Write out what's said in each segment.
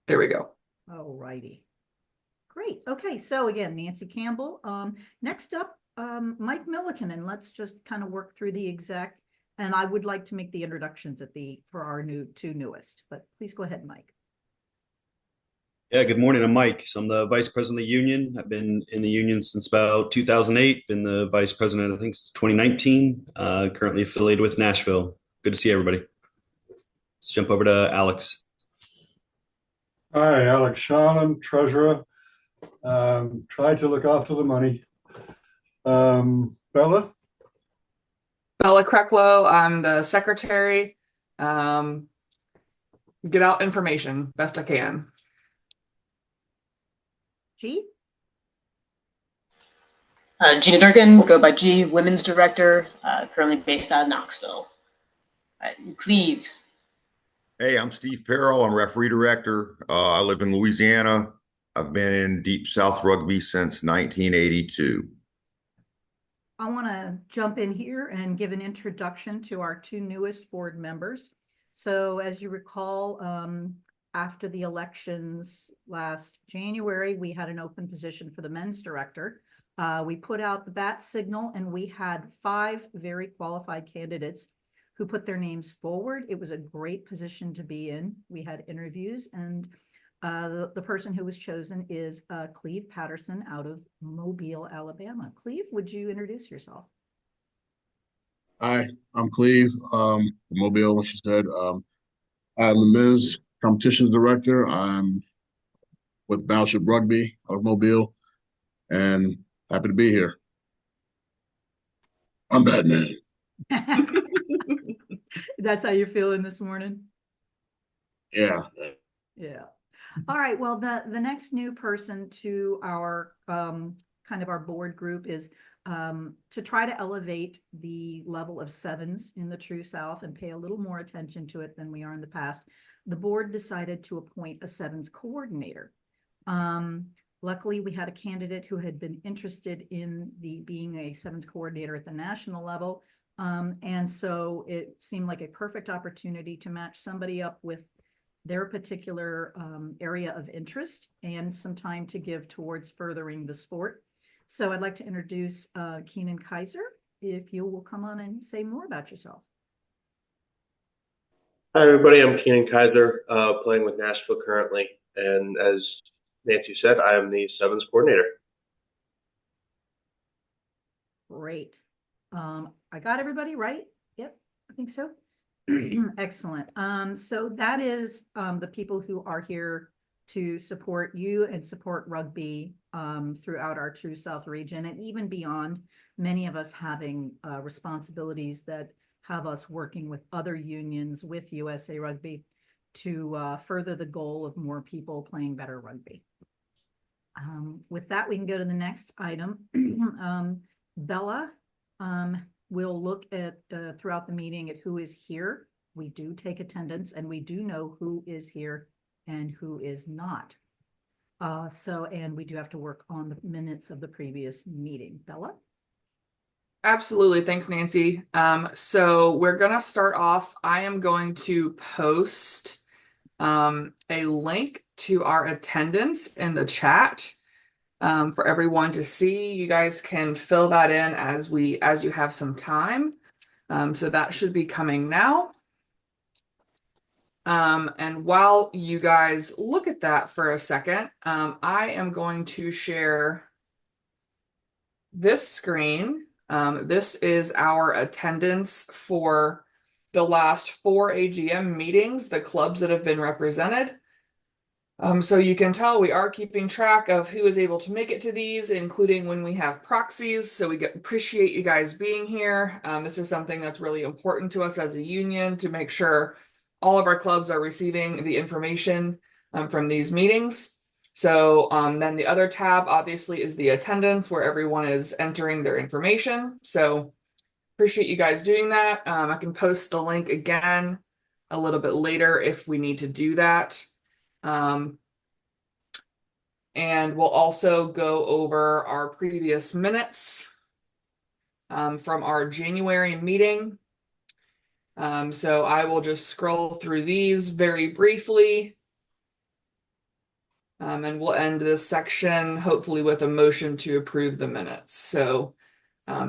There we go. All righty. Great. Okay. So again, Nancy Campbell. Next up, Mike Milliken, and let's just kind of work through the exec. And I would like to make the introductions for our two newest, but please go ahead, Mike. Yeah, good morning. I'm Mike. So I'm the vice president of the union. I've been in the union since about 2008. Been the vice president, I think, since 2019. Currently affiliated with Nashville. Good to see everybody. Let's jump over to Alex. Hi, Alex Sharlin, treasurer. Try to look after the money. Bella? Bella Kreklow, I'm the secretary. Get out information best I can. G? Gina Durkin, go by G, women's director, currently based out of Knoxville. Cleve. Hey, I'm Steve Perro. I'm referee director. I live in Louisiana. I've been in Deep South Rugby since 1982. I want to jump in here and give an introduction to our two newest board members. So as you recall, after the elections last January, we had an open position for the men's director. We put out the bat signal and we had 5 very qualified candidates who put their names forward. It was a great position to be in. We had interviews, and the person who was chosen is Cleve Patterson out of Mobile, Alabama. Cleve, would you introduce yourself? Hi, I'm Cleve, Mobile, like she said. I'm the men's competitions director. I'm with Battleship Rugby out of Mobile, and happy to be here. I'm Batman. That's how you're feeling this morning? Yeah. Yeah. All right. Well, the next new person to our kind of our board group is to try to elevate the level of sevens in the True South and pay a little more attention to it than we are in the past. The board decided to appoint a sevens coordinator. Luckily, we had a candidate who had been interested in being a sevens coordinator at the national level. And so it seemed like a perfect opportunity to match somebody up with their particular area of interest and some time to give towards furthering the sport. So I'd like to introduce Keenan Kaiser, if you will come on and say more about yourself. Hi, everybody. I'm Keenan Kaiser, playing with Nashville currently. And as Nancy said, I am the sevens coordinator. Great. I got everybody right? Yep, I think so. Excellent. So that is the people who are here to support you and support rugby throughout our True South region and even beyond, many of us having responsibilities that have us working with other unions with USA Rugby to further the goal of more people playing better rugby. With that, we can go to the next item. Bella, we'll look at throughout the meeting at who is here. We do take attendance and we do know who is here and who is not. And we do have to work on the minutes of the previous meeting. Bella? Absolutely. Thanks, Nancy. So we're going to start off. I am going to post a link to our attendance in the chat for everyone to see. You guys can fill that in as you have some time. So that should be coming now. And while you guys look at that for a second, I am going to share this screen. This is our attendance for the last 4 AGM meetings, the clubs that have been represented. So you can tell we are keeping track of who is able to make it to these, including when we have proxies. So we appreciate you guys being here. This is something that's really important to us as a union to make sure all of our clubs are receiving the information from these meetings. So then the other tab obviously is the attendance where everyone is entering their information. So appreciate you guys doing that. I can post the link again a little bit later if we need to do that. And we'll also go over our previous minutes from our January meeting. So I will just scroll through these very briefly. And we'll end this section hopefully with a motion to approve the minutes. So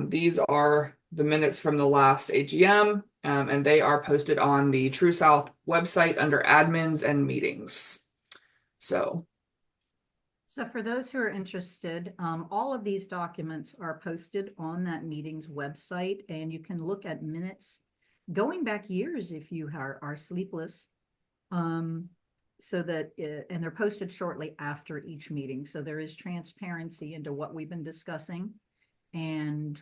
these are the minutes from the last AGM, and they are posted on the True South website under admins and meetings. So for those who are interested, all of these documents are posted on that meeting's website, and you can look at minutes going back years if you are sleepless. So that, and they're posted shortly after each meeting. So there is transparency into what we've been discussing and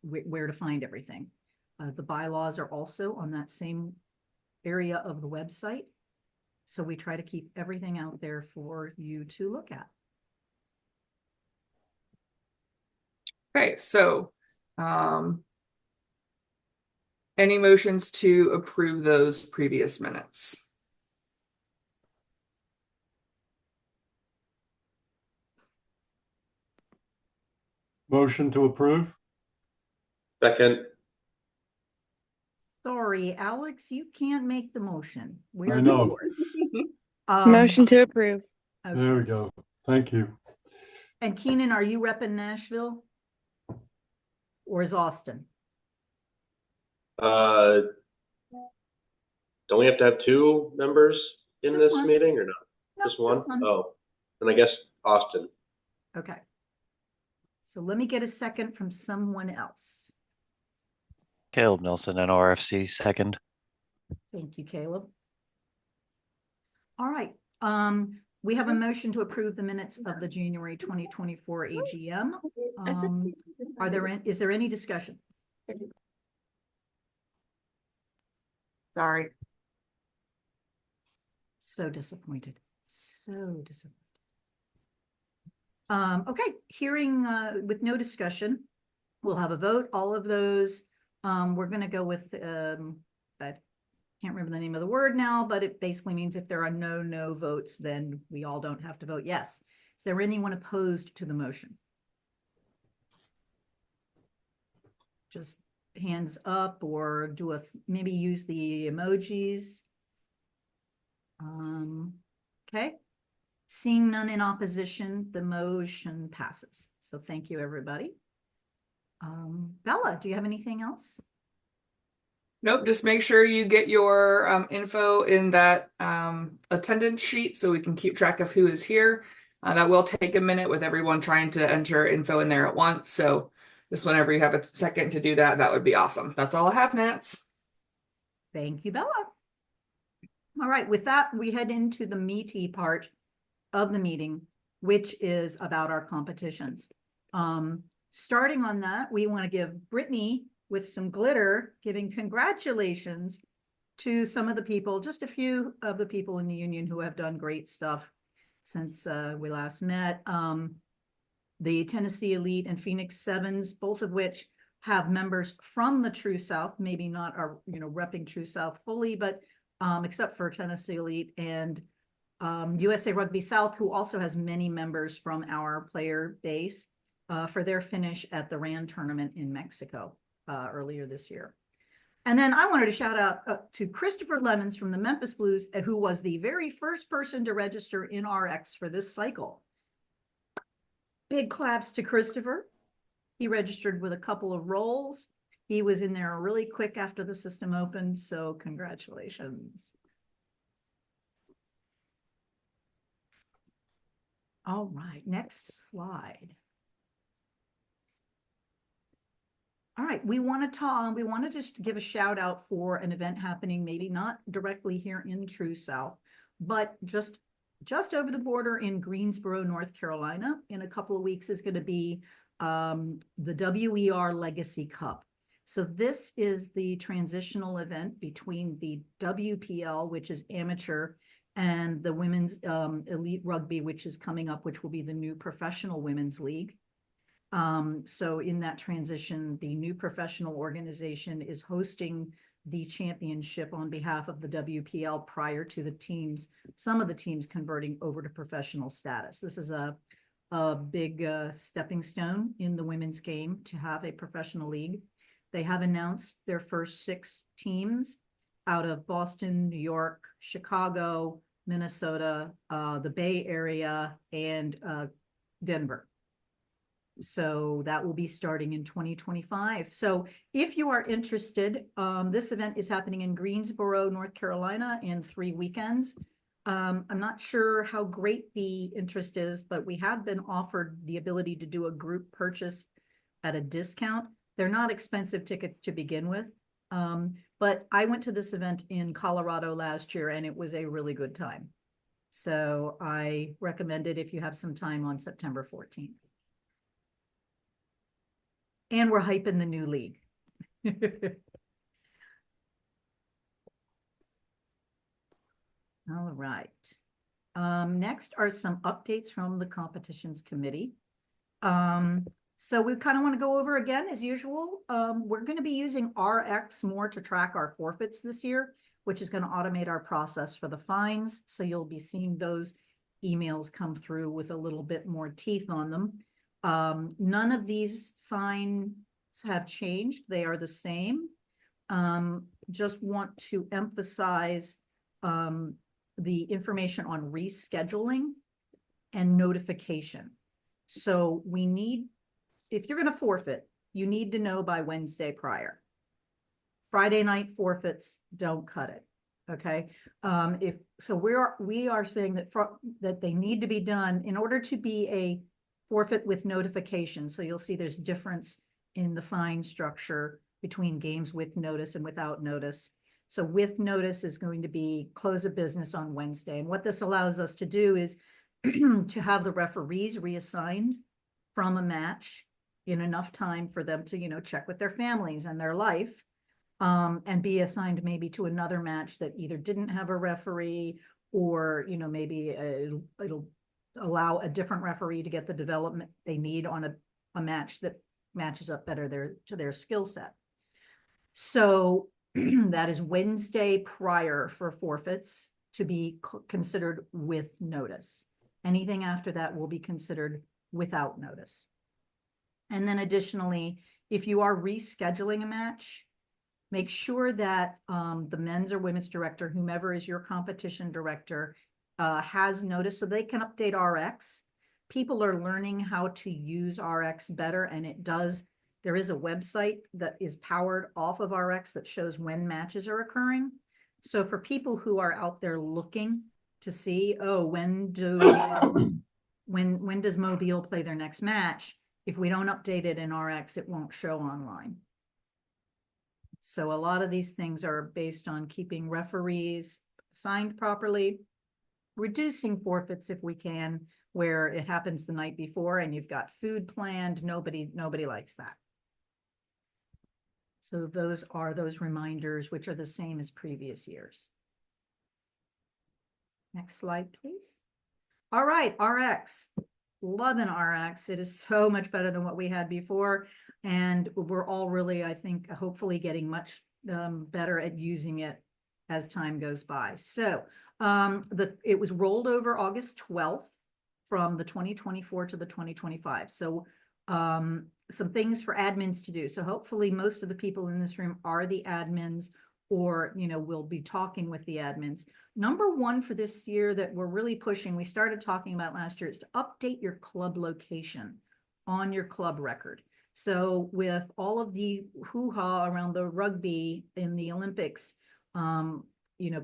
where to find everything. The bylaws are also on that same area of the website. So we try to keep everything out there for you to look at. okay, so any motions to approve those previous minutes? Motion to approve? Second. Sorry, Alex, you can't make the motion. I know. Motion to approve. Okay. There we go. Thank you. And Keenan, are you repping Nashville? Or is Austin? Don't we have to have two members in Just this one. meeting or not? No, Just one? just one. Oh, and I guess Austin. Okay. So let me get a second from someone else. Caleb Nelson, NRFC, second. Thank you, Caleb. All right. We have a motion to approve the minutes of the January 2024 AGM. Is there any discussion? Sorry. So disappointed. So disappointed. Okay, hearing with no discussion, we'll have a vote. All of those, we're going to go with, I can't remember the name of the word now, but it basically means if there are no votes, then we all don't have to vote yes. Is there anyone opposed to the motion? Just hands up or do maybe use the emojis. Okay. Seeing none in opposition, the motion passes. So thank you, everybody. Bella, do you have anything else? Nope, just make sure you get your info in that attendance sheet so we can keep track of who is here. That will take a minute with everyone trying to enter info in there at once. So just whenever you have a second to do that, that would be awesome. That's all I have, Nance. Thank you, Bella. All right, with that, we head into the meaty part of the meeting, which is about our competitions. Starting on that, we want to give Brittany with some glitter, giving congratulations to some of the people, just a few of the people in the union who have done great stuff since we last met. The Tennessee Elite and Phoenix Sevens, both of which have members from the True South, maybe not are, repping True South fully, but except for Tennessee Elite and USA Rugby South, who also has many members from our player base for their finish at the RAN tournament in Mexico earlier this year. And then I wanted to shout out to Christopher Lemons from the Memphis Blues, who was the very first person to register in RX for this cycle. Big claps to Christopher. He registered with a couple of roles. He was in there really quick after the system opened, so congratulations. All right, next slide. All right, we want to just give a shout out for an event happening, maybe not directly here in True South, but just over the border in Greensboro, North Carolina. In a couple of weeks is going to be the WER Legacy Cup. So this is the transitional event between the WPL, which is amateur, and the women's elite rugby, which is coming up, which will be the new professional women's league. So in that transition, the new professional organization is hosting the championship on behalf of the WPL prior to the teams, some of the teams converting over to professional status. This is a big stepping stone in the women's game to have a professional league. They have announced their first 6 teams out of Boston, New York, Chicago, Minnesota, the Bay Area, and Denver. So that will be starting in 2025. So if you are interested, this event is happening in Greensboro, North Carolina in 3 weekends. I'm not sure how great the interest is, but we have been offered the ability to do a group purchase at a discount. They're not expensive tickets to begin with. But I went to this event in Colorado last year and it was a really good time. So I recommend it if you have some time on September 14th. And we're hyping the new league. All right. Next are some updates from the competitions committee. So we kind of want to go over again, as usual. We're going to be using RX more to track our forfeits this year, which is going to automate our process for the fines. So you'll be seeing those emails come through with a little bit more teeth on them. None of these fines have changed. They are the same. Just want to emphasize the information on rescheduling and notification. So we need, if you're going to forfeit, you need to know by Wednesday prior. Friday night forfeits don't cut it. Okay. We are saying that they need to be done in order to be a forfeit with notification. So you'll see there's difference in the fine structure between games with notice and without notice. So with notice is going to be close of business on Wednesday. And what this allows us to do is to have the referees reassigned from a match in enough time for them to, check with their families and their life, and be assigned maybe to another match that either didn't have a referee or, maybe it'll allow a different referee to get the development they need on a match that matches up better to their skill set. So that is Wednesday prior for forfeits to be considered with notice. Anything after that will be considered without notice. And then additionally, if you are rescheduling a match, make sure that the men's or women's director, whomever is your competition director, has notice so they can update RX. People are learning how to use RX better, and there is a website that is powered off of RX that shows when matches are occurring. So for people who are out there looking to see, when does Mobile play their next match? If we don't update it in RX, it won't show online. So a lot of these things are based on keeping referees assigned properly, reducing forfeits if we can, where it happens the night before and you've got food planned. Nobody likes that. So those are those reminders, which are the same as previous years. Next slide, please. All right, RX. Loving RX. It is so much better than what we had before. And we're all really, I think, hopefully getting much better at using it as time goes by. So it was rolled over August 12th from the 2024 to the 2025. So some things for admins to do. So hopefully most of the people in this room are the admins, or we'll be talking with the admins. Number one for this year that we're really pushing, we started talking about last year, is to update your club location on your club record. So with all of the hoo-ha around the rugby in the Olympics,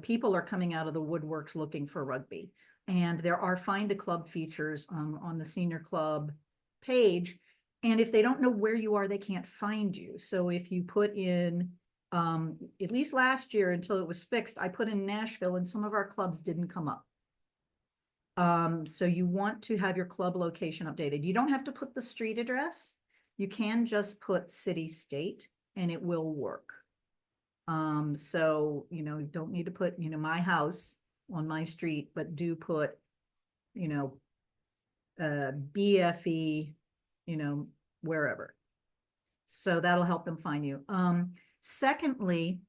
people are coming out of the woodworks looking for rugby. And there are find a club features on the senior club page. And if they don't know where you are, they can't find you. So if you put in, at least last year until it was fixed, I put in Nashville and some of our clubs didn't come up. So you want to have your club location updated. You don't have to put the street address. You can just put city, state, and it will work. So, you don't need to put, my house on my street, but do put, BFE, wherever. So that'll help them find you. Secondly,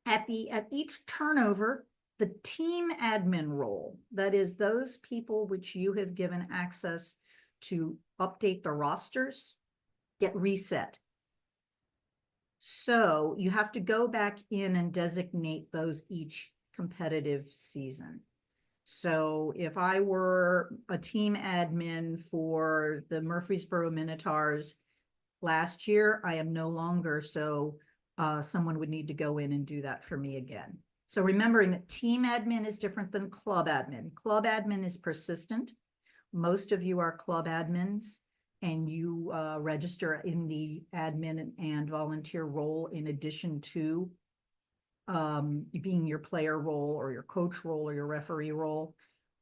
at each turnover, the team admin role, that is those people which you have given access to update the rosters, get reset. So you have to go back in and designate those each competitive season. So if I were a team admin for the Murfreesboro Minotaurs last year, I am no longer. So someone would need to go in and do that for me again. So remembering that team admin is different than club admin. Club admin is persistent. Most of you are club admins and you register in the admin and volunteer role in addition to being your player role or your coach role or your referee role.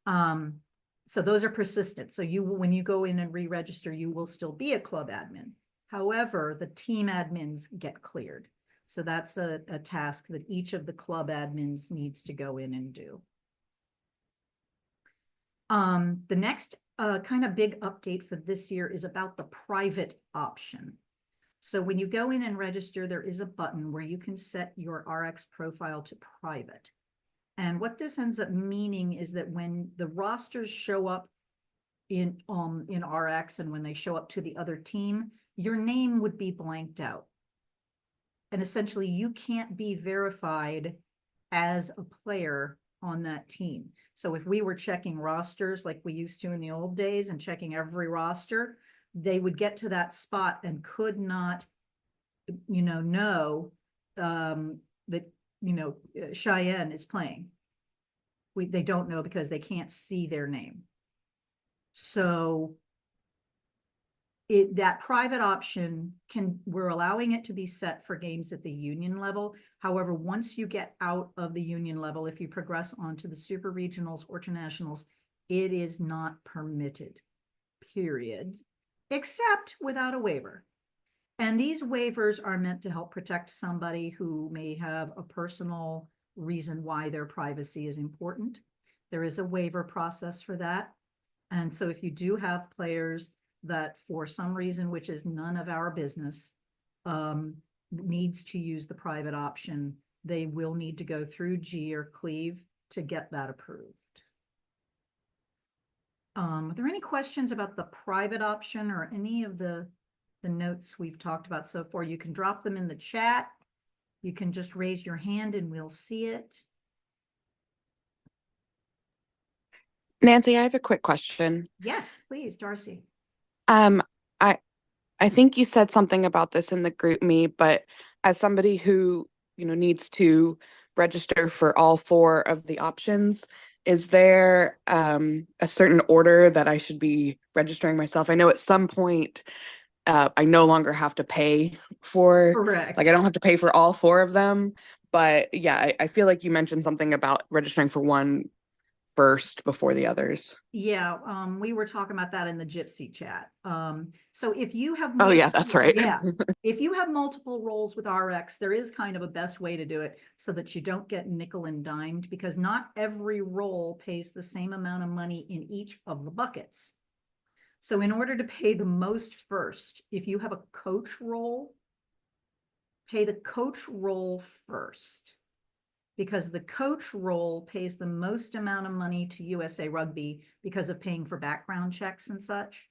So those are persistent. So you, when you go in and re-register, you will still be a club admin. However, the team admins get cleared. So that's a task that each of the club admins needs to go in and do. The next kind of big update for this year is about the private option. So when you go in and register, there is a button where you can set your RX profile to private. And what this ends up meaning is that when the rosters show up in RX and when they show up to the other team, your name would be blanked out. And essentially you can't be verified as a player on that team. So if we were checking rosters like we used to in the old days and checking every roster, they would get to that spot and could not, know that, Cheyenne is playing. They don't know because they can't see their name. So that private option we're allowing it to be set for games at the union level. However, once you get out of the union level, if you progress onto the super regionals or to nationals, it is not permitted, period, except without a waiver. And these waivers are meant to help protect somebody who may have a personal reason why their privacy is important. There is a waiver process for that. And so if you do have players that for some reason, which is none of our business, needs to use the private option, they will need to go through G or Cleave to get that approved. Are there any questions about the private option or any of the notes we've talked about so far? You can drop them in the chat. You can just raise your hand and we'll see it. Nancy, I have a quick question. Yes, please, Darcy. Um, I think you said something about this in the group me, but as somebody who, needs to register for all four of the options, is there a certain order that I should be registering myself? I know at some point I no longer have to pay for, Correct. I don't have to pay for all four of them. But yeah, I feel like you mentioned something about registering for one first before the others. Yeah, we were talking about that in the Gypsy chat. So if you have Oh yeah, that's right. Yeah, if you have multiple roles with RX, there is kind of a best way to do it so that you don't get nickel and dimed, because not every role pays the same amount of money in each of the buckets. So in order to pay the most first, if you have a coach role, pay the coach role first, because the coach role pays the most amount of money to USA Rugby because of paying for background checks and such.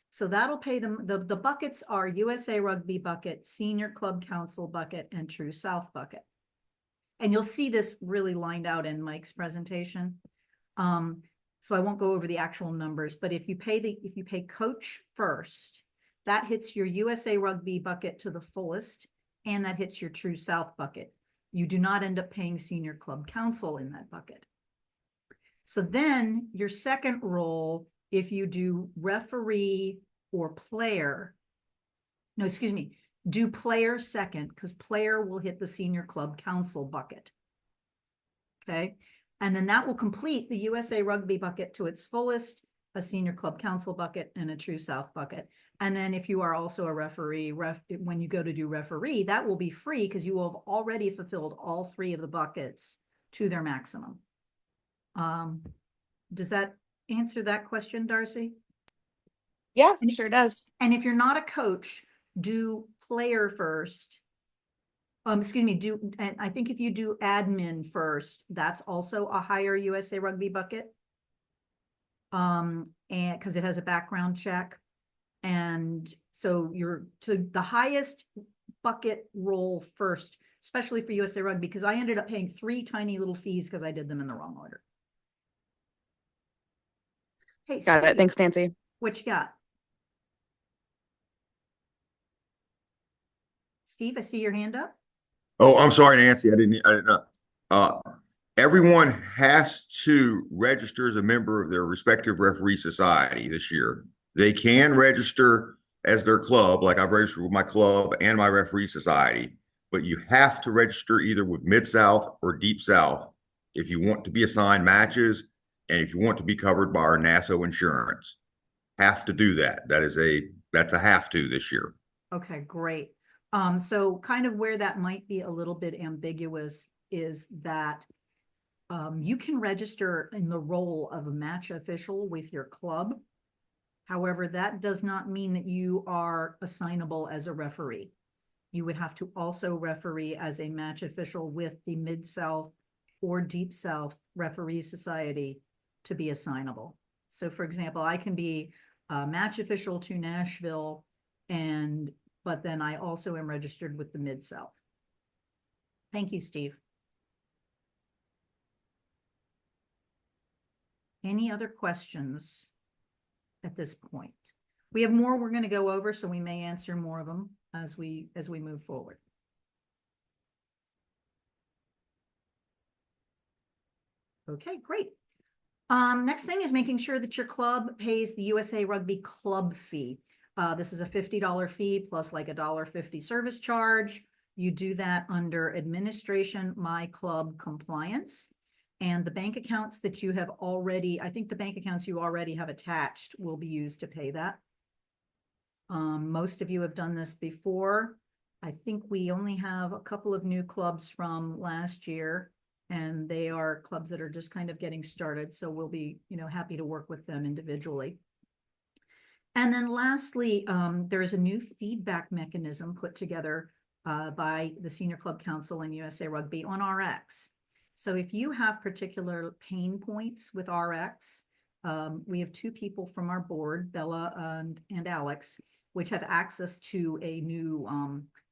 So that'll pay them. The buckets are USA Rugby bucket, Senior Club Council bucket, and True South bucket. And you'll see this really lined out in Mike's presentation. So I won't go over the actual numbers, but if you pay coach first, that hits your USA Rugby bucket to the fullest, and that hits your True South bucket. You do not end up paying Senior Club Council in that bucket. So then your second role, if you do referee or player, no, excuse me, do player second, because player will hit the Senior Club Council bucket. Okay. And then that will complete the USA Rugby bucket to its fullest, a Senior Club Council bucket, and a True South bucket. And then if you are also a referee, when you go to do referee, that will be free because you will have already fulfilled all three of the buckets to their maximum. Does that answer that question, Darcy? Yes, it sure does. And if you're not a coach, do player first. Excuse me, and I think if you do admin first, that's also a higher USA Rugby bucket. And because it has a background check. And so the highest bucket roll first, especially for USA Rugby, because I ended up paying 3 tiny little fees because I did them in the wrong order. Hey, Got it. Steve, Thanks, Nancy. what you got? Steve, I see your hand up. Oh, I'm sorry, Nancy. I didn't know. Uh, Everyone has to register as a member of their respective referee society this year. They can register as their club, like I've registered with my club and my referee society, but you have to register either with Mid South or Deep South if you want to be assigned matches and if you want to be covered by our NASO insurance. Have to do that. That's a have to this year. Okay, great. So kind of where that might be a little bit ambiguous is that you can register in the role of a match official with your club. However, that does not mean that you are assignable as a referee. You would have to also referee as a match official with the Mid-South or Deep South Referee Society to be assignable. So for example, I can be a match official to Nashville, but then I also am registered with the Mid-South. Thank you, Steve. Any other questions at this point? We have more we're going to go over, so we may answer more of them as we move forward. Okay, great. Next thing is making sure that your club pays the USA Rugby club fee. This is a $50 fee plus like a $1.50 service charge. You do that under administration, my club compliance. And the bank accounts that you have already, I think the bank accounts you already have attached will be used to pay that. Most of you have done this before. I think we only have a couple of new clubs from last year, and they are clubs that are just kind of getting started. So we'll be, happy to work with them individually. And then lastly, there is a new feedback mechanism put together by the Senior Club Council and USA Rugby on RX. So if you have particular pain points with RX, we have two people from our board, Bella and Alex, which have access to a new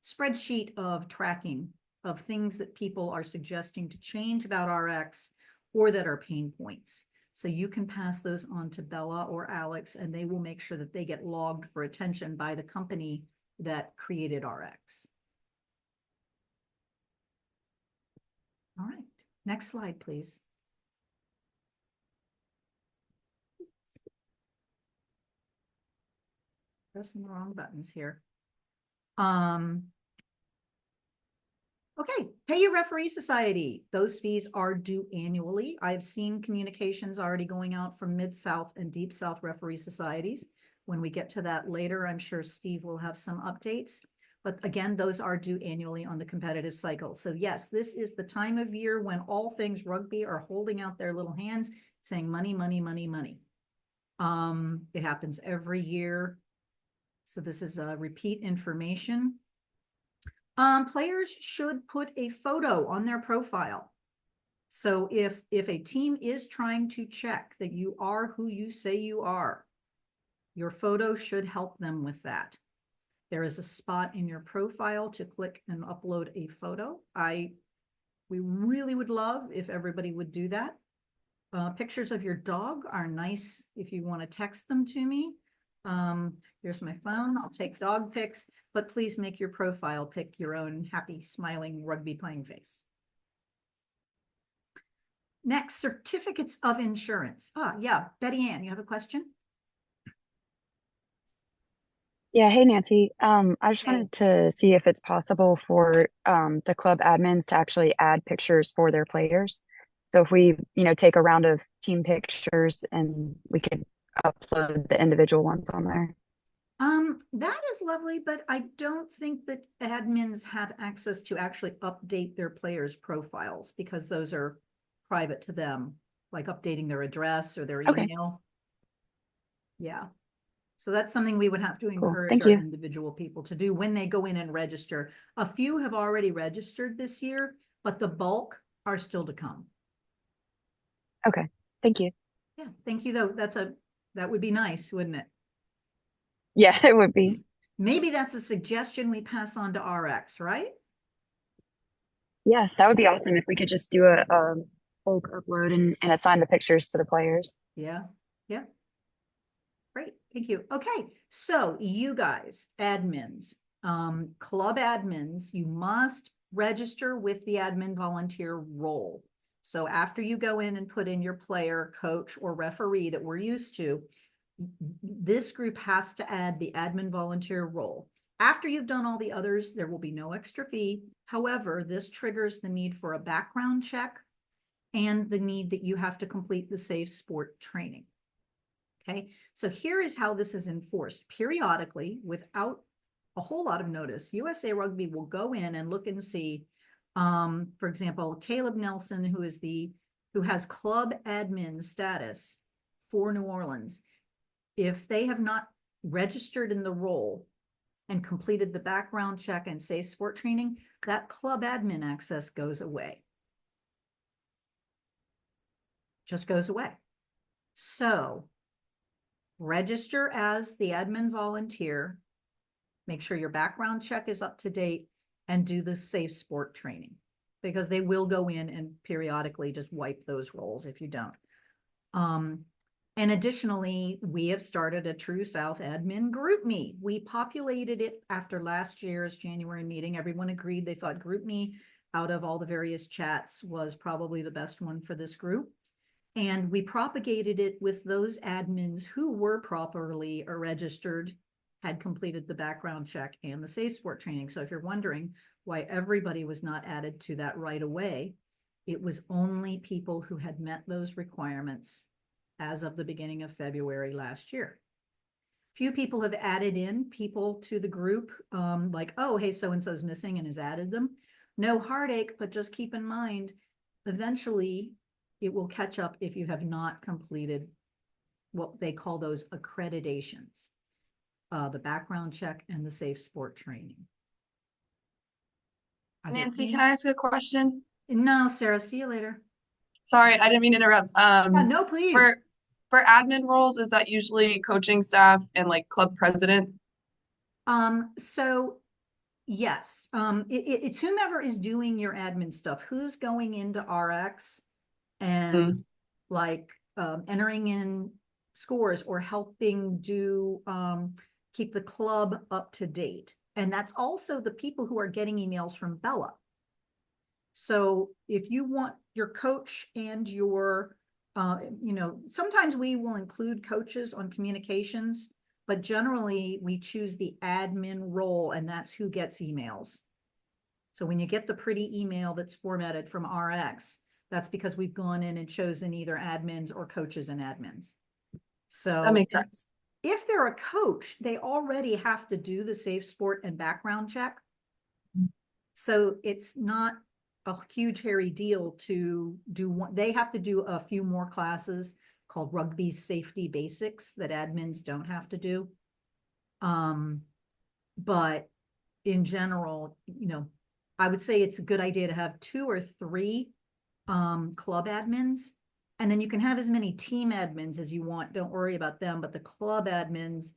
spreadsheet of tracking of things that people are suggesting to change about RX or that are pain points. So you can pass those on to Bella or Alex, and they will make sure that they get logged for attention by the company that created RX. All right, next slide, please. Pressing the wrong buttons here. Okay, pay your referee society. Those fees are due annually. I've seen communications already going out from Mid-South and Deep South referee societies. When we get to that later, I'm sure Steve will have some updates. But again, those are due annually on the competitive cycle. So yes, this is the time of year when all things rugby are holding out their little hands saying money, money, money, money. It happens every year. So this is repeat information. Players should put a photo on their profile. So if a team is trying to check that you are who you say you are, your photo should help them with that. There is a spot in your profile to click and upload a photo. We really would love if everybody would do that. Pictures of your dog are nice if you want to text them to me. Here's my phone. I'll take dog pics, but please make your profile pic your own happy, smiling rugby playing face. Next, certificates of insurance. Yeah, Betty Ann, you have a question? Yeah, hey Nancy. I just wanted to see if it's possible for the club admins to actually add pictures for their players. So if we, take a round of team pictures and we could upload the individual ones on there. That is lovely, but I don't think that admins have access to actually update their players' profiles because those are private to them, like updating their address or their email. Yeah. So that's something we would have to encourage our individual people to do when they go in and register. A few have already registered this year, but the bulk are still to come. Okay, thank you. Yeah, thank you though. That would be nice, wouldn't it? Yeah, it would be. Maybe that's a suggestion we pass on to RX, right? Yeah, that would be awesome if we could just do a bulk upload and assign the pictures to the players. Yeah, yeah. Thank you. Okay, so you guys, admins, club admins, you must register with the admin volunteer role. So after you go in and put in your player, coach, or referee that we're used to, this group has to add the admin volunteer role. After you've done all the others, there will be no extra fee. However, this triggers the need for a background check and the need that you have to complete the safe sport training. Okay, so here is how this is enforced. Periodically, without a whole lot of notice, USA Rugby will go in and look and see, for example, Caleb Nelson, who has club admin status for New Orleans. If they have not registered in the role and completed the background check and safe sport training, that club admin access goes away. Just goes away. So register as the admin volunteer, make sure your background check is up to date, and do the safe sport training, because they will go in and periodically just wipe those roles if you don't. And additionally, we have started a True South admin group me. We populated it after last year's January meeting. Everyone agreed they thought group me out of all the various chats was probably the best one for this group. And we propagated it with those admins who were properly registered, had completed the background check and the safe sport training. So if you're wondering why everybody was not added to that right away, it was only people who had met those requirements as of the beginning of February last year. Few people have added in people to the group, like, oh, hey, so-and-so's missing and has added them. No heartache, but just keep in mind, eventually it will catch up if you have not completed what they call those accreditations, the background check and the safe sport training. Nancy, can I ask a question? No, Sarah, see you later. Sorry, I didn't mean to interrupt. No, please. For admin roles, is that usually coaching staff and like club president? So yes, it's whomever is doing your admin stuff, who's going into RX and like entering in scores or helping do keep the club up to date. And that's also the people who are getting emails from Bella. So if you want your coach and your, sometimes we will include coaches on communications, but generally we choose the admin role, and that's who gets emails. So when you get the pretty email that's formatted from RX, that's because we've gone in and chosen either admins or coaches and admins. So that makes sense. If they're a coach, they already have to do the safe sport and background check. So it's not a huge hairy deal to do one. They have to do a few more classes called Rugby Safety Basics that admins don't have to do. But in general, I would say it's a good idea to have 2 or 3 club admins, and then you can have as many team admins as you want. Don't worry about them, but the club admins,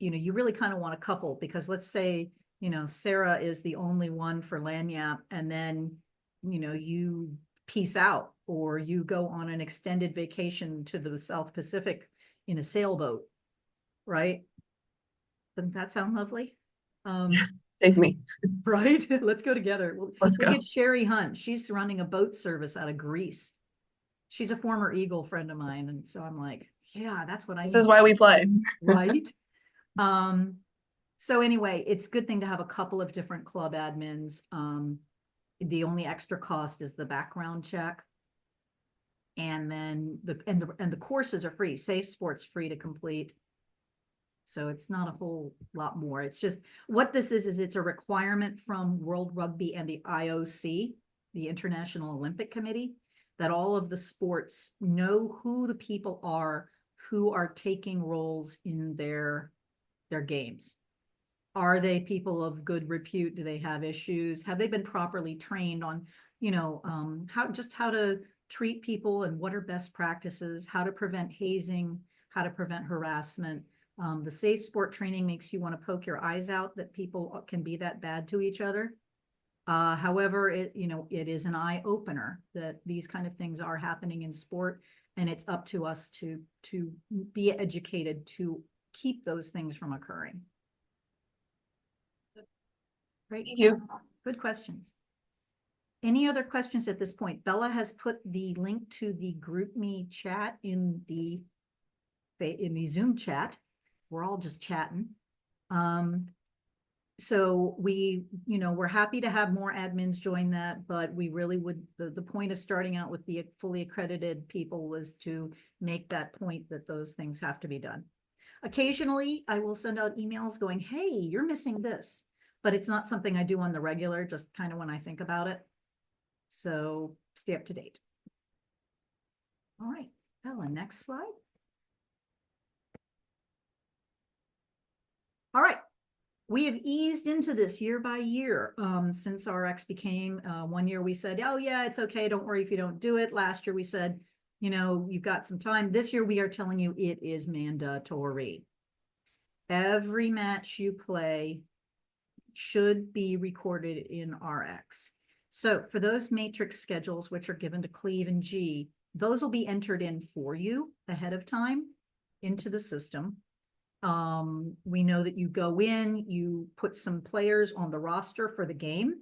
you really kind of want a couple, because let's say, Sarah is the only one for Lanyap, and then, you peace out, or you go on an extended vacation to the South Pacific in a sailboat, right? Doesn't that sound lovely? Take me. Right? Let's go together. Let's go. Look at Sherry Hunt. She's running a boat service out of Greece. She's a former Eagle friend of mine. And so I'm like, yeah, that's what I need. This is why we play. Right? So anyway, it's a good thing to have a couple of different club admins. The only extra cost is the background check. And then the courses are free. Safe Sport's free to complete. So it's not a whole lot more. It's just what this is it's a requirement from World Rugby and the IOC, the International Olympic Committee, that all of the sports know who the people are who are taking roles in their games. Are they people of good repute? Do they have issues? Have they been properly trained on, how to treat people, and what are best practices, how to prevent hazing, how to prevent harassment. The safe sport training makes you want to poke your eyes out that people can be that bad to each other. However, it is an eye opener that these kind of things are happening in sport. And it's up to us to be educated to keep those things from occurring. Great. Thank you. Good questions. Any other questions at this point? Bella has put the link to the GroupMe chat in the Zoom chat. We're all just chatting. So we're happy to have more admins join that, but we really would, the point of starting out with the fully accredited people was to make that point that those things have to be done. Occasionally, I will send out emails going, hey, you're missing this, but it's not something I do on the regular, just kind of when I think about it. So stay up to date. All right, Ella, next slide. All right. We have eased into this year by year since RX became 1 year. We said, oh, yeah, it's OK. Don't worry if you don't do it. Last year, we said, you've got some time. This year, we are telling you it is mandatory. Every match you play should be recorded in RX. So for those matrix schedules, which are given to Cleve and G, those will be entered in for you ahead of time into the system. We know that you go in, you put some players on the roster for the game.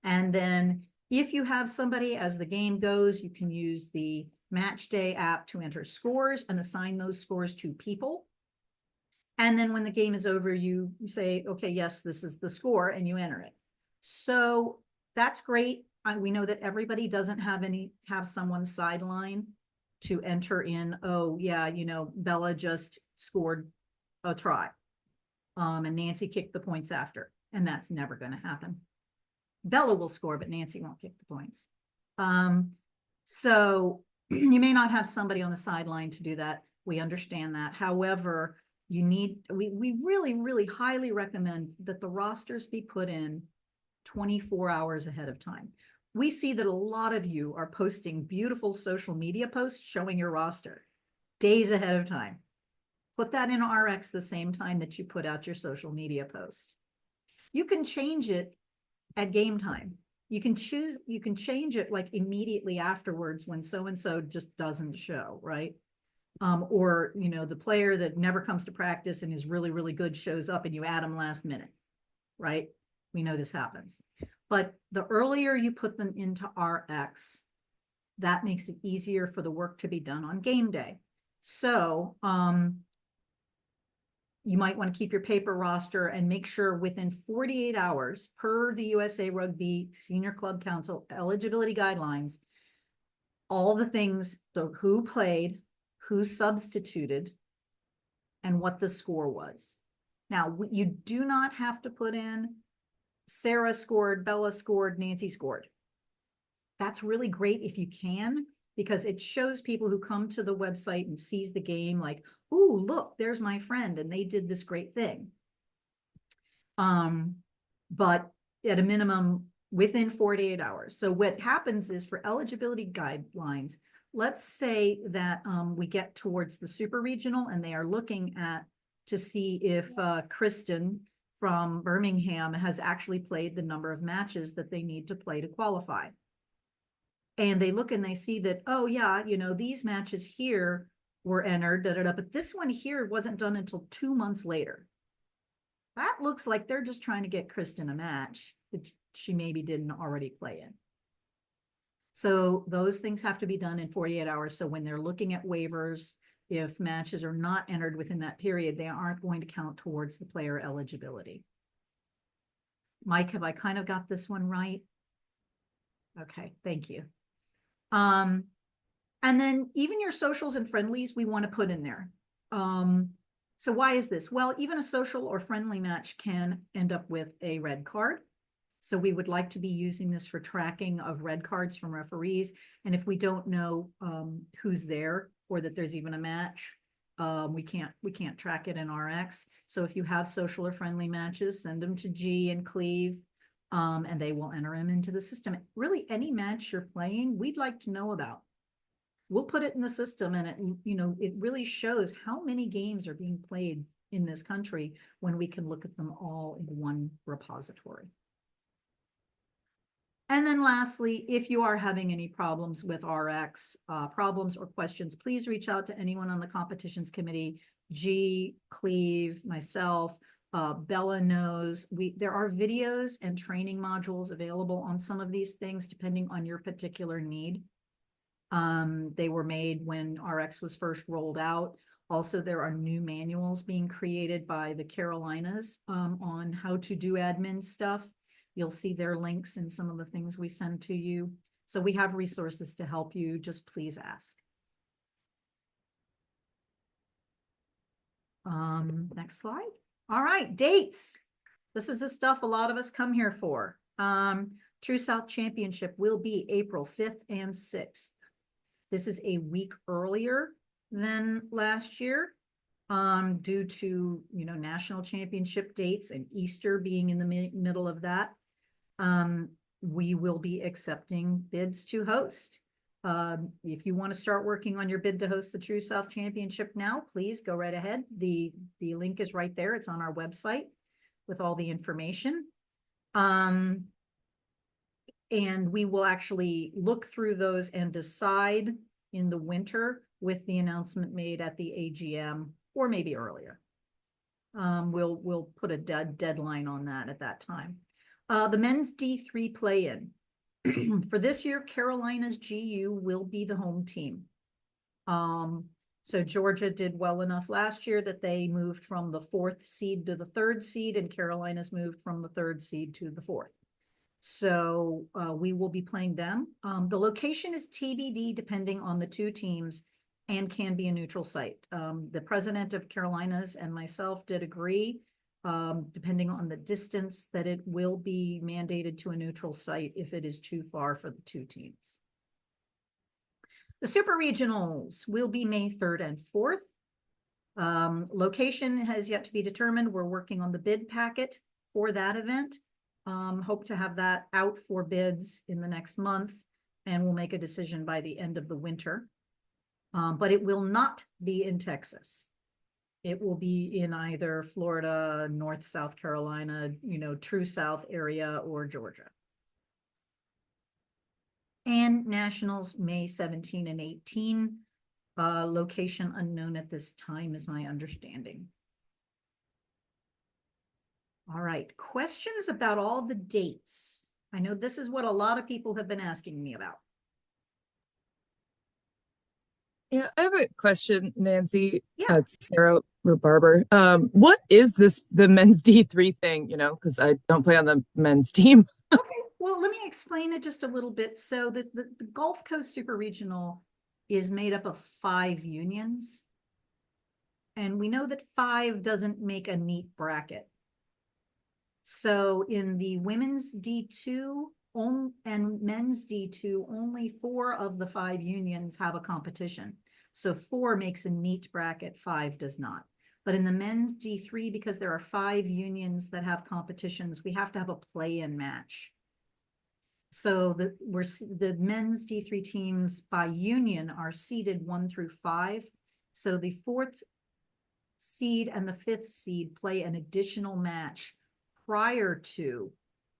And then if you have somebody as the game goes, you can use the match day app to enter scores and assign those scores to people. And then when the game is over, you say, okay, yes, this is the score, and you enter it. So that's great. We know that everybody doesn't have someone sideline to enter in, oh, yeah, Bella just scored a try. And Nancy kicked the points after. And that's never going to happen. Bella will score, but Nancy won't kick the points. So you may not have somebody on the sideline to do that. We understand that. However, we really, really highly recommend that the rosters be put in 24 hours ahead of time. We see that a lot of you are posting beautiful social media posts showing your roster days ahead of time. Put that in RX the same time that you put out your social media post. You can change it at game time. You can change it like immediately afterwards when so-and-so just doesn't show, right? Or, the player that never comes to practice and is really, really good shows up and you add them last minute, right? We know this happens. But the earlier you put them into RX, that makes it easier for the work to be done on game day. So you might want to keep your paper roster and make sure within 48 hours per the USA Rugby Senior Club Council eligibility guidelines, all the things, so who played, who substituted, and what the score was. Now, you do not have to put in Sarah scored, Bella scored, Nancy scored. That's really great if you can, because it shows people who come to the website and sees the game like, ooh, look, there's my friend, and they did this great thing. But at a minimum, within 48 hours. So what happens is for eligibility guidelines, let's say that we get towards the super regional and they are looking to see if Kristen from Birmingham has actually played the number of matches that they need to play to qualify. And they look and they see that, oh yeah, these matches here were entered, but this one here wasn't done until 2 months later. That looks like they're just trying to get Kristen a match that she maybe didn't already play in. So those things have to be done in 48 hours. So when they're looking at waivers, if matches are not entered within that period, they aren't going to count towards the player eligibility. Mike, have I kind of got this one right? Okay, thank you. And then even your socials and friendlies, we want to put in there. So why is this? Well, even a social or friendly match can end up with a red card. So we would like to be using this for tracking of red cards from referees. And if we don't know who's there or that there's even a match, we can't track it in RX. So if you have social or friendly matches, send them to G and Cleve, and they will enter them into the system. Really, any match you're playing, we'd like to know about. We'll put it in the system, and it really shows how many games are being played in this country when we can look at them all in one repository. And then lastly, if you are having any problems with RX, problems or questions, please reach out to anyone on the competitions committee, G, Cleve, myself, Bella knows. There are videos and training modules available on some of these things depending on your particular need. They were made when RX was first rolled out. Also, there are new manuals being created by the Carolinas on how to do admin stuff. You'll see their links in some of the things we send to you. So we have resources to help you. Just please ask. Next slide. All right, dates. This is the stuff a lot of us come here for. True South Championship will be April 5th and 6th. This is a week earlier than last year due to, national championship dates and Easter being in the middle of that. We will be accepting bids to host. If you want to start working on your bid to host the True South Championship now, please go right ahead. The link is right there. It's on our website with all the information. And we will actually look through those and decide in the winter with the announcement made at the AGM or maybe earlier. We'll put a deadline on that at that time. The men's D3 play-in. For this year, Carolina's GU will be the home team. So Georgia did well enough last year that they moved from the 4th seed to the 3rd seed, and Carolina's moved from the 3rd seed to the 4th. So we will be playing them. The location is TBD depending on the two teams and can be a neutral site. The president of Carolinas and myself did agree, depending on the distance, that it will be mandated to a neutral site if it is too far for the two teams. The Super Regionals will be May 3rd and 4th. Location has yet to be determined. We're working on the bid packet for that event. Hope to have that out for bids in the next month, and we'll make a decision by the end of the winter. But it will not be in Texas. It will be in either Florida, North, South Carolina, True South area, or Georgia. And Nationals, May 17 and 18. Location unknown at this time is my understanding. All right, questions about all the dates. I know this is what a lot of people have been asking me about. Yeah, I have a question, Nancy. Yeah. It's Sarah Barber. What is the men's D3 thing, because I don't play on the men's team. Okay, well, let me explain it just a little bit. So the Gulf Coast Super Regional is made up of 5 unions. And we know that 5 doesn't make a neat bracket. So in the women's D2 and men's D2, only 4 of the 5 unions have a competition. So 4 makes a neat bracket, 5 does not. But in the men's D3, because there are 5 unions that have competitions, we have to have a play-in match. So the men's D3 teams by union are seeded 1 through 5. So the 4th seed and the 5th seed play an additional match prior to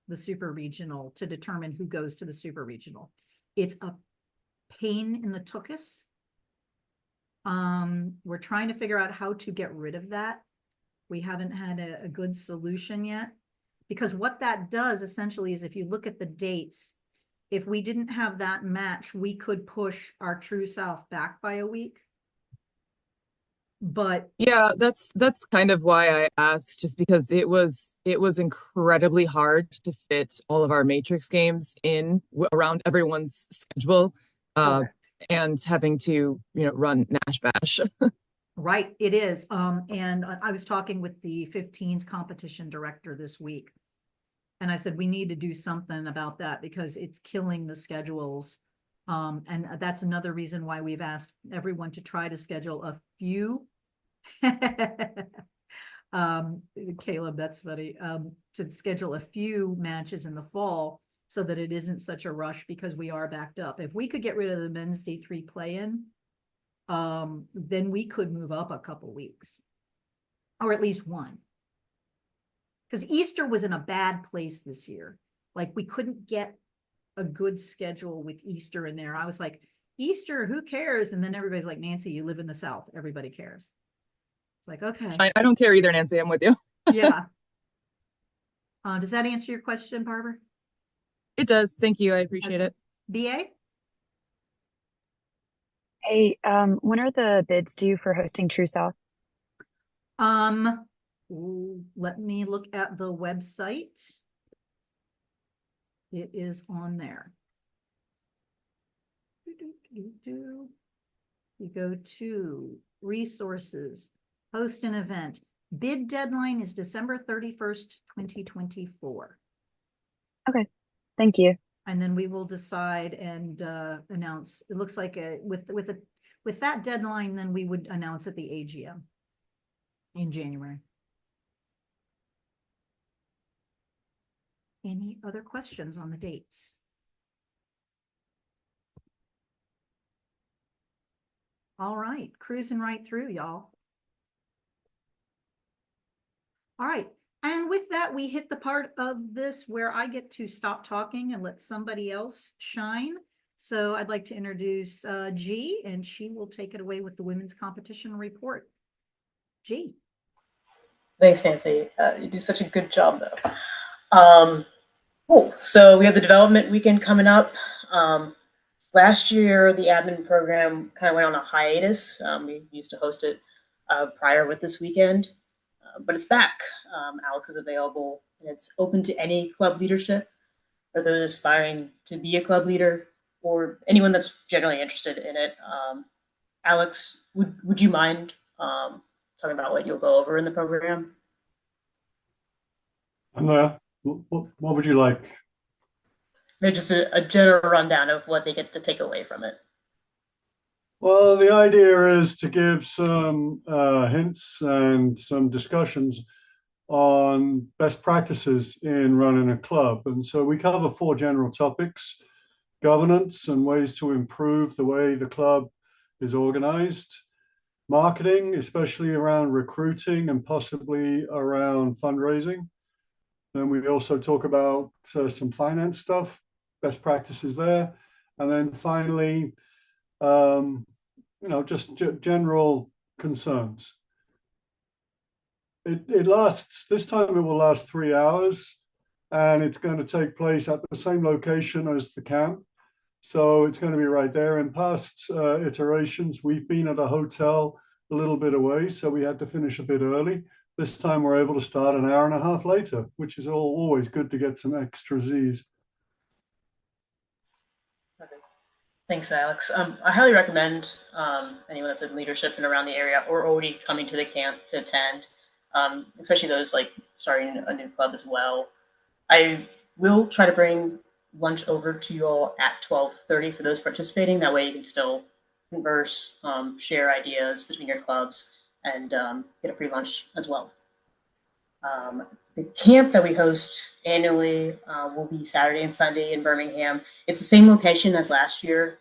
the Super Regional to determine who goes to the Super Regional. It's a pain in the tuchus. We're trying to figure out how to get rid of that. We haven't had a good solution yet, because what that does essentially is, if you look at the dates, if we didn't have that match, we could push our True South back by a week. But yeah, that's kind of why I asked, just because it was incredibly hard to fit all of our matrix games in around everyone's schedule, and having to run Nash Bash. Right, it is. And I was talking with the 15s competition director this week, and I said we need to do something about that because it's killing the schedules. And that's another reason why we've asked everyone to try to schedule a few. Caleb, that's funny. To schedule a few matches in the fall so that it isn't such a rush, because we are backed up. If we could get rid of the men's D3 play-in, then we could move up a couple weeks, or at least 1. Because Easter was in a bad place this year. Like, we couldn't get a good schedule with Easter in there. I was like, Easter, who cares? And then everybody's like, Nancy, you live in the South. Everybody cares. It's like, okay. It's fine. I don't care either, Nancy. I'm with you. Yeah. Does that answer your question, Barbara? It does. Thank you. I appreciate it. BA? Hey, when are the bids due for hosting True South? Let me look at the website. It is on there. You go to resources, host an event. Bid deadline is December 31st, 2024. Okay, thank you. And then we will decide and announce. It looks like with that deadline, then we would announce at the AGM in January. Any other questions on the dates? All right, cruising right through, y'all. All right, and with that, we hit the part of this where I get to stop talking and let somebody else shine. So I'd like to introduce G, and she will take it away with the women's competition report. G. Thanks, Nancy. You do such a good job, though. Cool. So we have the development weekend coming up. Last year, the admin program kind of went on a hiatus. We used to host it prior with this weekend, but it's back. Alex is available, and it's open to any club leadership, or those aspiring to be a club leader, or anyone that's generally interested in it. Alex, would you mind talking about what you'll go over in the program? I'm there. What would you like? They're just a general rundown of what they get to take away from it. Well, the idea is to give some hints and some discussions on best practices in running a club. And so we cover 4 general topics: governance and ways to improve the way the club is organized, marketing, especially around recruiting and possibly around fundraising. Then we also talk about some finance stuff, best practices there. And then finally, just general concerns. It lasts, this time it will last 3 hours, and it's going to take place at the same location as the camp. So it's going to be right there. In past iterations, we've been at a hotel a little bit away, so we had to finish a bit early. This time we're able to start an hour and a half later, which is always good to get some extra Z's. Okay. Thanks, Alex. I highly recommend anyone that's in leadership and around the area or already coming to the camp to attend, especially those like starting a new club as well. I will try to bring lunch over to you all at 12:30 for those participating. That way you can still converse, share ideas between your clubs, and get a free lunch as well. The camp that we host annually will be Saturday and Sunday in Birmingham. It's the same location as last year.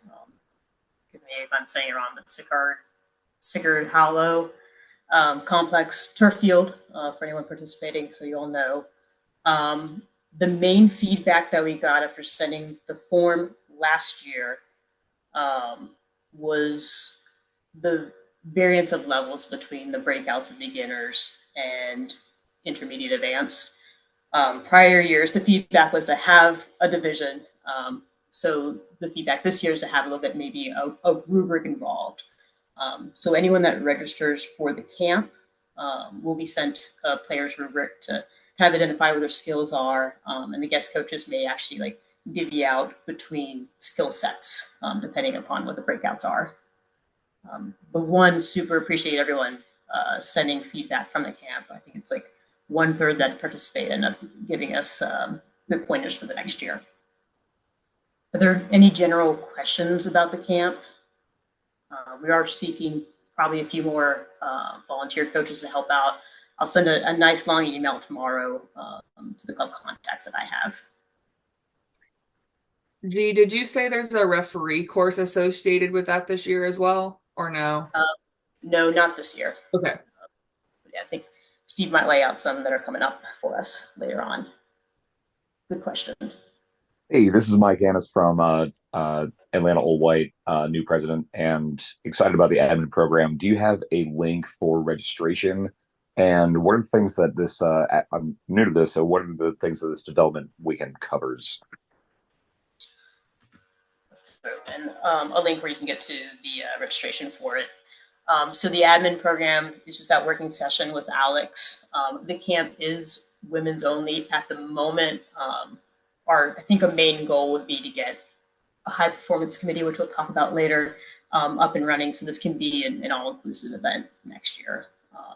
Forgive me if I'm saying it wrong, but Sickard Hollow Complex Turf Field for anyone participating, so you all know. The main feedback that we got after sending the form last year was the variance of levels between the breakouts of beginners and intermediate advanced. Prior years, the feedback was to have a division. So the feedback this year is to have a little bit, maybe a rubric involved. So anyone that registers for the camp will be sent a player's rubric to kind of identify where their skills are. And the guest coaches may actually like divvy out between skill sets, depending upon what the breakouts are. But one, super appreciate everyone sending feedback from the camp. I think it's like 1/3 that participate end up giving us good pointers for the next year. Are there any general questions about the camp? We are seeking probably a few more volunteer coaches to help out. I'll send a nice long email tomorrow to the club contacts that I have. G, did you say there's a referee course associated with that this year as well, or no? No, not this year. Okay. Yeah, I think Steve might lay out some that are coming up for us later on. Good question. Hey, this is Mike Annis from Atlanta Old White, new president, and excited about the admin program. Do you have a link for registration? And what are the things that I'm new to this, so what are the things that this development weekend covers? And a link where you can get to the registration for it. So the admin program is just that working session with Alex. The camp is women's only at the moment. I think a main goal would be to get a high performance committee, which we'll talk about later, up and running. So this can be an all inclusive event next year. I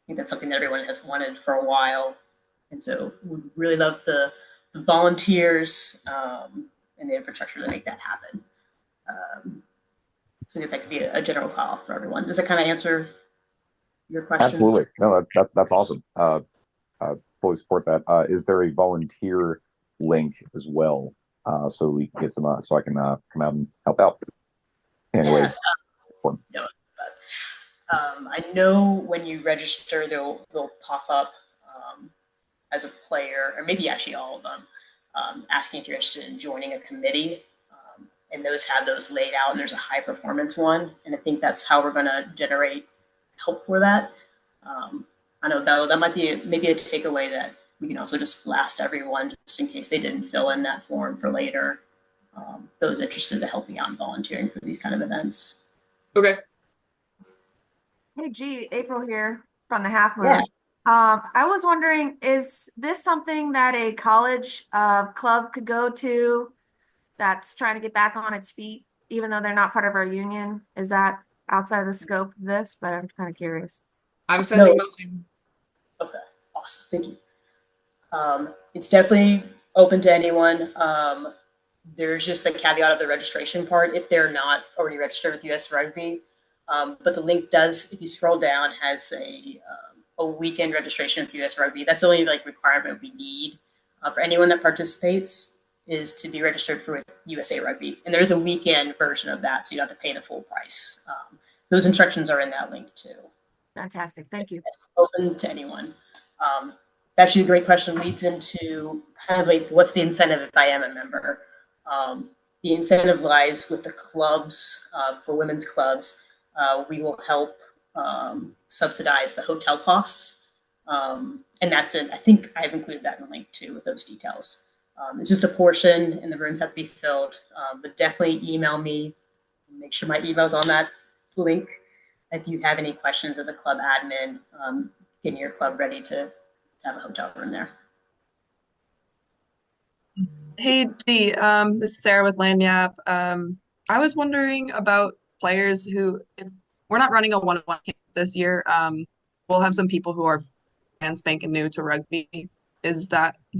think that's something that everyone has wanted for a while. And so we really love the volunteers and the infrastructure to make that happen. So I guess that could be a general call for everyone. Does that kind of answer your question? Absolutely. No, that's awesome. Fully support that. Is there a volunteer link as well? So we can get some, so I can come out and help out. Anyway, no, I know when you register, they'll pop up as a player, or maybe actually all of them, asking if you're interested in joining a committee. And those have those laid out, and there's a high performance one. And I think that's how we're going to generate help for that. I know that might be maybe a takeaway that we can also just blast everyone just in case they didn't fill in that form for later. Those interested in helping out and volunteering for these kind of events. Okay. Hey, G, April here from the Half Moon. Yeah. I was wondering, is this something that a college club could go to that's trying to get back on its feet, even though they're not part of our union? Is that outside the scope of this? But I'm kind of curious. I'm sending mine. Okay, awesome. Thank you. It's definitely open to anyone. There's just the caveat of the registration part if they're not already registered with US Rugby. But the link does, if you scroll down, has a weekend registration with US Rugby. That's the only requirement we need for anyone that participates is to be registered for USA Rugby. And there's a weekend version of that, so you don't have to pay the full price. Those instructions are in that link too. Fantastic, thank you. It's open to anyone. Actually, a great question leads into kind of what's the incentive if I am a member? The incentive lies with the clubs, for women's clubs. We will help subsidize the hotel costs. And that's it. I think I've included that in the link too with those details. It's just a portion and the rooms have to be filled, but definitely email me. Make sure my email's on that link. If you have any questions as a club admin, getting your club ready to have a hotel room there. Hey, G, this is Sarah with Lanyap. I was wondering about players who, if we're not running a one-on-one camp this year, we'll have some people who are brand spanking new to rugby. Do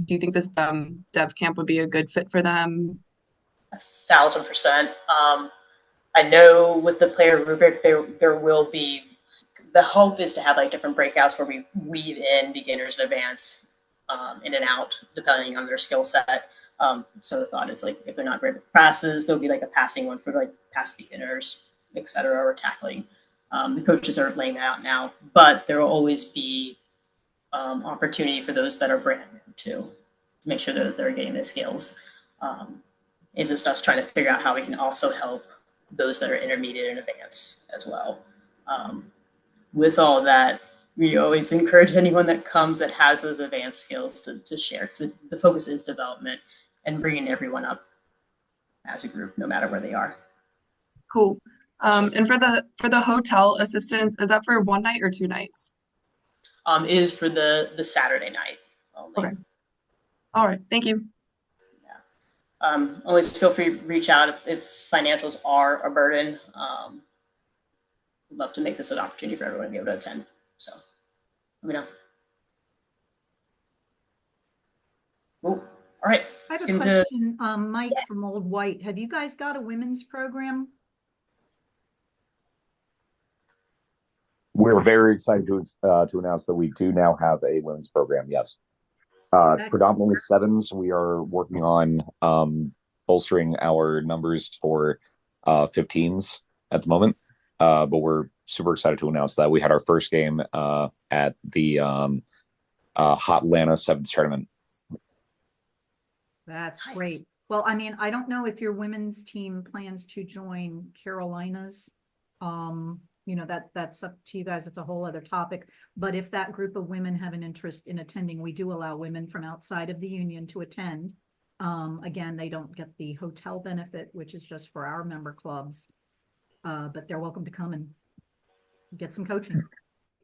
you think this dev camp would be a good fit for them? 1,000%. I know with the player rubric, there will be, the hope is to have different breakouts where we weave in beginners and advanced in and out, depending on their skill set. So the thought is if they're not great with passes, there'll be a passing one for pass beginners, etc., or tackling. The coaches are laying that out now, but there will always be opportunity for those that are brand new too, to make sure that they're getting the skills. It's just us trying to figure out how we can also help those that are intermediate and advanced as well. With all that, we always encourage anyone that comes that has those advanced skills to share, because the focus is development and bringing everyone up as a group, no matter where they are. Cool. And for the hotel assistance, is that for one night or 2 nights? It is for the Saturday night only. Okay. All right. Thank you. Always feel free to reach out if financials are a burden. We'd love to make this an opportunity for everyone to be able to attend. So let me know. Cool. All right. I have a question, Mike from Old White. Have you guys got a women's program? We're very excited to announce that we do now have a women's program. Yes, it's predominantly sevens. We are working on bolstering our numbers for 15s at the moment, but we're super excited to announce that we had our first game at the Hot Atlanta Sevens tournament. That's great. Well, I mean, I don't know if your women's team plans to join Carolina's. That's up to you guys. It's a whole other topic. But if that group of women have an interest in attending, we do allow women from outside of the union to attend. Again, they don't get the hotel benefit, which is just for our member clubs. But they're welcome to come and get some coaching.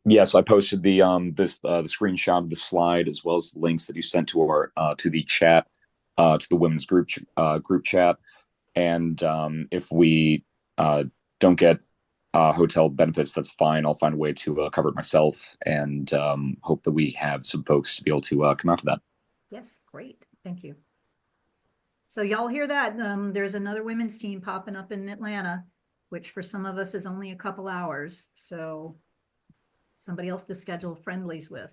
Yes, I posted the screenshot of the slide as well as the links that you sent to our to the chat to the women's group chat. And if we don't get hotel benefits, that's fine. I'll find a way to cover it myself, and hope that we have some folks to be able to come out to that. Yes, great. Thank you. So y'all hear that? There's another women's team popping up in Atlanta, which for some of us is only a couple hours. So somebody else to schedule friendlies with.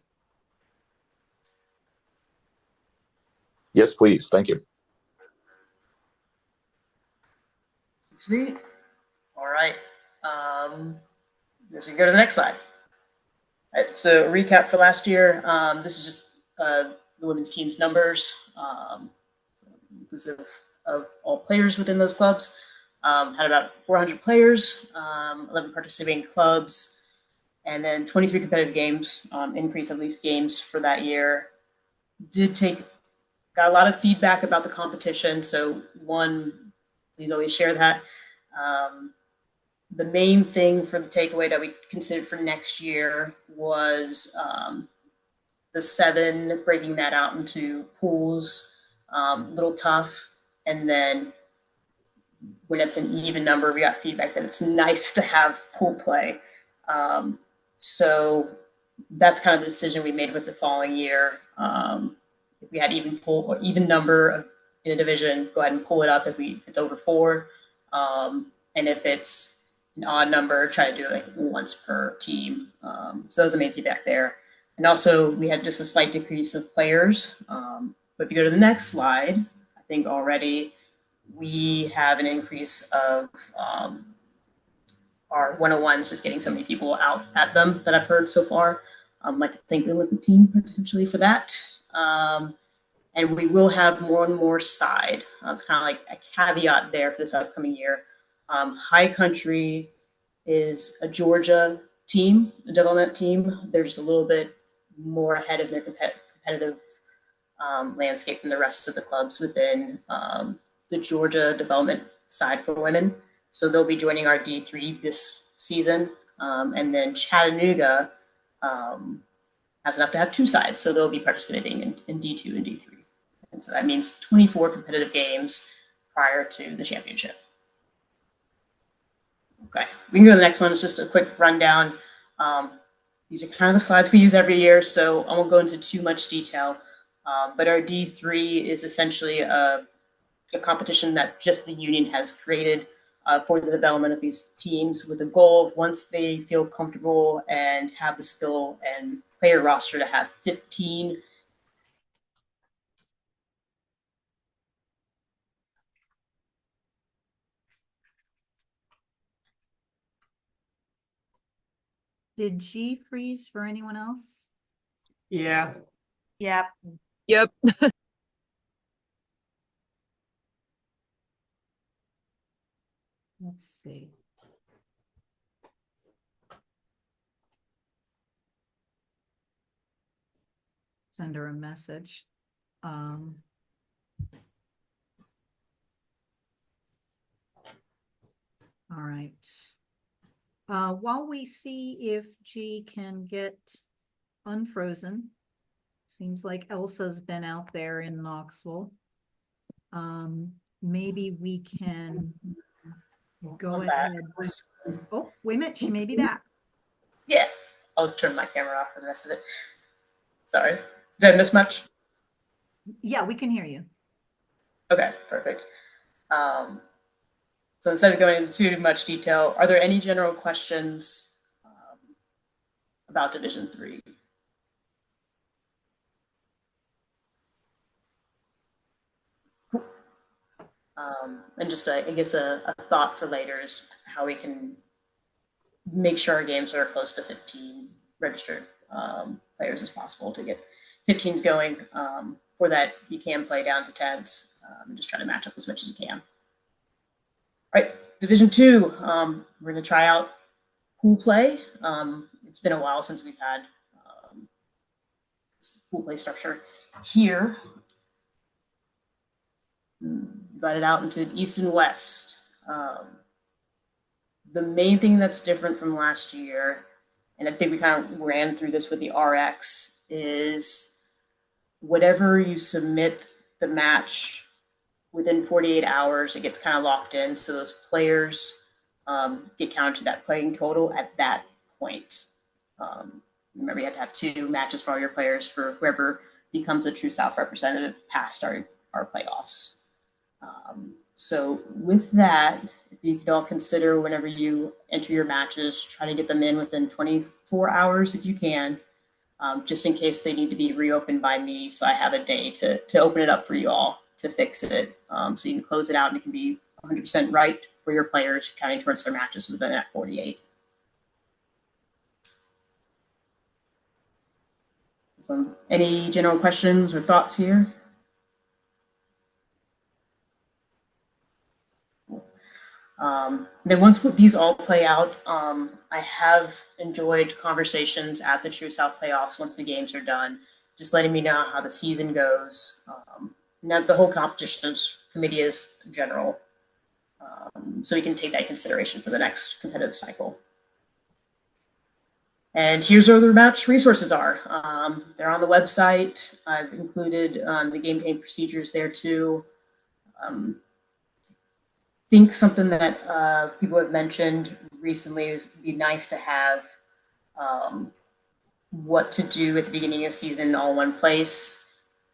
Yes, please. Thank you. Sweet. All right. As we go to the next slide. All right, so a recap for last year. This is just the women's team's numbers, inclusive of all players within those clubs. Had about 400 players, 11 participating clubs, and then 23 competitive games, increase of least games for that year. Got a lot of feedback about the competition. So one, please always share that. The main thing for the takeaway that we considered for next year was the 7, breaking that out into pools, a little tough. And then when it's an even number, we got feedback that it's nice to have pool play. So that's kind of the decision we made with the following year. If we had even pool or even number in a division, go ahead and pull it up if it's over 4. And if it's an odd number, try to do it like once per team. So that was the main feedback there. And also we had just a slight decrease of players. But if you go to the next slide, I think already we have an increase of our 101s, just getting so many people out at them that I've heard so far. I'd like to thank the Olympic team potentially for that. And we will have more and more side. It's kind of like a caveat there for this upcoming year. High Country is a Georgia team, a development team. They're just a little bit more ahead of their competitive landscape than the rest of the clubs within the Georgia development side for women. So they'll be joining our D3 this season. And then Chattanooga has enough to have 2 sides. So they'll be participating in D2 and D3. And so that means 24 competitive games prior to the championship. Okay, we can go to the next one. It's just a quick rundown. These are kind of the slides we use every year, so I won't go into too much detail. But our D3 is essentially a competition that just the union has created for the development of these teams, with the goal of, once they feel comfortable and have the skill and player roster, to have 15 Did G freeze for anyone else? Yeah. Yep. Yep. Let's see. Send her a message. All right. While we see if G can get unfrozen, seems like Elsa's been out there in Knoxville. Maybe we can go ahead. Oh, wait a minute, she may be back. Yeah, I'll turn my camera off for the rest of it. Sorry, did I miss much? Yeah, we can hear you. Okay, perfect. So instead of going into too much detail, are there any general questions about Division 3? And just, I guess, a thought for later is how we can make sure our games are close to 15 registered players as possible to get 15s going. For that, you can play down to 10s. and just try to match up as much as you can. All right, Division Two, we're going to try out pool play. It's been a while since we've had pool play structure here. Divided out into East and West. The main thing that's different from last year, and I think we kind of ran through this with the RX, is whatever you submit the match within 48 hours, it gets kind of locked in. So those players get counted to that playing total at that point. Remember, you have to have 2 matches for all your players for whoever becomes a True South representative past our playoffs. So with that, if you could all consider whenever you enter your matches, try to get them in within 24 hours if you can, just in case they need to be reopened by me. So I have a day to open it up for you all to fix it. So you can close it out and it can be 100% right for your players counting towards their matches within that 48. So any general questions or thoughts here? Then once these all play out, I have enjoyed conversations at the True South playoffs once the games are done, just letting me know how the season goes, not the whole competitions committee is in general, so we can take that in consideration for the next competitive cycle. And here's where the match resources are. They're on the website. I've included the game day procedures there too. Think something that people have mentioned recently is it'd be nice to have what to do at the beginning of the season in all one place.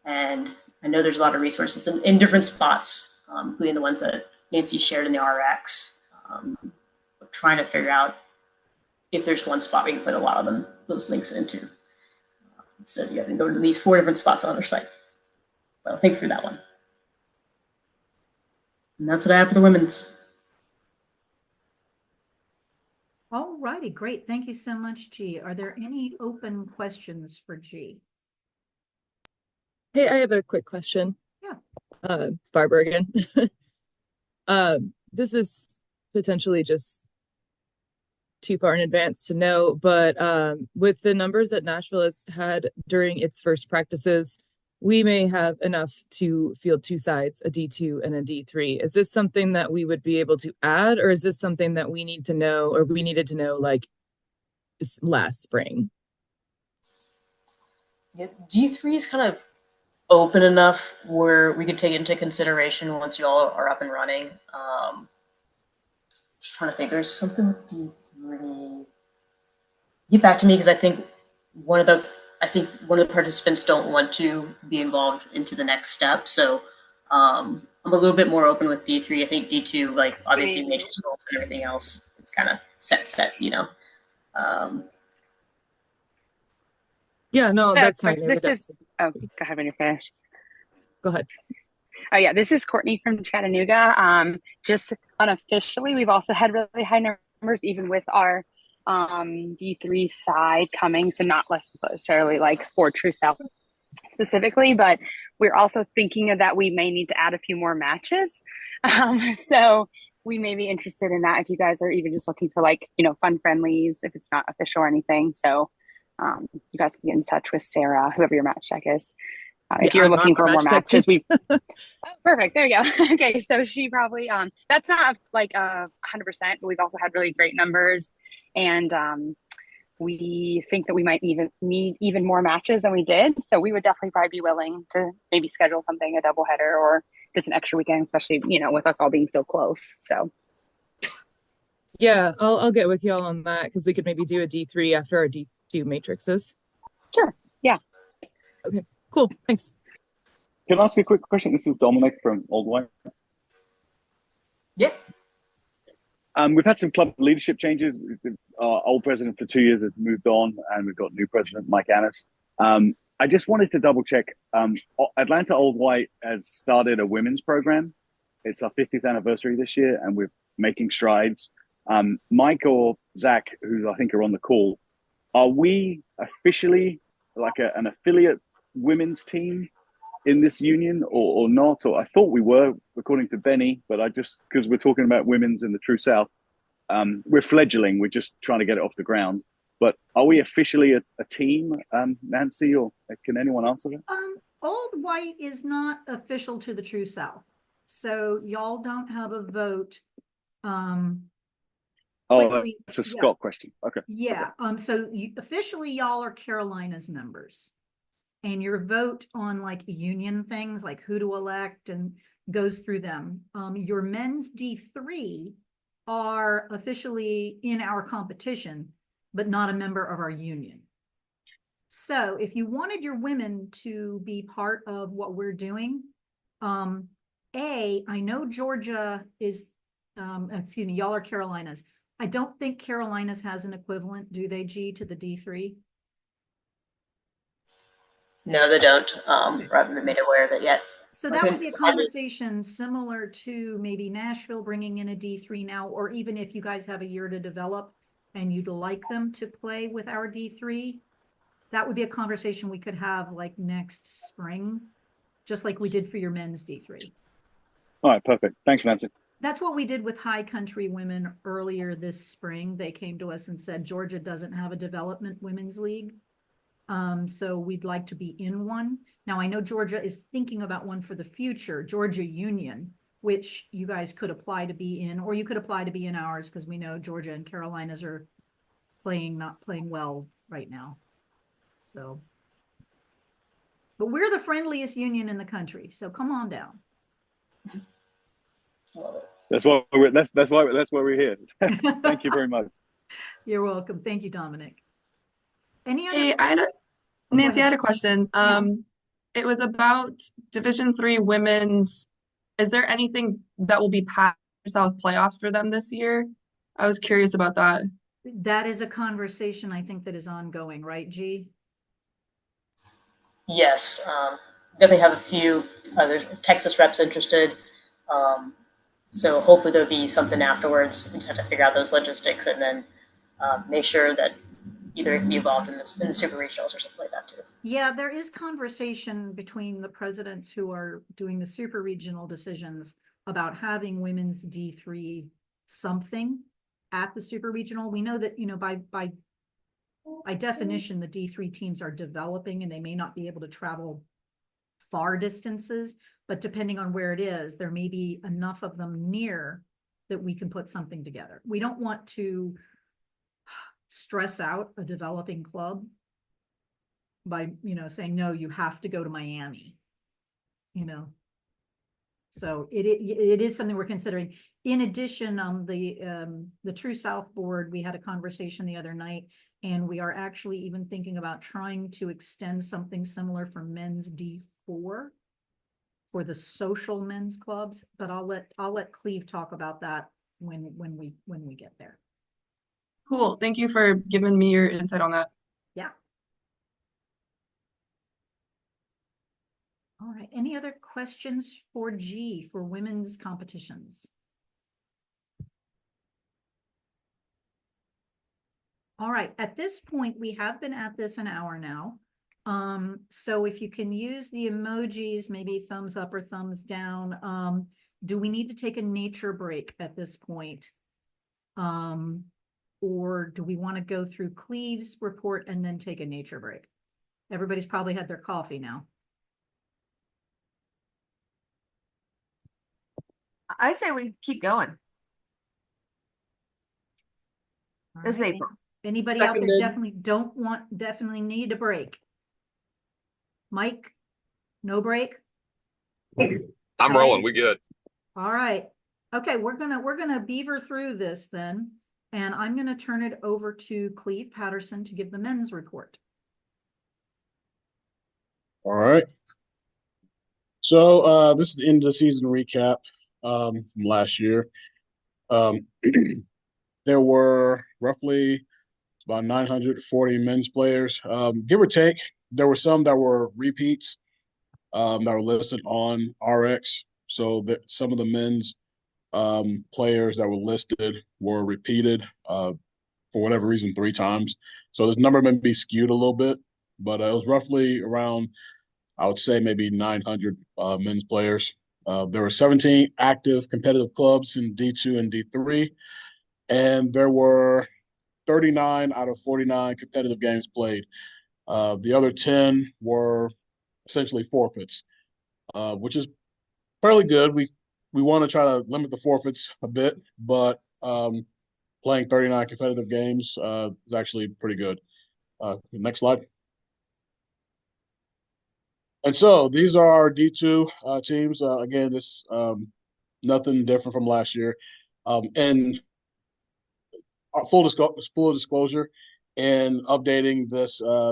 And I know there's a lot of resources in different spots, including the ones that Nancy shared in the RX. Trying to figure out if there's one spot we can put a lot of those links into. So you have to go to these 4 different spots on our site. But I'll think through that one. And that's what I have for the women's. All righty, great. Thank you so much, G. Are there any open questions for G? Hey, I have a quick question. Yeah. It's Barbara again. This is potentially just too far in advance to know, but with the numbers that Nashville has had during its first practices, we may have enough to field 2 sides, a D2 and a D3. Is this something that we would be able to add, or is this something that we need to know, or we needed to know like last spring? Yeah, D3 is kind of open enough where we could take it into consideration once you all are up and running. Just trying to think, there's something with D3. Get back to me because I think one of the participants don't want to be involved into the next step. So I'm a little bit more open with D3. I think D2, like obviously matrix roles and everything else, it's kind of set, you know. Yeah, no, that's fine. This is, oh, go ahead when you're finished. Go ahead. Oh yeah, this is Courtney from Chattanooga. Just unofficially, we've also had really high numbers, even with our D3 side coming, so not necessarily like for True South specifically, but we're also thinking of that we may need to add a few more matches. So we may be interested in that if you guys are even just looking for like, you know, fun friendlies, if it's not official or anything. So you guys can get in touch with Sarah, whoever your match tech is. If you're looking for more matches, oh, perfect. There you go. Okay, so she probably that's not like 100%, but we've also had really great numbers, and we think that we might even need even more matches than we did. So we would definitely probably be willing to maybe schedule something, a doubleheader or just an extra weekend, especially, you know, with us all being so close. So yeah, I'll get with y'all on that because we could maybe do a D3 after our D2 matrices. Sure. Yeah. Okay, cool. Thanks. Can I ask you a quick question? This is Dominic from Old White. Yeah. We've had some club leadership changes. Our old president for 2 years has moved on, and we've got new president, Mike Annis. I just wanted to double check. Atlanta Old White has started a women's program. It's our 50th anniversary this year, and we're making strides. Mike or Zach, who I think are on the call, are we officially like an affiliate women's team in this union or not? Or I thought we were, according to Benny, but I just because we're talking about women's in the True South, we're fledgling. We're just trying to get it off the ground. But are we officially a team, Nancy, or can anyone answer that? Old White is not official to the True South, so y'all don't have a vote. Quickly, That's a Scott question. Okay. Yeah. So officially, y'all are Carolina's members, and your vote on like union things, like who to elect, and goes through them. Your men's D3 are officially in our competition, but not a member of our union. So if you wanted your women to be part of what we're doing, I know Georgia is, excuse me, y'all are Carolinas. I don't think Carolinas has an equivalent, do they, G, to the D3? No, they don't. I haven't been made aware of it yet. So that would be a conversation similar to maybe Nashville bringing in a D3 now, or even if you guys have a year to develop and you'd like them to play with our D3, that would be a conversation we could have like next spring, just like we did for your men's D3. All right, perfect. Thanks, Nancy. That's what we did with High Country Women earlier this spring. They came to us and said, Georgia doesn't have a development women's league. So we'd like to be in one. Now I know Georgia is thinking about one for the future, Georgia Union, which you guys could apply to be in, or you could apply to be in ours, because we know Georgia and Carolinas are not playing well right now. So, but we're the friendliest union in the country, so come on down. That's why we're here. Thank you very much. You're welcome. Thank you, Dominic. Any other? Hey, Nancy, I had a question. It was about Division III women's. Is there anything that will be past South playoffs for them this year? I was curious about that. That is a conversation I think that is ongoing, right, G? Yes, definitely have a few other Texas reps interested. So hopefully there'll be something afterwards. We just have to figure out those logistics and then make sure that either it can be involved in this in the super regionals or something like that too. Yeah, there is conversation between the presidents who are doing the super regional decisions about having women's D3 something at the super regional. We know that, you know, by definition, the D3 teams are developing and they may not be able to travel far distances, but depending on where it is, there may be enough of them near that we can put something together. We don't want to stress out a developing club by, you know, saying, no, you have to go to Miami, you know. So it is something we're considering. In addition, the True South board, we had a conversation the other night, and we are actually even thinking about trying to extend something similar for men's D4 for the social men's clubs, but I'll let Cleve talk about that when we get there. Cool. Thank you for giving me your insight on that. Yeah. All right. Any other questions for G for women's competitions? All right. At this point, we have been at this an hour now. So if you can use the emojis, maybe thumbs up or thumbs down. Do we need to take a nature break at this point? Or do we want to go through Cleve's report and then take a nature break? Everybody's probably had their coffee now. I say we keep going. This is April. Anybody out there definitely need a break? Mike, no break? I'm rolling. We good. All right. Okay, we're gonna beaver through this then, and I'm gonna turn it over to Cleve Patterson to give the men's report. All right. So this is the end of the season recap from last year. There were roughly about 940 men's players, give or take. There were some that were repeats that were listed on RX. So that some of the men's players that were listed were repeated for whatever reason 3 times. So this number may be skewed a little bit, but it was roughly around I would say maybe 900 men's players. There were 17 active competitive clubs in D2 and D3, and there were 39 out of 49 competitive games played. The other 10 were essentially forfeits, which is fairly good. We want to try to limit the forfeits a bit, but playing 39 competitive games is actually pretty good. Next slide. And so these are our D2 teams. Again, this nothing different from last year. And full disclosure, in updating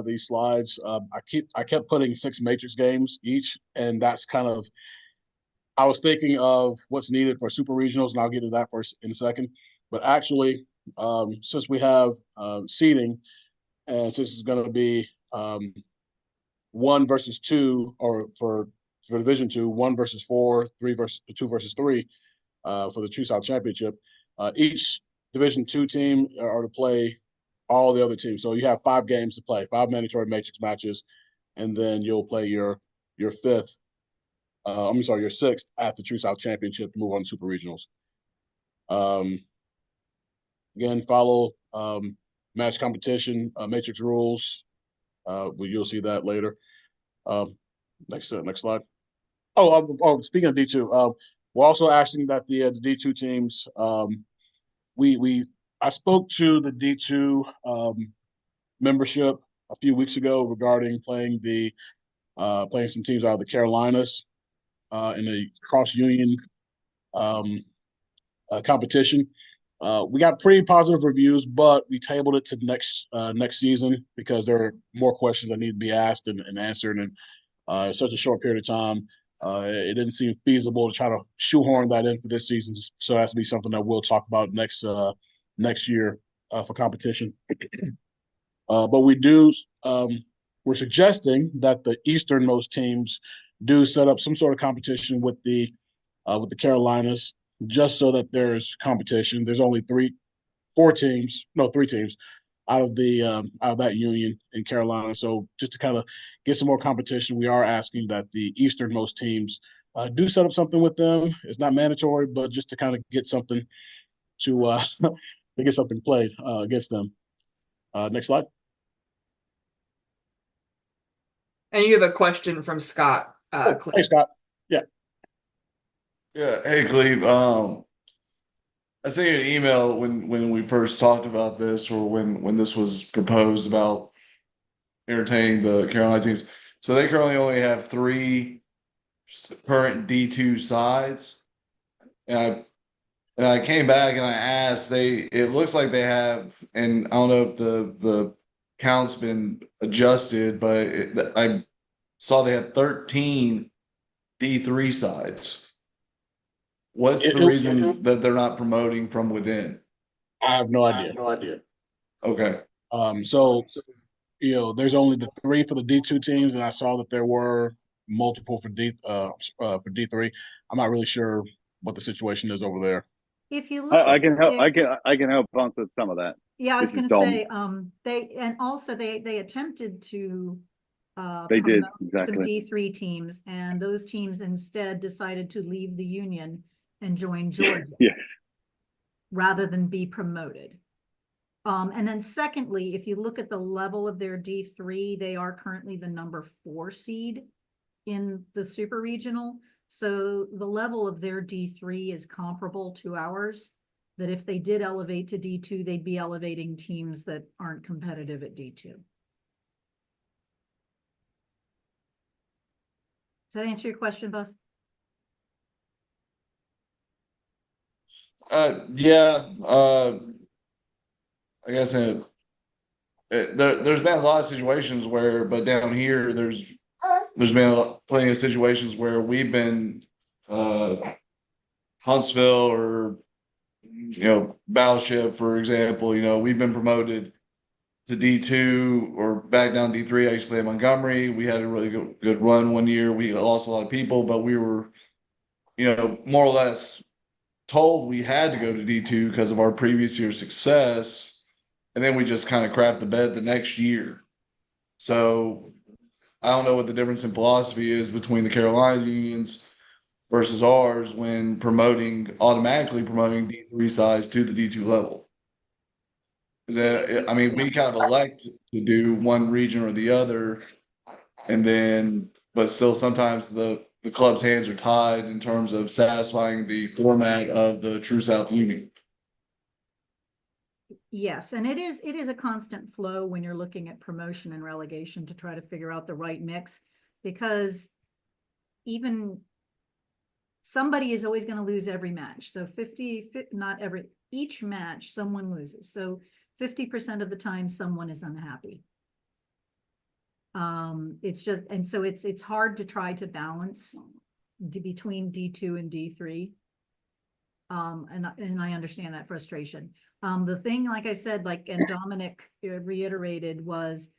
these slides, I kept putting 6 matrix games each, and that's kind of I was thinking of what's needed for super regionals, and I'll get to that first in a second. But actually, since we have seeding, and since it's going to be 1 versus 2, or for Division Two, 1 versus 4, 2 versus 3 for the True South Championship. Each Division Two team are to play all the other teams. So you have 5 games to play, 5 mandatory matrix matches, and then you'll play your fifth. Your sixth at the True South Championship to move on to Super Regionals. Again, follow match competition matrix rules. You'll see that later. Next slide. Speaking of D2, we're also asking that the D2 teams. I spoke to the D2 membership a few weeks ago regarding playing some teams out of the Carolinas in the cross union competition. We got pretty positive reviews, but we tabled it to next season because there are more questions that need to be asked and answered, and such a short period of time. It didn't seem feasible to try to shoehorn that in for this season, so it has to be something that we'll talk about next year for competition. But we're suggesting that the easternmost teams do set up some sort of competition with the Carolinas, just so that there's competition. There's only three teams out of that union in Carolina. So just to kind of get some more competition, we are asking that the easternmost teams do set up something with them. It's not mandatory, but just to kind of get something to get something played against them. Next slide. And you have a question from Scott. Hey, Scott. Yeah. Yeah. Hey, Cleve. I sent you an email when we first talked about this, or when this was proposed about entertaining the Carolina teams. So they currently only have 3 current D2 sides, and I came back and I asked. It looks like they have, and I don't know if the count's been adjusted, but I saw they had 13 D3 sides. What's the reason that they're not promoting from within? I have no idea. Okay. So there's only the 3 for the D2 teams, and I saw that there were multiple for D3. I'm not really sure what the situation is over there. If you look, I can help. I can help answer some of that. Yeah, I was going to say, they attempted to they did some D3 teams, and those teams instead decided to leave the union and join Georgia. Yes. Rather than be promoted. And then secondly, if you look at the level of their D3, they are currently the number 4 seed in the super regional. So the level of their D3 is comparable to ours, that if they did elevate to D2, they'd be elevating teams that aren't competitive at D2. Does that answer your question, Buff? Yeah. I guess there's been a lot of situations where, but down here there's been plenty of situations where we've been Huntsville or Battleship, for example. We've been promoted to D2 or back down D3. I used to play in Montgomery. We had a really good run one year. We lost a lot of people, but we were more or less told we had to go to D2 because of our previous year's success, and then we just kind of crapped the bed the next year. So I don't know what the difference in philosophy is between the Carolinas unions versus ours when automatically promoting D3 sides to the D2 level. Is that, I mean, we kind of elect to do one region or the other, and then, but still sometimes the club's hands are tied in terms of satisfying the format of the True South Union. Yes, and it is a constant flow when you're looking at promotion and relegation to try to figure out the right mix, because even somebody is always going to lose every match. So not every, each match someone loses. So 50% of the time someone is unhappy. It's just, and so it's hard to try to balance between D2 and D3. And I understand that frustration. The thing, like I said, and Dominic reiterated, was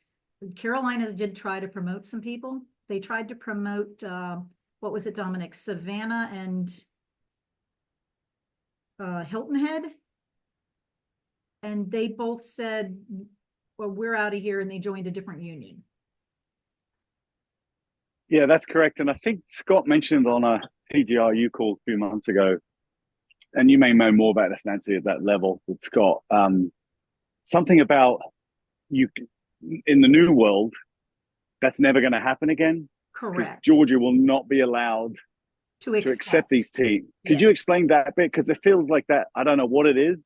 Carolinas did try to promote some people. They tried to promote, what was it, Dominic? Savannah and Hilton Head. And they both said, well, we're out of here, and they joined a different union. Yeah, that's correct. And I think Scott mentioned on a TGRU call a few months ago, and you may know more about this, Nancy, at that level with Scott, something about you in the new world, that's never going to happen again. Correct. Georgia will not be allowed to accept these teams. Could Yes. you explain that bit? Because it feels like that, I don't know what it is,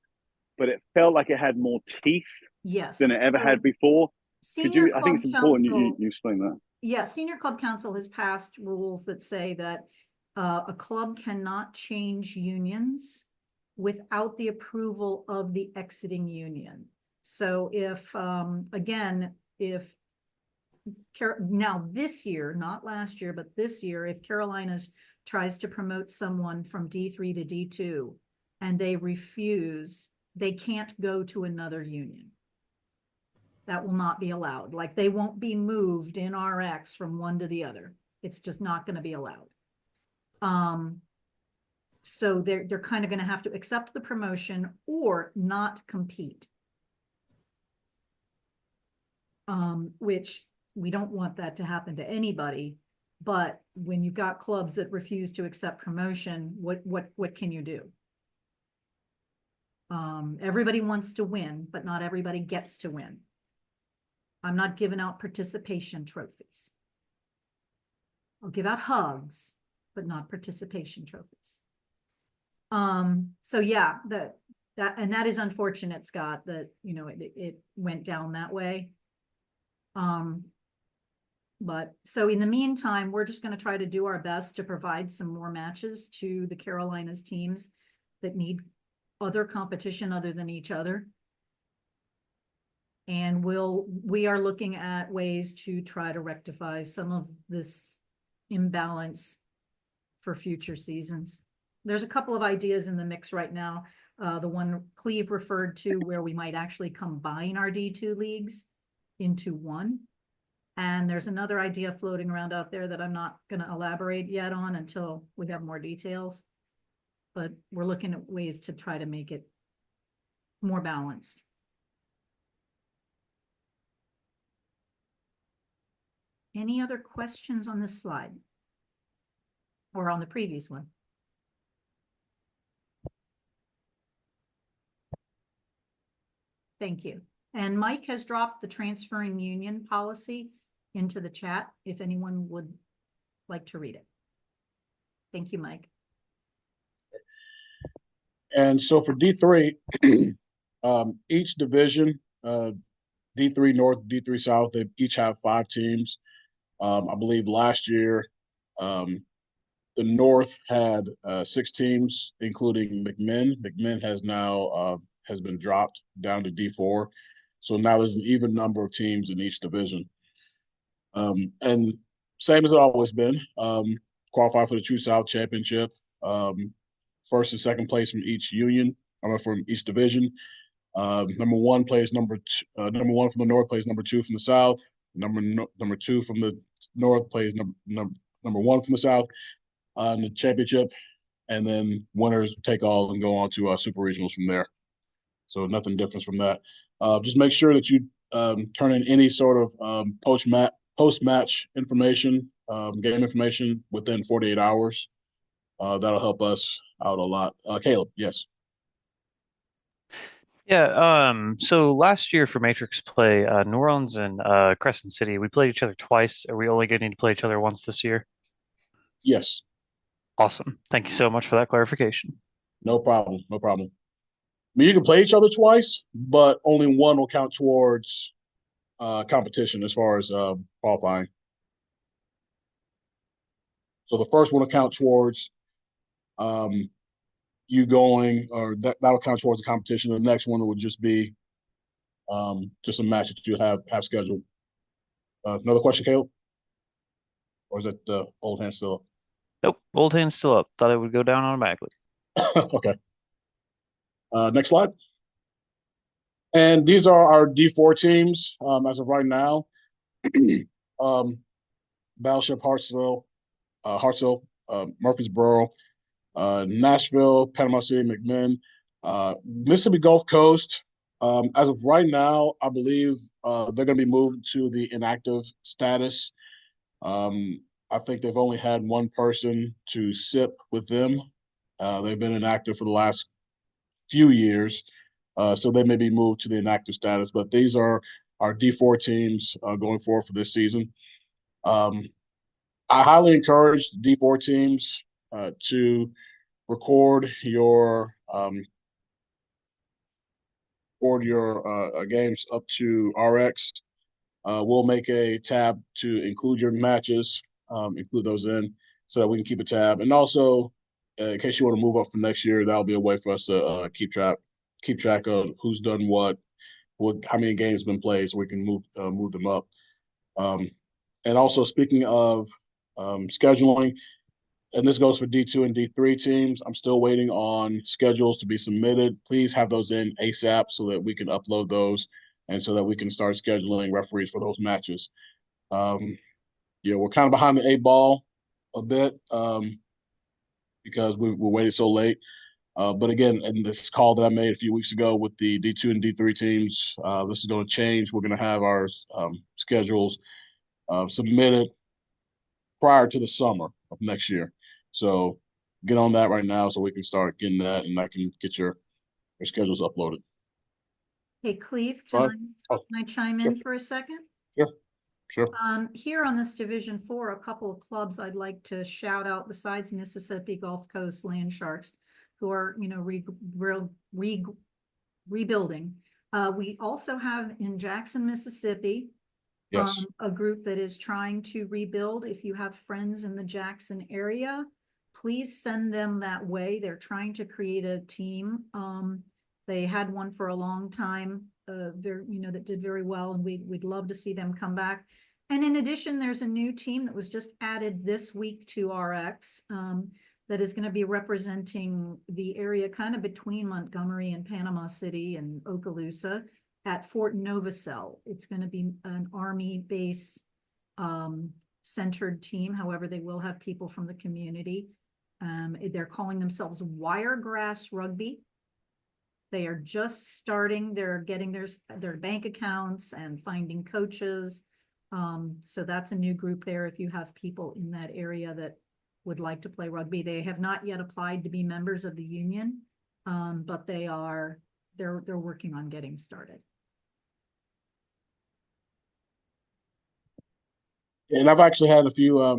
but it felt like it had more teeth Yes. than it ever So had before. Could Senior you, I think Club it's important Council, you explain that. yeah, Senior Club Council has passed rules that say that a club cannot change unions without the approval of the exiting union. So if, again, now this year, not last year, but this year, if Carolinas tries to promote someone from D3 to D2 and they refuse, they can't go to another union. That will not be allowed. Like, they won't be moved in RX from one to the other. It's just not going to be allowed. So they're kind of going to have to accept the promotion or not compete. Which we don't want that to happen to anybody. But when you've got clubs that refuse to accept promotion, what can you do? Everybody wants to win, but not everybody gets to win. I'm not giving out participation trophies. I'll give out hugs, but not participation trophies. So yeah, that is unfortunate, Scott, that, it went down that way. But so in the meantime, we're just going to try to do our best to provide some more matches to the Carolinas teams that need other competition other than each other. And we are looking at ways to try to rectify some of this imbalance for future seasons. There's a couple of ideas in the mix right now. The one Cleve referred to, where we might actually combine our D2 leagues into one. And there's another idea floating around out there that I'm not going to elaborate yet on until we have more details. But we're looking at ways to try to make it more balanced. Any other questions on this slide? Or on the previous one? Thank you. And Mike has dropped the transferring union policy into the chat if anyone would like to read it. Thank you, Mike. And so for D3, each division, D3 North, D3 South, they each have 5 teams. I believe last year, the North had 6 teams, including McMinn. McMinn has now has been dropped down to D4. So now there's an even number of teams in each division. And same as it always been, qualify for the True South Championship. First and second place from each union, from each division. Number one plays number one from the North plays number 2 from the South. Number 2 from the North plays number 1 from the South in the championship, and then winners take all and go on to super regionals from there. So nothing different from that. Just make sure that you turn in any sort of post-match information, game information within 48 hours. That'll help us out a lot. Caleb, yes. Yeah, so last year for Matrix play, New Orleans and Crescent City, we played each other twice. Are we only going to play each other once this year? Yes. Awesome. Thank you so much for that clarification. No problem. No problem. I mean, you can play each other twice, but only one will count towards competition as far as qualifying. So the first one will count towards you going, or that'll count towards the competition. The next one would just be just a match that you have scheduled. Another question, Caleb? Or is it the old hand still Nope, old hand's still up. Thought it would go down automatically. up? Okay. Next slide. And these are our D4 teams as of right now. Battleship Hartsville, Murfreesboro, Nashville, Panama City, McMinn, Mississippi Gulf Coast. As of right now, I believe they're going to be moved to the inactive status. I think they've only had one person to SIP with them. They've been inactive for the last few years, so they may be moved to the inactive status. But these are our D4 teams going forward for this season. I highly encourage the D4 teams to record your games up to RX. We'll make a tab to include your matches, include those in, so that we can keep a tab. And also, in case you want to move up for next year, that'll be a way for us to keep track of who's done what, how many games been played, so we can move them up. And also, speaking of scheduling, and this goes for D2 and D3 teams. I'm still waiting on schedules to be submitted. Please have those in ASAP so that we can upload those and so that we can start scheduling referees for those matches. We're kind of behind the 8 ball a bit because we're waiting so late. But again, in this call that I made a few weeks ago with the D2 and D3 teams, this is going to change. We're going to have our schedules submitted prior to the summer of next year. So get on that right now so we can start getting that and I can get your schedules uploaded. Hey, Cleve, Can can I chime in for a second? Sure. Here on this Division 4, a couple of clubs I'd like to shout out besides Mississippi Gulf Coast Land Sharks, who are, rebuilding. We also have in Jackson, Mississippi, yes, a group that is trying to rebuild. If you have friends in the Jackson area, please send them that way. They're trying to create a team. They had one for a long time, that did very well, and we'd love to see them come back. And in addition, there's a new team that was just added this week to RX that is going to be representing the area kind of between Montgomery and Panama City and Okaloosa at Fort Novacel. It's going to be an Army base centered team. However, they will have people from the community. They're calling themselves Wiregrass Rugby. They are just starting. They're getting their bank accounts and finding coaches. So that's a new group there. If you have people in that area that would like to play rugby, they have not yet applied to be members of the union, but they're working on getting started. And I've actually had a few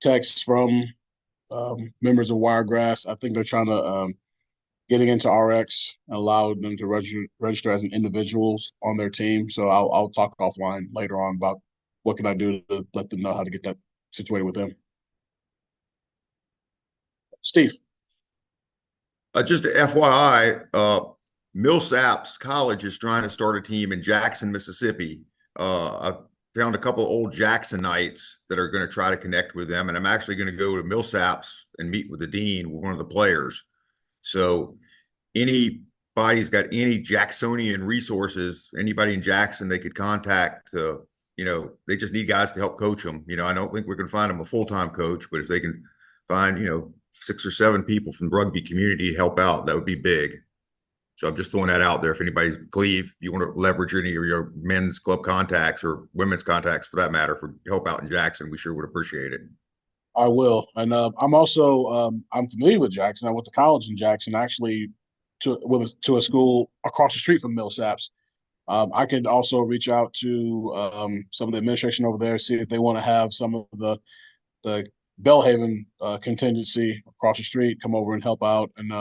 texts from members of Wiregrass. I think they're trying to getting into RX and allow them to register as an individuals on their team. So I'll talk offline later on about what can I do to let them know how to get that situated with them. Steve. Just FYI, Millsaps College is trying to start a team in Jackson, Mississippi. I found a couple of old Jacksonites that are going to try to connect with them, and I'm actually going to go to Millsaps and meet with the dean, with one of the players. So anybody's got any Jacksonian resources, anybody in Jackson they could contact, they just need guys to help coach them. I don't think we're going to find them a full-time coach, but if they can find, 6 or 7 people from the rugby community to help out, that would be big. So I'm just throwing that out there. If anybody, Cleve, you want to leverage any of your men's club contacts or women's contacts for that matter for help out in Jackson, we sure would appreciate it. I will, and I'm also I'm familiar with Jackson. I went to college in Jackson, actually, to a school across the street from Millsaps. I could also reach out to some of the administration over there, see if they want to have some of the Bellhaven contingency across the street come over and help out. And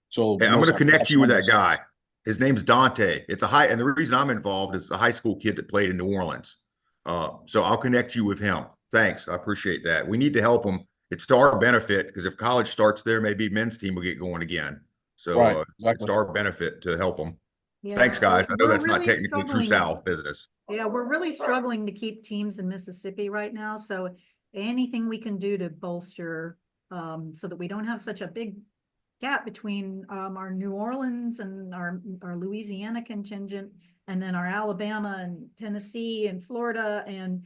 so Hey, I'm going to Millsap connect have you some with of that those things. guy. His name's Dante. It's a high, and the reason I'm involved is a high school kid that played in New Orleans. So I'll connect you with him. Thanks. I appreciate that. We need to help him. It's to our benefit because if college starts there, maybe men's team will get going again. So Right, it's exactly. to our benefit to help them. Yeah, Thanks, guys. I know we're that's not really technically true struggling. South business. Yeah, we're really struggling to keep teams in Mississippi right now. So anything we can do to bolster so that we don't have such a big gap between our New Orleans and our Louisiana contingent, and then our Alabama and Tennessee and Florida and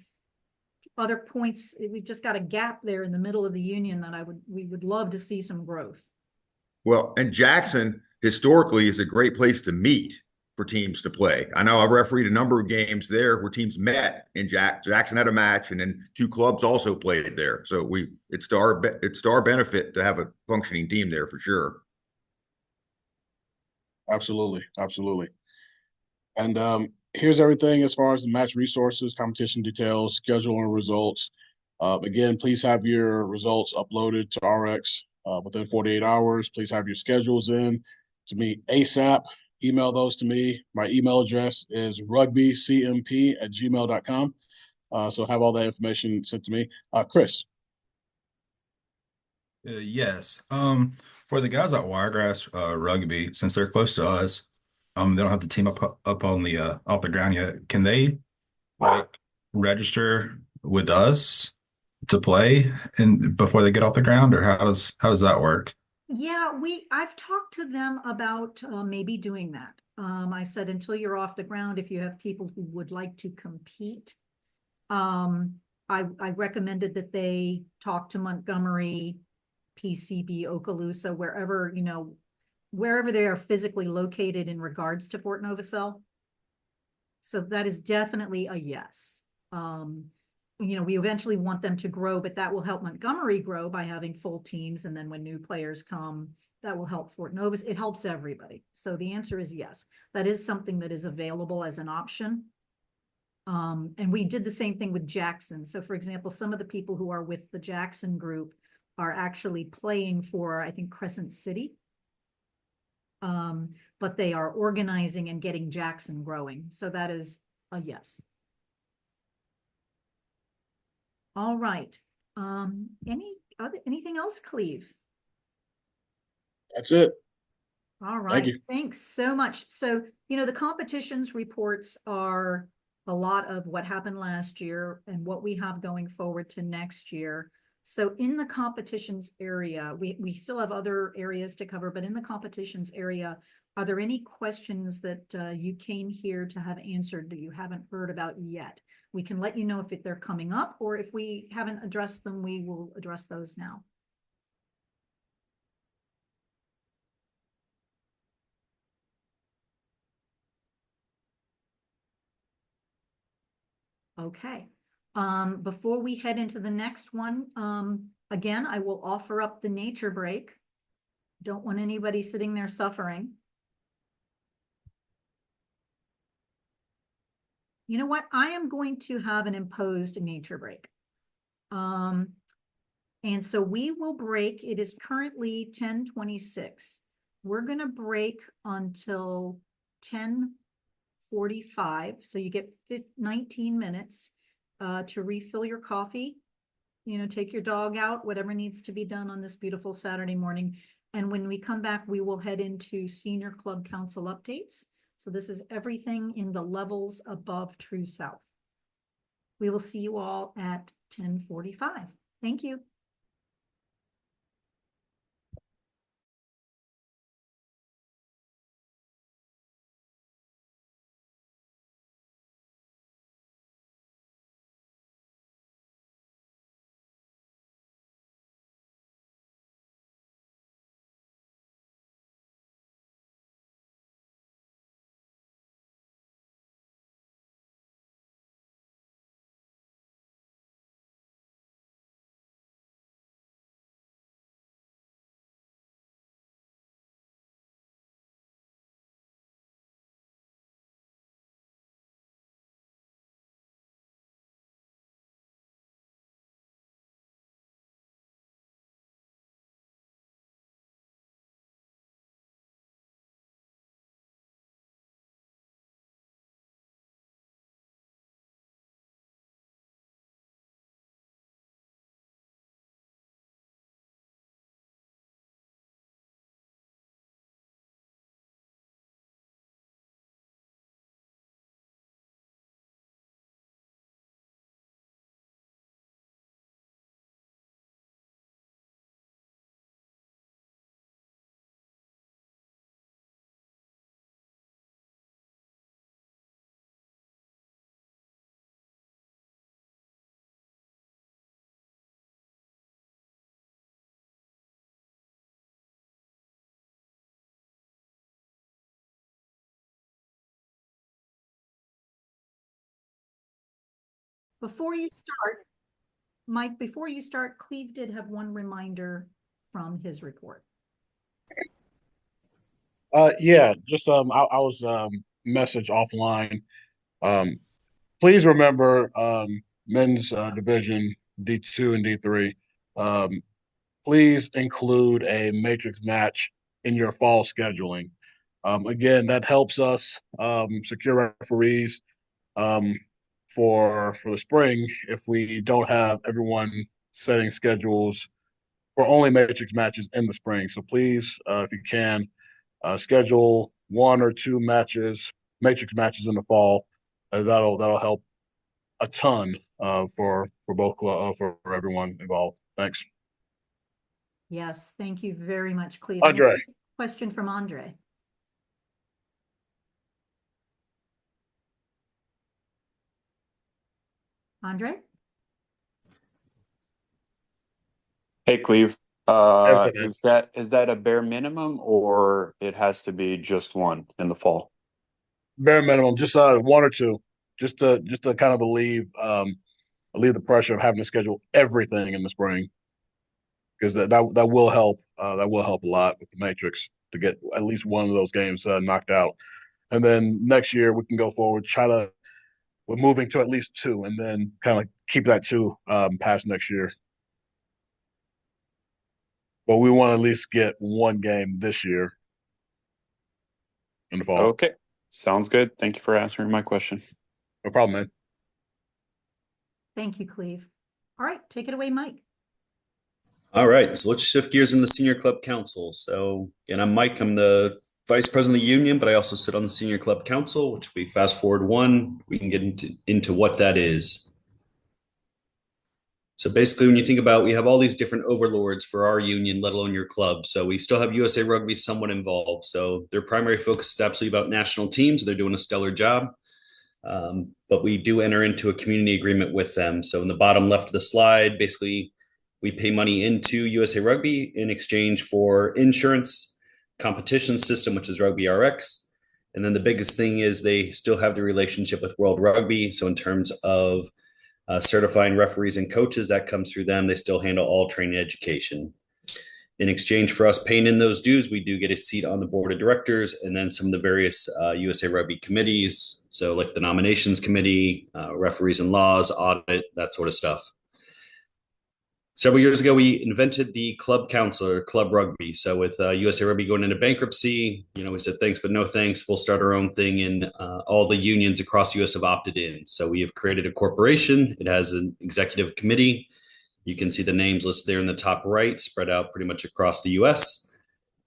other points. We've just got a gap there in the middle of the union that we would love to see some growth. Well, and Jackson historically is a great place to meet for teams to play. I know I've refereed a number of games there where teams met in Jackson had a match, and then two clubs also played there. So it's to our benefit to have a functioning team there for sure. Absolutely, absolutely. And here's everything as far as the match resources, competition details, schedule, and results. Again, please have your results uploaded to RX within 48 hours. Please have your schedules in to me ASAP. Email those to me. My email address is rugbycmp@gmail.com. So have all that information sent to me. Chris. Yes. For the guys at Wiregrass Rugby, since they're close to us, they don't have the team up on the off the ground yet. Can they like register with us to play and before they get off the ground, or how does that work? Yeah, I've talked to them about maybe doing that. I said until you're off the ground, if you have people who would like to compete, I recommended that they talk to Montgomery, PCB, Okaloosa, wherever they are physically located in regards to Fort Novacel. So that is definitely a yes. We eventually want them to grow, but that will help Montgomery grow by having full teams. And then when new players come, that will help Fort Novus. It helps everybody. So the answer is yes. That is something that is available as an option. And we did the same thing with Jackson. So for example, some of the people who are with the Jackson group are actually playing for, I think, Crescent City. But they are organizing and getting Jackson growing. So that is a yes. All right. Anything else, Cleve? That's it. All right. Thank you. Thanks so much. So, the competitions reports are a lot of what happened last year and what we have going forward to next year. So in the competitions area, we still have other areas to cover, but in the competitions area, are there any questions that you came here to have answered that you haven't heard about yet? We can let you know if they're coming up, or if we haven't addressed them, we will address those now. Okay. Before we head into the next one, again, I will offer up the nature break. Don't want anybody sitting there suffering. You know what? I am going to have an imposed nature break. And so we will break. It is currently 10:26. We're going to break until 10:45. So you get 19 minutes to refill your coffee, take your dog out, whatever needs to be done on this beautiful Saturday morning. And when we come back, we will head into Senior Club Council updates. So this is everything in the levels above True South. We will see you all at 10:45. Thank you. Before you start, Mike, before you start, Cleve did have one reminder from his report. Yeah, just I was messaged offline. Please remember men's division D2 and D3. Um, please include a matrix match in your fall scheduling. Again, that helps us secure referees um, for the spring if we don't have everyone setting schedules for only matrix matches in the spring. So please, if you can, schedule one or two matches, matrix matches in the fall. That'll help a ton for both for everyone involved. Thanks, Yes, thank you very much, Cleve. Andre. Question from Andre. Andre? Hey, Cleve. What's up, man? Is that a bare minimum or it has to be just one in the fall? Bare minimum, just one or two, just to kind of relieve the pressure of having to schedule everything in the spring, because that will help. That will help a lot with the matrix to get at least one of those games knocked out, and then next year we can go forward. We're moving to at least two, and then kind of keep that two past next year. But we want to at least get one game this year in the fall. Okay, sounds good. Thank you for answering my question. No problem, man. Thank you, Cleve. All right, take it away, Mike. All right, so let's shift gears in the Senior Club Council. So, and I'm Mike. I'm the Vice President of the Union, but I also sit on the Senior Club Council, which if we fast forward one, we can get into what that is. So basically, when you think about, we have all these different overlords for our union, let alone your club. So we still have USA Rugby somewhat involved. So their primary focus is absolutely about national teams. They're doing a stellar job. But we do enter into a community agreement with them. So in the bottom left of the slide, basically, we pay money into USA Rugby in exchange for insurance, competition system, which is Rugby RX. And then the biggest thing is they still have the relationship with World Rugby. So in terms of certifying referees and coaches, that comes through them. They still handle all training education. In exchange for us paying in those dues, we do get a seat on the board of directors and then some of the various USA Rugby committees. So like the nominations committee, referees and laws, audit, that sort of stuff. Several years ago, we invented the club council or club rugby. So with USA Rugby going into bankruptcy, we said thanks, but no thanks. We'll start our own thing, and all the unions across the U.S. have opted in. So we have created a corporation. It has an executive committee. You can see the names listed there in the top right, spread out pretty much across the U.S.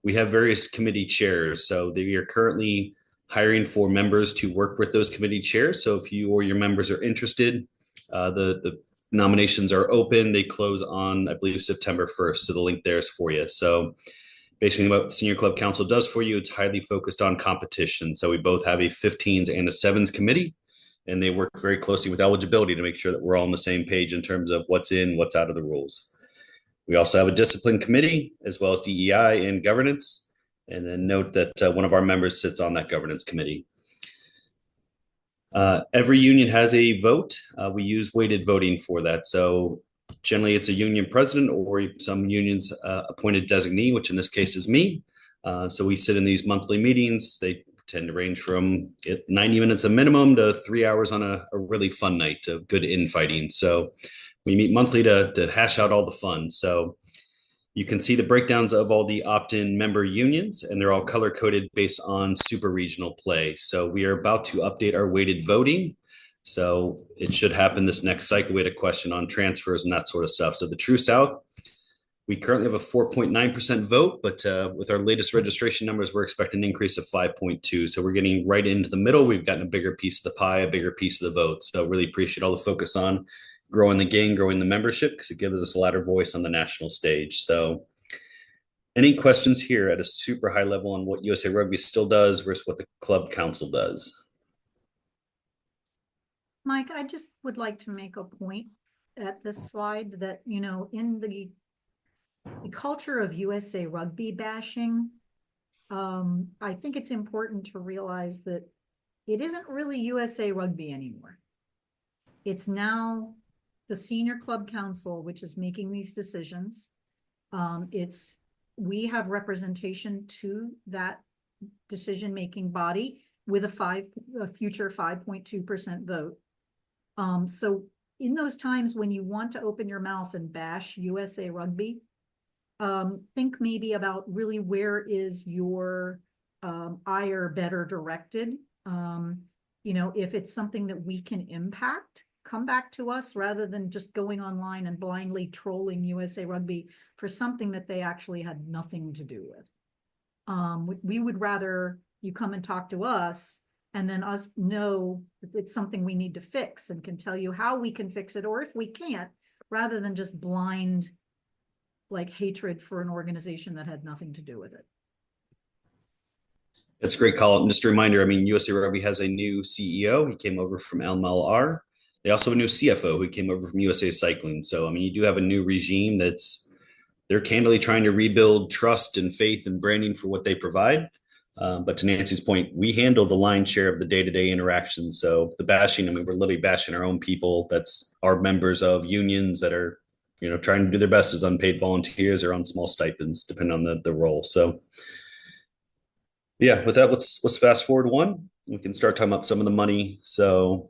We have various committee chairs. So we are currently hiring for members to work with those committee chairs. So if you or your members are interested, the nominations are open. They close on, I believe, September 1st. So the link there is for you. So basically what the Senior Club Council does for you, it's highly focused on competition. So we both have a 15s and a 7s committee, and they work very closely with eligibility to make sure that we're all on the same page in terms of what's in, what's out of the rules. We also have a discipline committee as well as DEI and governance. And then note that one of our members sits on that governance committee. Every union has a vote. We use weighted voting for that. So generally it's a union president or some unions appointed designee, which in this case is me. So we sit in these monthly meetings. They tend to range from 90 minutes a minimum to 3 hours on a really fun night of good infighting. So we meet monthly to hash out all the fun. So you can see the breakdowns of all the opt-in member unions, and they're all color-coded based on super regional play. So we are about to update our weighted voting. So it should happen this next cycle. We had a question on transfers and that sort of stuff. So the True South, we currently have a 4.9% vote, but with our latest registration numbers, we're expecting an increase of 5.2. So we're getting right into the middle. We've gotten a bigger piece of the pie, a bigger piece of the vote. So really appreciate all the focus on growing the game, growing the membership, because it gives us a louder voice on the national stage. So any questions here at a super high level on what USA Rugby still does versus what the club council does? Mike, I just would like to make a point at this slide that, in the culture of USA Rugby bashing, I think it's important to realize that it isn't really USA Rugby anymore. It's now the senior club council, which is making these decisions. We have representation to that decision-making body with a future 5.2% vote. So in those times when you want to open your mouth and bash USA Rugby, think maybe about really where is your ire better directed. If it's something that we can impact, come back to us rather than just going online and blindly trolling USA Rugby for something that they actually had nothing to do with. We would rather you come and talk to us and then us know that it's something we need to fix and can tell you how we can fix it, or if we can't, rather than just blind like hatred for an organization that had nothing to do with it. That's a great call. And just a reminder, I mean, USA Rugby has a new CEO. He came over from LMLR. They also have a new CFO who came over from USA Cycling. So, I mean, you do have a new regime they're candidly trying to rebuild trust and faith and branding for what they provide. But to Nancy's point, we handle the lion's share of the day-to-day interaction. So the bashing, I mean, we're literally bashing our own people. That's our members of unions that are, trying to do their best as unpaid volunteers or on small stipends, depending on the role. So yeah, with that, let's fast forward one. We can start talking about some of the money. So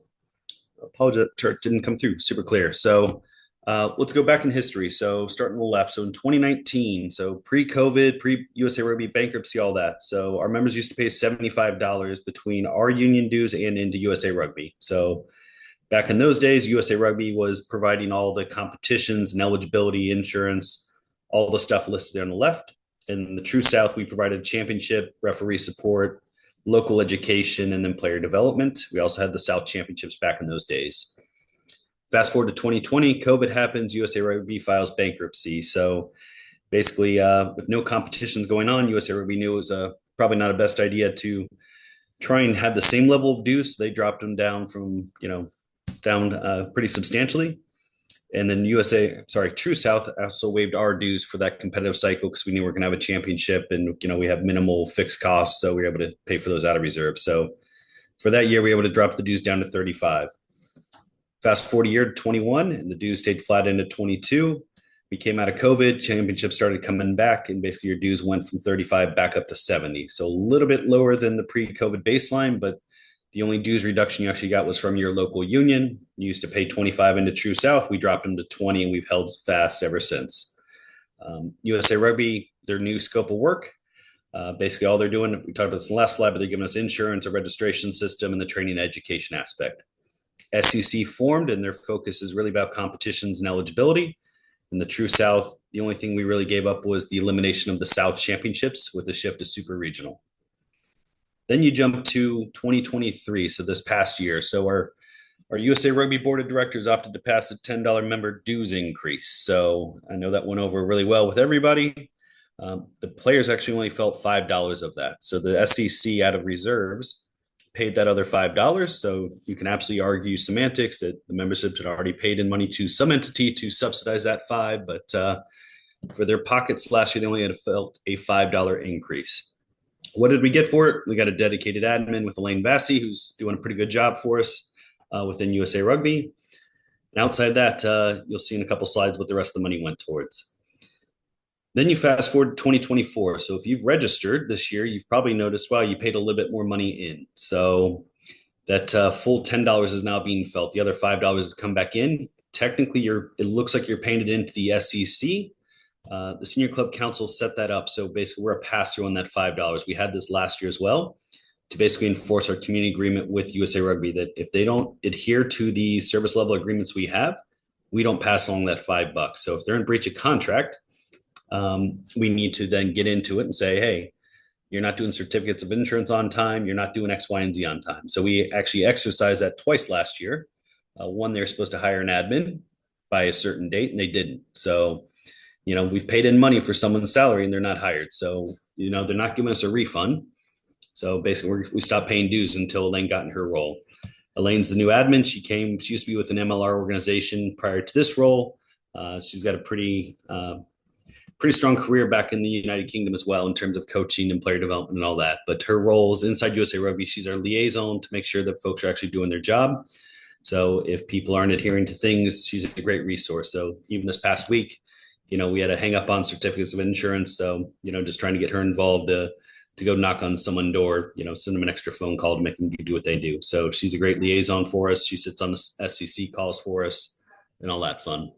apologize, chart didn't come through super clear. So let's go back in history. So starting on the left. So in 2019, so pre-COVID, pre-USA Rugby bankruptcy, all that. So our members used to pay $75 between our union dues and into USA Rugby. So back in those days, USA Rugby was providing all the competitions and eligibility, insurance, all the stuff listed on the left. In the True South, we provided championship, referee support, local education, and then player development. We also had the South Championships back in those days. Fast forward to 2020, COVID happens, USA Rugby files bankruptcy. So basically, with no competitions going on, USA Rugby knew it was probably not a best idea to try and have the same level of dues. They dropped them down from, down pretty substantially. And then True South also waived our dues for that competitive cycle because we knew we were going to have a championship and, we have minimal fixed costs. So we were able to pay for those out of reserve. So for that year, we were able to drop the dues down to 35. Fast forward a year to 21, and the dues stayed flat into 22. We came out of COVID, championships started coming back, and basically your dues went from 35 back up to 70. So a little bit lower than the pre-COVID baseline, but the only dues reduction you actually got was from your local union. You used to pay 25 into True South. We dropped them to 20, and we've held fast ever since. USA Rugby, their new scope of work, basically all they're doing, we talked about this in the last slide, but they're giving us insurance, a registration system, and the training and education aspect. SEC formed, and their focus is really about competitions and eligibility. In the True South, the only thing we really gave up was the elimination of the South Championships with the shift to super regional. Then you jump to 2023, so this past year. So our USA Rugby Board of Directors opted to pass a $10 member dues increase. So I know that went over really well with everybody. The players actually only felt $5 of that. So the SEC out of reserves paid that other $5. So you can absolutely argue semantics that the memberships had already paid in money to some entity to subsidize that $5. But for their pockets last year, they only had felt a $5 increase. What did we get for it? We got a dedicated admin with Elaine Vassy, who's doing a pretty good job for us within USA Rugby. And outside that, you'll see in a couple slides what the rest of the money went towards. Then you fast forward to 2024. So if you've registered this year, you've probably noticed, well, you paid a little bit more money in. So that full $10 is now being felt. The other $5 has come back in. Technically, it looks like you're paying it into the SEC. The Senior Club Council set that up. So basically, we're a pass-through on that $5. We had this last year as well to basically enforce our community agreement with USA Rugby that if they don't adhere to the service level agreements we have, we don't pass along that $5. So if they're in breach of contract, we need to then get into it and say, hey, you're not doing certificates of insurance on time. You're not doing X, Y, and Z on time. So we actually exercised that twice last year. One, they're supposed to hire an admin by a certain date, and they didn't. So, we've paid in money for someone's salary and they're not hired. So, they're not giving us a refund. So basically we stopped paying dues until Elaine got in her role. Elaine's the new admin. She used to be with an MLR organization prior to this role. She's got a pretty strong career back in the United Kingdom as well in terms of coaching and player development and all that. But her role is inside USA Rugby. She's our liaison to make sure that folks are actually doing their job. So if people aren't adhering to things, she's a great resource. So even this past week, we had a hang up on certificates of insurance. So, just trying to get her involved to go knock on someone's door, send them an extra phone call to make them do what they do. So she's a great liaison for us. She sits on the SEC calls for us and all that fun.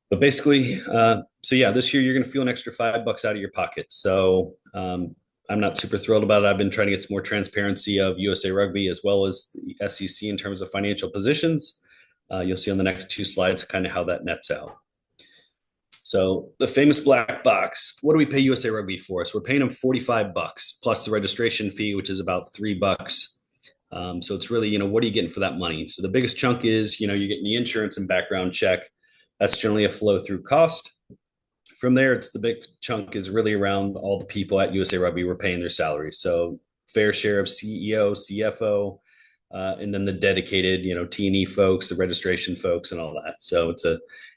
But basically, so yeah, this year you're going to feel an extra $5 out of your pocket. So I'm not super thrilled about it. I've been trying to get some more transparency of USA Rugby as well as the SEC in terms of financial positions. You'll see on the next two slides kind of how that nets out. So the famous black box, what do we pay USA Rugby for? So we're paying them $45 plus the registration fee, which is about $3. So it's really, what are you getting for that money? So the biggest chunk is, you're getting the insurance and background check. That's generally a flow through cost. From there, it's the big chunk is really around all the people at USA Rugby we're paying their salaries. So fair share of CEO, CFO, and then the dedicated, T&E folks, the registration folks, and all that. So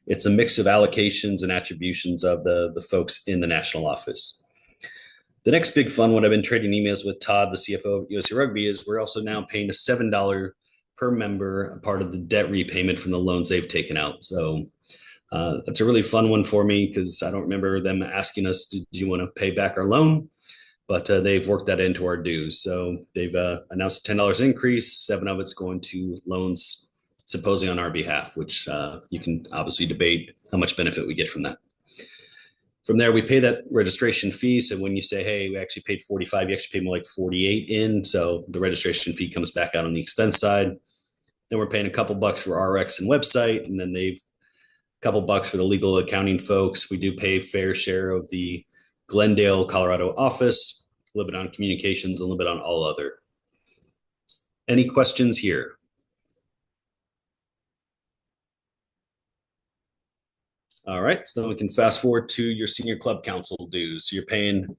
it's a mix of allocations and attributions of the folks in the national office. The next big fun one, I've been trading emails with Todd, the CFO of USA Rugby, is we're also now paying a $7 per member, a part of the debt repayment from the loans they've taken out. So that's a really fun one for me because I don't remember them asking us, do you want to pay back our loan? But they've worked that into our dues. So they've announced a $10 increase. 7 of it's going to loans, supposedly on our behalf, which you can obviously debate how much benefit we get from that. From there, we pay that registration fee. So when you say, hey, we actually paid 45, you actually pay more like 48 in. So the registration fee comes back out on the expense side. Then we're paying a couple bucks for RX and website, and then they've a couple bucks for the legal accounting folks. We do pay fair share of the Glendale, Colorado office, a little bit on communications, a little bit on all other. Any questions here? All right, so then we can fast forward to your senior club council dues. So you're paying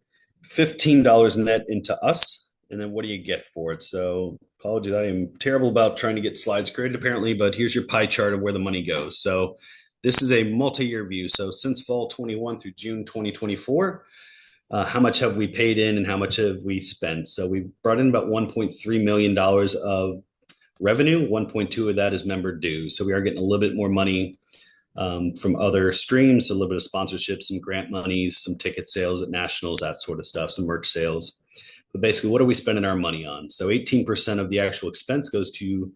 $15 net into us, and then what do you get for it? So apologies, I am terrible about trying to get slides created apparently, but here's your pie chart of where the money goes. So this is a multi-year view. So since fall 21 through June 2024, how much have we paid in and how much have we spent? So we've brought in about $1.3 million of revenue. 1.2 of that is member dues. So we are getting a little bit more money from other streams, a little bit of sponsorships, some grant monies, some ticket sales at nationals, that sort of stuff, some merch sales. But basically, what are we spending our money on? So 18% of the actual expense goes to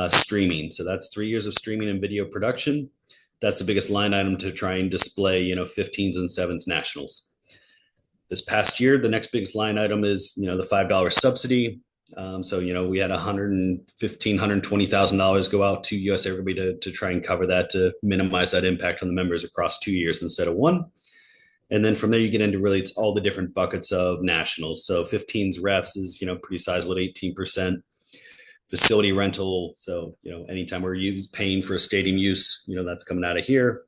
streaming. So that's 3 years of streaming and video production. That's the biggest line item to try and display, 15s and 7s nationals. This past year, the next biggest line item is, the $5 subsidy. So, we had $115,000, $120,000 go out to USA Rugby to try and cover that, to minimize that impact on the members across 2 years instead of one. And then from there, you get into really, it's all the different buckets of nationals. So 15s refs is, pretty sizable at 18%. Facility rental. So, anytime we're paying for a stadium use, that's coming out of here.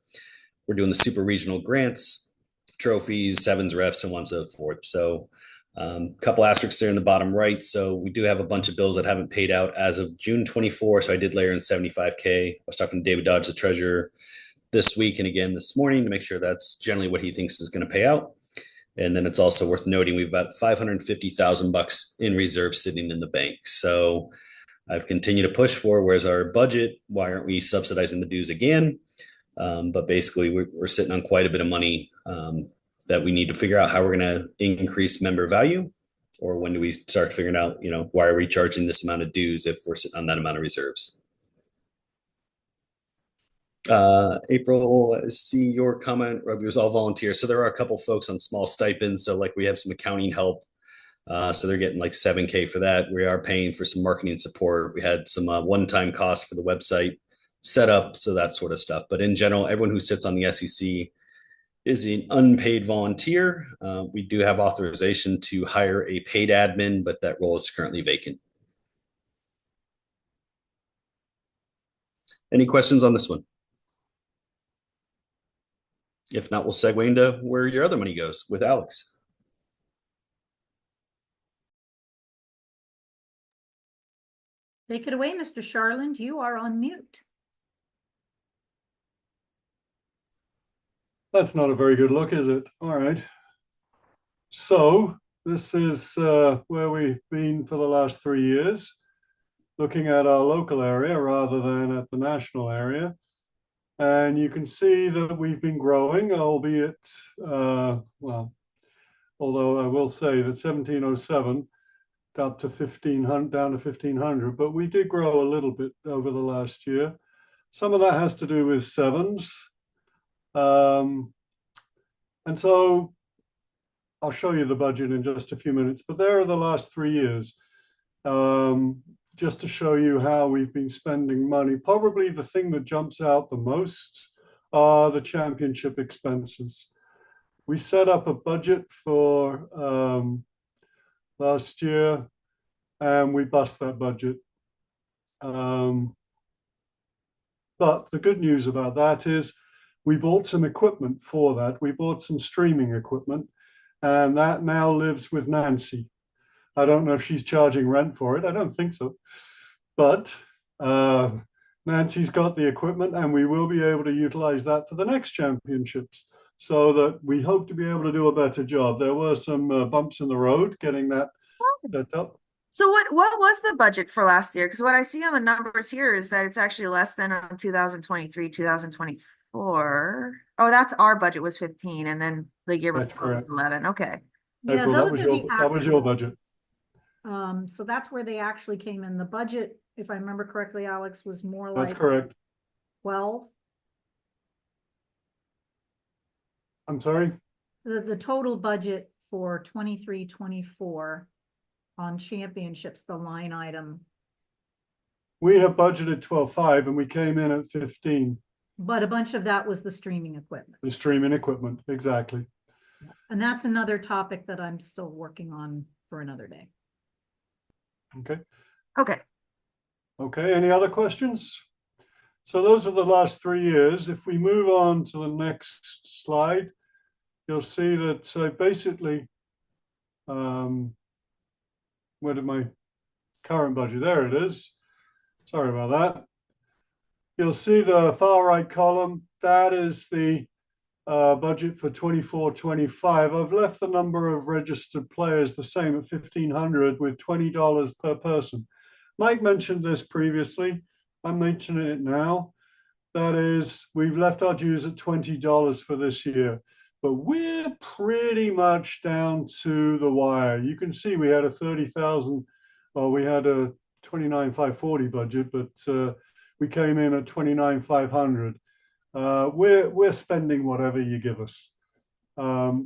We're doing the super regional grants, trophies, 7s refs, and so on and so forth. So a couple asterisks there in the bottom right. So we do have a bunch of bills that haven't paid out as of June 24. So I did layer in 75K. I was talking to David Dodge, the treasurer, this week and again this morning to make sure that's generally what he thinks is going to pay out. And then it's also worth noting we've got $550,000 in reserve sitting in the bank. So I've continued to push for where's our budget? Why aren't we subsidizing the dues again? But basically, we're sitting on quite a bit of money that we need to figure out how we're going to increase member value, or when do we start figuring out, why are we charging this amount of dues if we're sitting on that amount of reserves? April, I see your comment. Rugby was all volunteer. So there are a couple folks on small stipends. So like we have some accounting help. So they're getting like 7K for that. We are paying for some marketing support. We had some one-time costs for the website setup, so that sort of stuff. But in general, everyone who sits on the SEC is an unpaid volunteer. We do have authorization to hire a paid admin, but that role is currently vacant. Any questions on this one? If not, we'll segue into where your other money goes with Alex. Take it away, Mr. Sharland. You are on mute. That's not a very good look, is it? All right. So this is where we've been for the last 3 years. looking at our local area rather than at the national area. And you can see that we've been growing, albeit, well, although I will say that 1707 up to 1500, down to 1500, but we did grow a little bit over the last year. Some of that has to do with sevens. And so I'll show you the budget in just a few minutes, but there are the last 3 years. Just to show you how we've been spending money. Probably the thing that jumps out the most are the championship expenses. We set up a budget for last year and we bust that budget. But the good news about that is we bought some equipment for that. We bought some streaming equipment and that now lives with Nancy. I don't know if she's charging rent for it. I don't think so. But Nancy's got the equipment and we will be able to utilize that for the next championships so that we hope to be able to do a better job. There were some bumps in the road getting that set up. So what was the budget for last year? Because what I see on the numbers here is that it's actually less than on 2023, 2024. Oh, that's our budget was 15 and then the year before was 11. Okay. Yeah, April, those are the that was your budget. So that's where they actually came in. The budget, if I remember correctly, Alex, was more That's like correct. 12. I'm sorry? The total budget for 23, 24 on championships, the line item. We have budgeted 12.5 and we came in at 15. But a bunch of that was the streaming equipment. The streaming equipment, exactly. And that's another topic that I'm still working on for another day. Okay. Okay. Okay, any other questions? So those are the last 3 years. If we move on to the next slide, you'll see that basically, where did my current budget? There it is. Sorry about that. You'll see the far right column. That is the budget for 24-25. I've left the number of registered players the same at 1,500 with $20 per person. Mike mentioned this previously. I'm mentioning it now. That is, we've left our dues at $20 for this year, but we're pretty much down to the wire. You can see we had a 30,000, or we had a 29,540 budget, but we came in at 29,500. We're spending whatever you give us.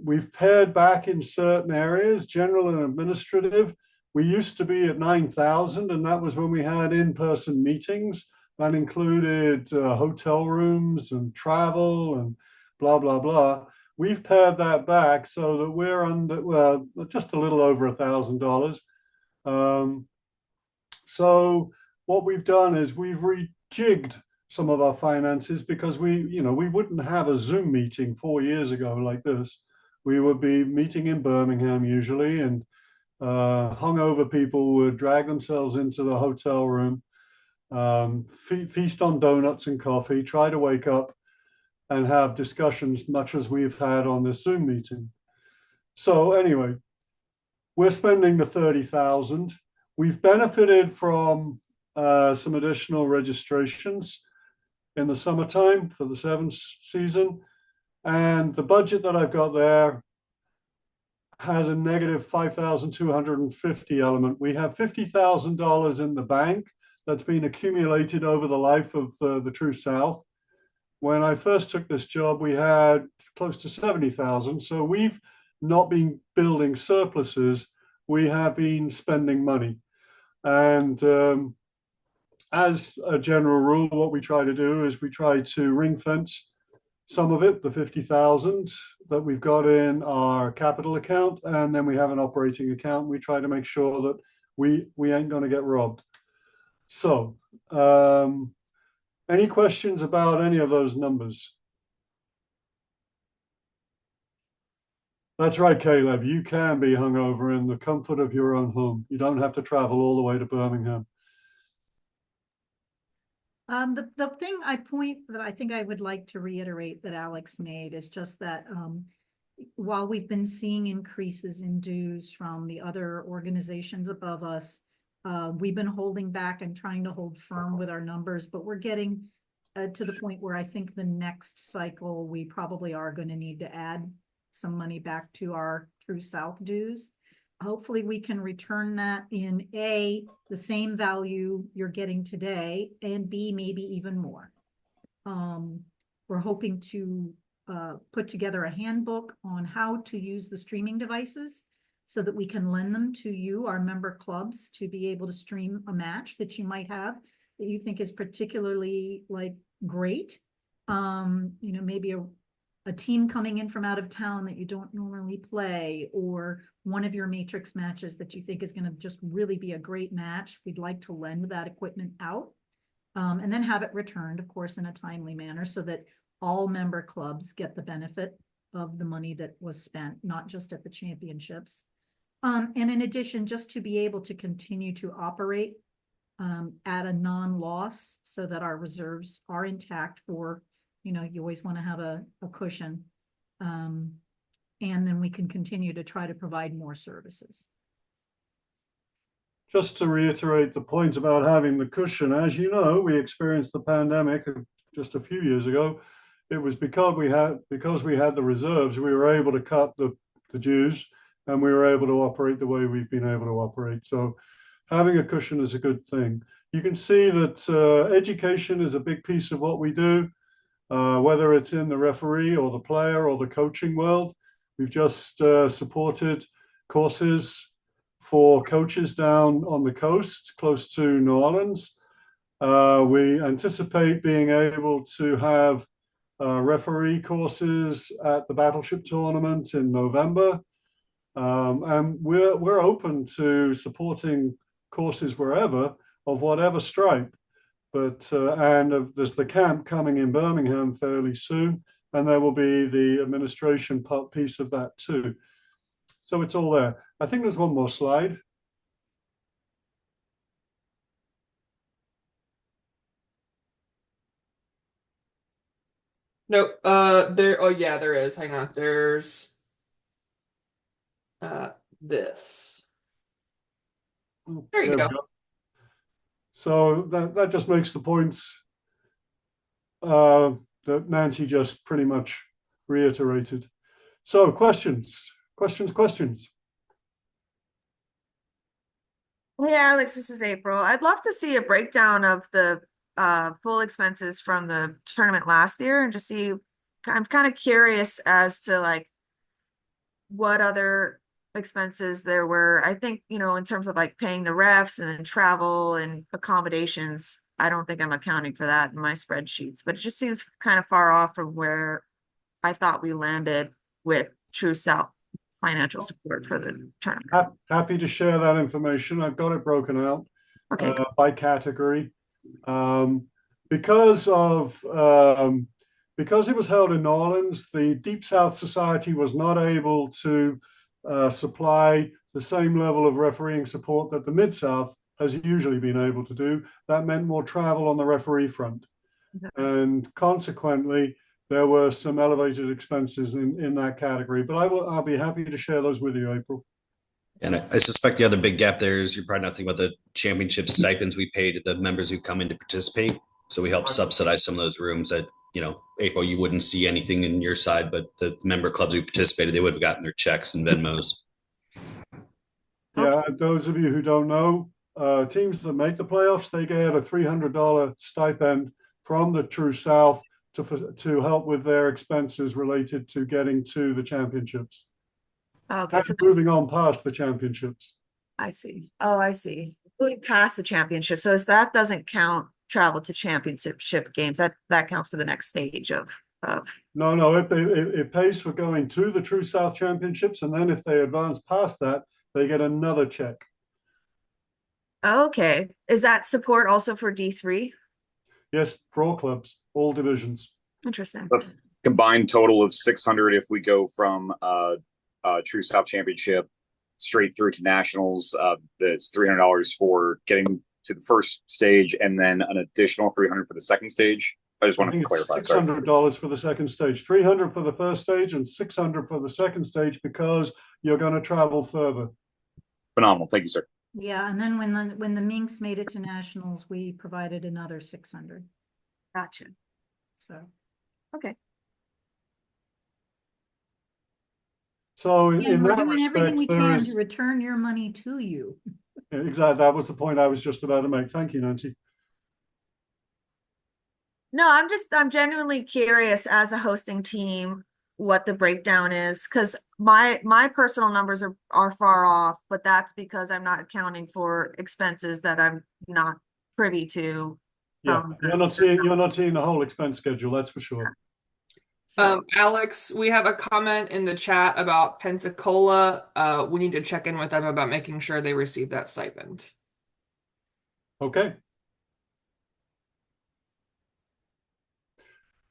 We've pared back in certain areas, general and administrative. We used to be at 9,000, and that was when we had in-person meetings. That included hotel rooms and travel and blah, blah, blah. We've pared that back so that we're under, well, just a little over $1,000. So what we've done is we've rejigged some of our finances because we wouldn't have a Zoom meeting 4 years ago like this. We would be meeting in Birmingham usually, and hungover people would drag themselves into the hotel room, feast on donuts and coffee, try to wake up and have discussions much as we've had on this Zoom meeting. So anyway, we're spending the 30,000. We've benefited from some additional registrations in the summertime for the sevens season. And the budget that I've got there has a negative 5,250 element. We have $50,000 in the bank that's been accumulated over the life of the True South. When I first took this job, we had close to 70,000. So we've not been building surpluses. We have been spending money. And as a general rule, what we try to do is we try to ring fence some of it, the 50,000 that we've got in our capital account, and then we have an operating account. We try to make sure that we ain't going to get robbed. So, any questions about any of those numbers? That's right, Caleb. You can be hungover in the comfort of your own home. You don't have to travel all the way to Birmingham. The thing that I think I would like to reiterate that Alex made is just that while we've been seeing increases in dues from the other organizations above us, We've been holding back and trying to hold firm with our numbers, but we're getting to the point where I think the next cycle, we probably are going to need to add some money back to our True South dues. Hopefully we can return that in A, the same value you're getting today, and B, maybe even more. We're hoping to put together a handbook on how to use the streaming devices so that we can lend them to you, our member clubs, to be able to stream a match that you might have that you think is particularly like great. Maybe a team coming in from out of town that you don't normally play, or one of your matrix matches that you think is going to just really be a great match. We'd like to lend that equipment out, and then have it returned, of course, in a timely manner so that all member clubs get the benefit of the money that was spent, not just at the championships. And in addition, just to be able to continue to operate at a non-loss so that our reserves are intact for, you always want to have a cushion. And then we can continue to try to provide more services. Just to reiterate the point about having the cushion, as you know, we experienced the pandemic just a few years ago. It was because we had the reserves, we were able to cut the dues, and we were able to operate the way we've been able to operate. So having a cushion is a good thing. You can see that education is a big piece of what we do, whether it's in the referee or the player or the coaching world. We've just supported courses for coaches down on the coast, close to New Orleans. We anticipate being able to have referee courses at the Battleship Tournament in November. And we're open to supporting courses wherever, of whatever stripe. But there's the camp coming in Birmingham fairly soon, and there will be the administration piece of that too. So it's all there. I think there's one more slide. Nope. There. Oh yeah, there is. Hang on. There's this. There you go. So that just makes the points that Nancy just pretty much reiterated. So questions. Hey Alex, this is April. I'd love to see a breakdown of the full expenses from the tournament last year and just see. I'm kind of curious as to like what other expenses there were. I think, in terms of like paying the refs and then travel and accommodations, I don't think I'm accounting for that in my spreadsheets, but it just seems kind of far off from where I thought we landed with True South financial support for the tournament. Happy to share that information. I've got it broken out by category. Because it was held in New Orleans, the Deep South Society was not able to supply the same level of refereeing support that the Mid South has usually been able to do. That meant more travel on the referee front. And consequently, there were some elevated expenses in that category. But I'll be happy to share those with you, April. And I suspect the other big gap there is you're probably not thinking about the championship stipends we pay to the members who come in to participate. So we help subsidize some of those rooms that, April, you wouldn't see anything in your side, but the member clubs who participated, they would have gotten their checks and Venmos. Yeah, those of you who don't know, teams that make the playoffs, they get a $300 stipend from the True South to help with their expenses related to getting to the championships. Okay, so moving on past the championships. I see. Oh, I see. Moving past the championship. So that doesn't count travel to championship games. That counts for the next stage of. No, it pays for going to the True South Championships, and then if they advance past that, they get another check. Okay. Is that support also for D3? Yes, for all clubs, all divisions. Interesting. That's combined total of 600 if we go from True South Championship straight through to nationals. That's $300 for getting to the first stage, and then an additional $300 for the second stage. I just want to clarify. $600 for the second stage, $300 for the first stage, and $600 for the second stage because you're going to travel further. Phenomenal. Thank you, sir. Yeah, and then when the Minks made it to nationals, we provided another 600. Gotcha. So okay. So and in we're that doing everything respect, we there can to is return your money to you. exactly, that was the point I was just about to make. Thank you, Nancy. No, I'm genuinely curious as a hosting team what the breakdown is, because my personal numbers are far off, but that's because I'm not accounting for expenses that I'm not privy to Yeah, from you're not seeing the whole expense schedule, that's for sure. Alex, we have a comment in the chat about Pensacola. We need to check in with them about making sure they receive that stipend. Okay.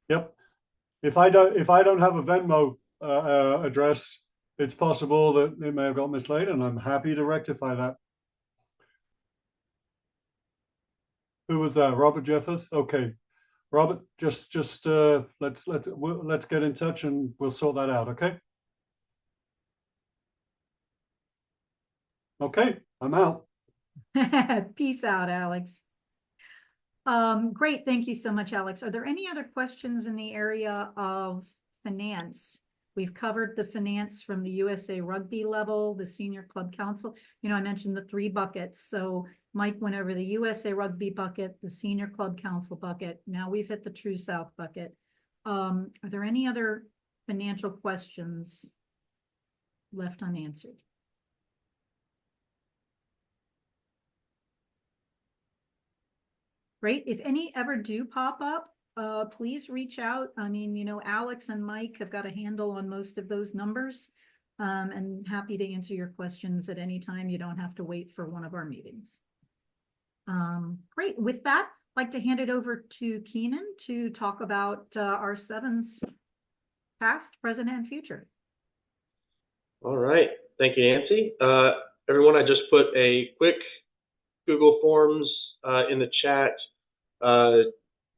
Yep. If I don't have a Venmo address, it's possible that it may have got mislaid, and I'm happy to rectify that. Who was that? Robert Jeffers? Okay. Robert, just let's get in touch and we'll sort that out, okay? Okay, I'm out. Peace out, Alex. Great. Thank you so much, Alex. Are there any other questions in the area of finance? We've covered the finance from the USA Rugby level, the Senior Club Council. You know, I mentioned the 3 buckets. So Mike went over the USA Rugby bucket, the Senior Club Council bucket. Now we've hit the True South bucket. Are there any other financial questions left unanswered? Great. If any ever do pop up, please reach out. I mean, you know, Alex and Mike have got a handle on most of those numbers, and happy to answer your questions at any time. You don't have to wait for one of our meetings. Great. With that, I'd like to hand it over to Keenan to talk about our sevens past, present, and future. All right. Thank you, Nancy. Everyone, I just put a quick Google Forms in the chat.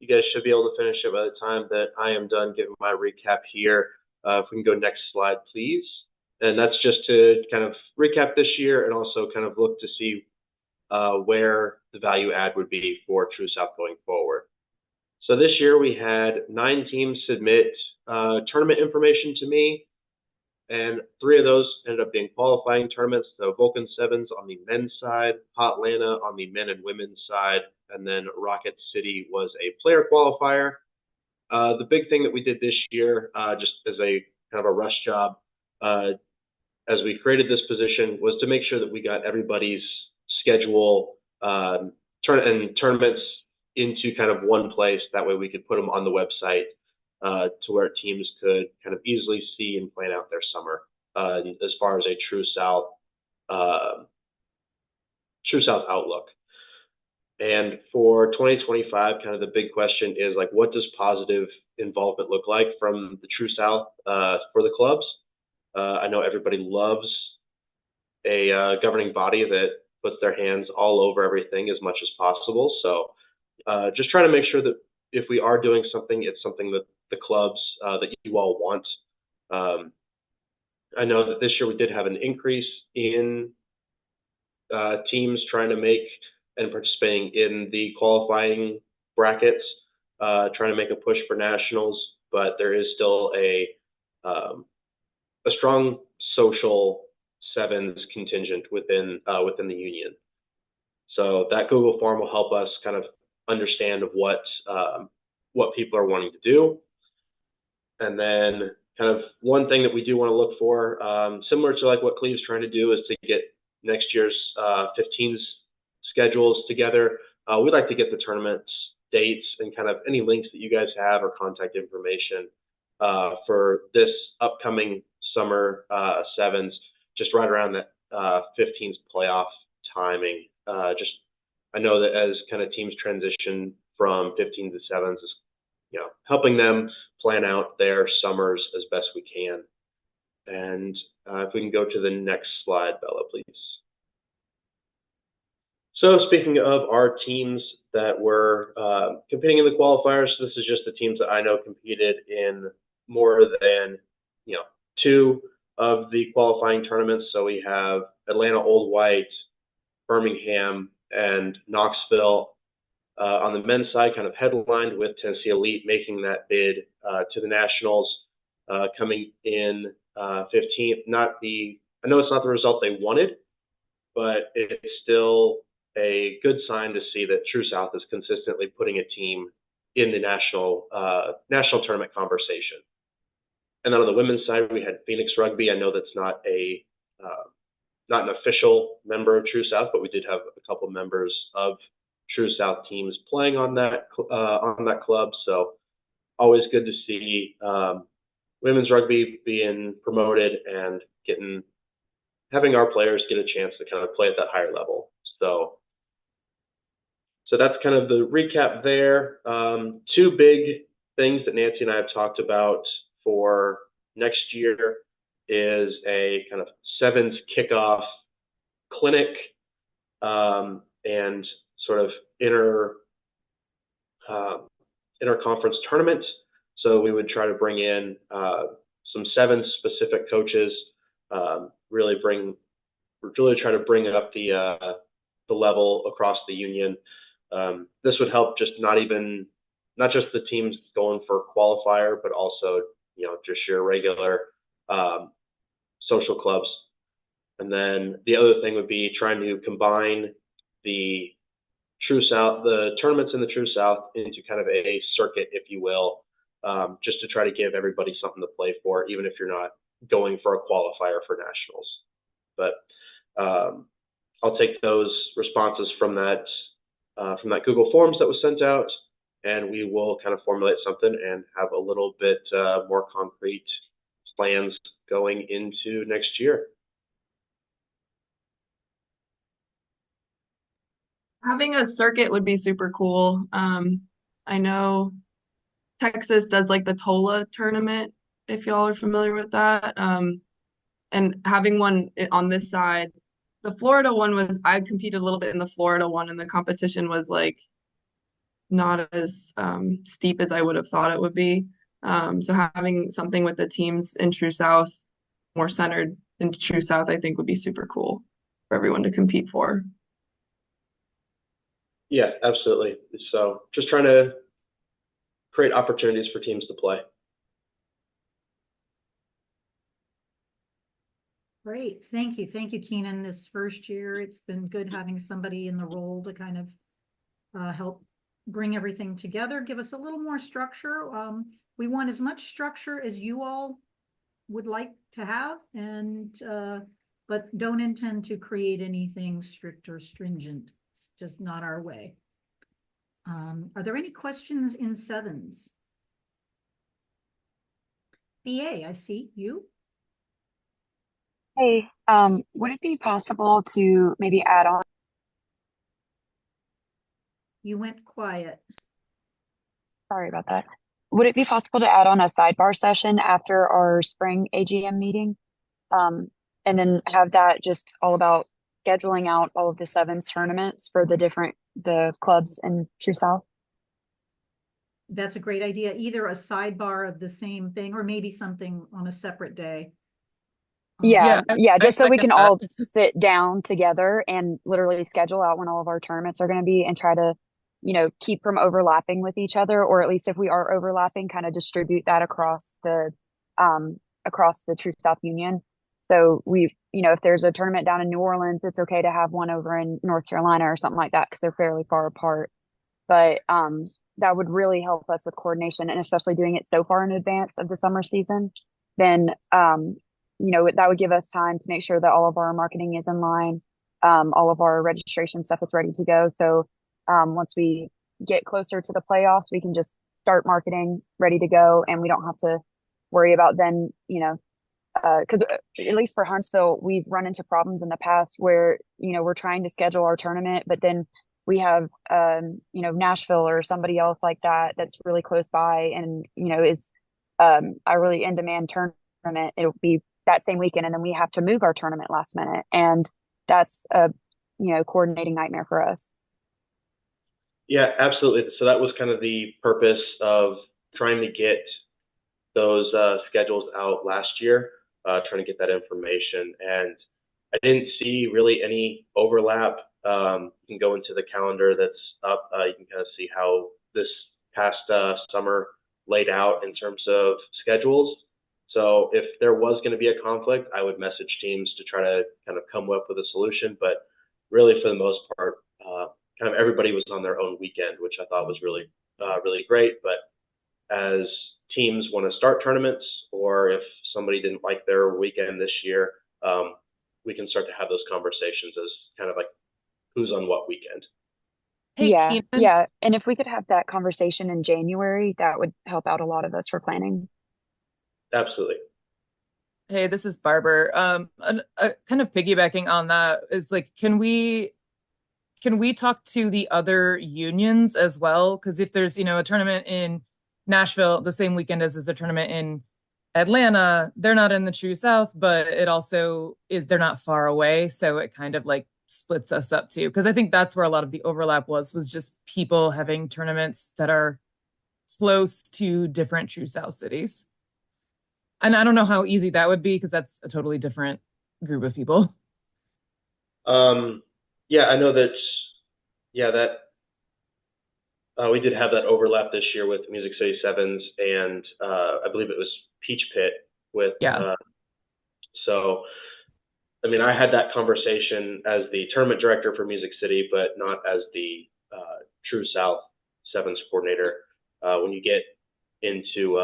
You guys should be able to finish it by the time that I am done giving my recap here. If we can go next slide, please. And that's just to kind of recap this year and also kind of look to see where the value add would be for True South going forward. So this year we had 9 teams submit tournament information to me, and 3 of those ended up being qualifying tournaments. So Vulcan Sevens on the men's side, Hotlanta on the men and women's side, and then Rocket City was a player qualifier. The big thing that we did this year, just as a kind of a rush job, as we created this position, was to make sure that we got everybody's schedule and tournaments into kind of one place. That way we could put them on the website to where teams could kind of easily see and plan out their summer as far as a True South outlook. And for 2025, kind of the big question is like, what does positive involvement look like from the True South for the clubs? I know everybody loves a governing body that puts their hands all over everything as much as possible. So just trying to make sure that if we are doing something, it's something that the clubs that you all want. I know that this year we did have an increase in teams trying to make and participating in the qualifying brackets, trying to make a push for nationals, but there is still a strong social sevens contingent within the union. So that Google form will help us kind of understand what people are wanting to do. And then kind of one thing that we do want to look for, similar to like what Cleve's trying to do, is to get next year's 15s schedules together. We'd like to get the tournaments dates and kind of any links that you guys have or contact information for this upcoming summer sevens, just right around that 15s playoff timing. Just I know that as kind of teams transition from 15s to sevens, is helping them plan out their summers as best we can. And if we can go to the next slide, Bella, please. So speaking of our teams that were competing in the qualifiers, this is just the teams that I know competed in more than 2 of the qualifying tournaments. So we have Atlanta Old White, Birmingham, and Knoxville. On the men's side, kind of headlined with Tennessee Elite making that bid to the Nationals, coming in 15th. I know it's not the result they wanted, but it's still a good sign to see that True South is consistently putting a team in the national tournament conversation. And then on the women's side, we had Phoenix Rugby. I know that's not an official member of True South, but we did have a couple members of True South teams playing on that club. So always good to see women's rugby being promoted and having our players get a chance to kind of play at that higher level. So that's kind of the recap there. Two big things that Nancy and I have talked about for next year is a kind of sevens kickoff clinic and sort of inter-conference tournament. So we would try to bring in some sevens specific coaches, really try to bring up the level across the union. This would help not just the teams going for qualifier, but also just your regular social clubs. And then the other thing would be trying to combine the tournaments in the True South into kind of a circuit, if you will, just to try to give everybody something to play for, even if you're not going for a qualifier for nationals. But I'll take those responses from that Google Forms that was sent out, and we will kind of formulate something and have a little bit more concrete plans going into next year. Having a circuit would be super cool. I know Texas does like the TOLA tournament, if y'all are familiar with that. And having one on this side, the Florida one I competed a little bit in the Florida one, and the competition was like not as steep as I would have thought it would be. So having something with the teams in True South, more centered in True South, I think would be super cool for everyone to compete for. Yeah, absolutely. So just trying to create opportunities for teams to play. Great. Thank you. Thank you, Keenan. This first year, it's been good having somebody in the role to kind of help bring everything together, give us a little more structure. We want as much structure as you all would like to have, but don't intend to create anything strict or stringent. It's just not our way. Are there any questions in sevens? BA, I see you. Hey, would it be possible to maybe add on? You went quiet. Sorry about that. Would it be possible to add on a sidebar session after our spring AGM meeting? And then have that just all about scheduling out all of the sevens tournaments for the clubs in True South? That's a great idea. Either a sidebar of the same thing or maybe something on a separate day. Yeah, just so we second can that. all sit down together and literally schedule out when all of our tournaments are going to be and try to, keep from overlapping with each other, or at least if we are overlapping, kind of distribute that across the True South Union. So if there's a tournament down in New Orleans, it's okay to have one over in North Carolina or something like that because they're fairly far apart. But that would really help us with coordination, and especially doing it so far in advance of the summer season. Then that would give us time to make sure that all of our marketing is in line, all of our registration stuff is ready to go. So once we get closer to the playoffs, we can just start marketing ready to go, and we don't have to worry about then, because at least for Huntsville, we've run into problems in the past where, we're trying to schedule our tournament, but then we have, Nashville or somebody else like that that's really close by and, is a really in-demand tournament. It'll be that same weekend, and then we have to move our tournament last minute, and that's a coordinating nightmare for us. Yeah, absolutely. So that was kind of the purpose of trying to get those schedules out last year, trying to get that information, and I didn't see really any overlap You can go into the calendar that's up. You can kind of see how this past summer laid out in terms of schedules. So if there was going to be a conflict, I would message teams to try to kind of come up with a solution. But really, for the most part, kind of everybody was on their own weekend, which I thought was really great. But as teams want to start tournaments, or if somebody didn't like their weekend this year, we can start to have those conversations as kind of like who's on what weekend. Hey, Yeah, Keenan. yeah. And if we could have that conversation in January, that would help out a lot of us for planning. Absolutely. Hey, this is Barber. Kind of piggybacking on that is like, can we talk to the other unions as well? Because if there's, a tournament in Nashville the same weekend as is a tournament in Atlanta, they're not in the true South, but it also is they're not far away. So it kind of like splits us up too. Because I think that's where a lot of the overlap was just people having tournaments that are close to different true South cities. And I don't know how easy that would be because that's a totally different group of people. Yeah, I know that. Yeah, that we did have that overlap this year with Music City Sevens, and I believe it was Peach Pit with. Yeah. So, I mean, I had that conversation as the tournament director for Music City, but not as the True South Sevens coordinator. When you get into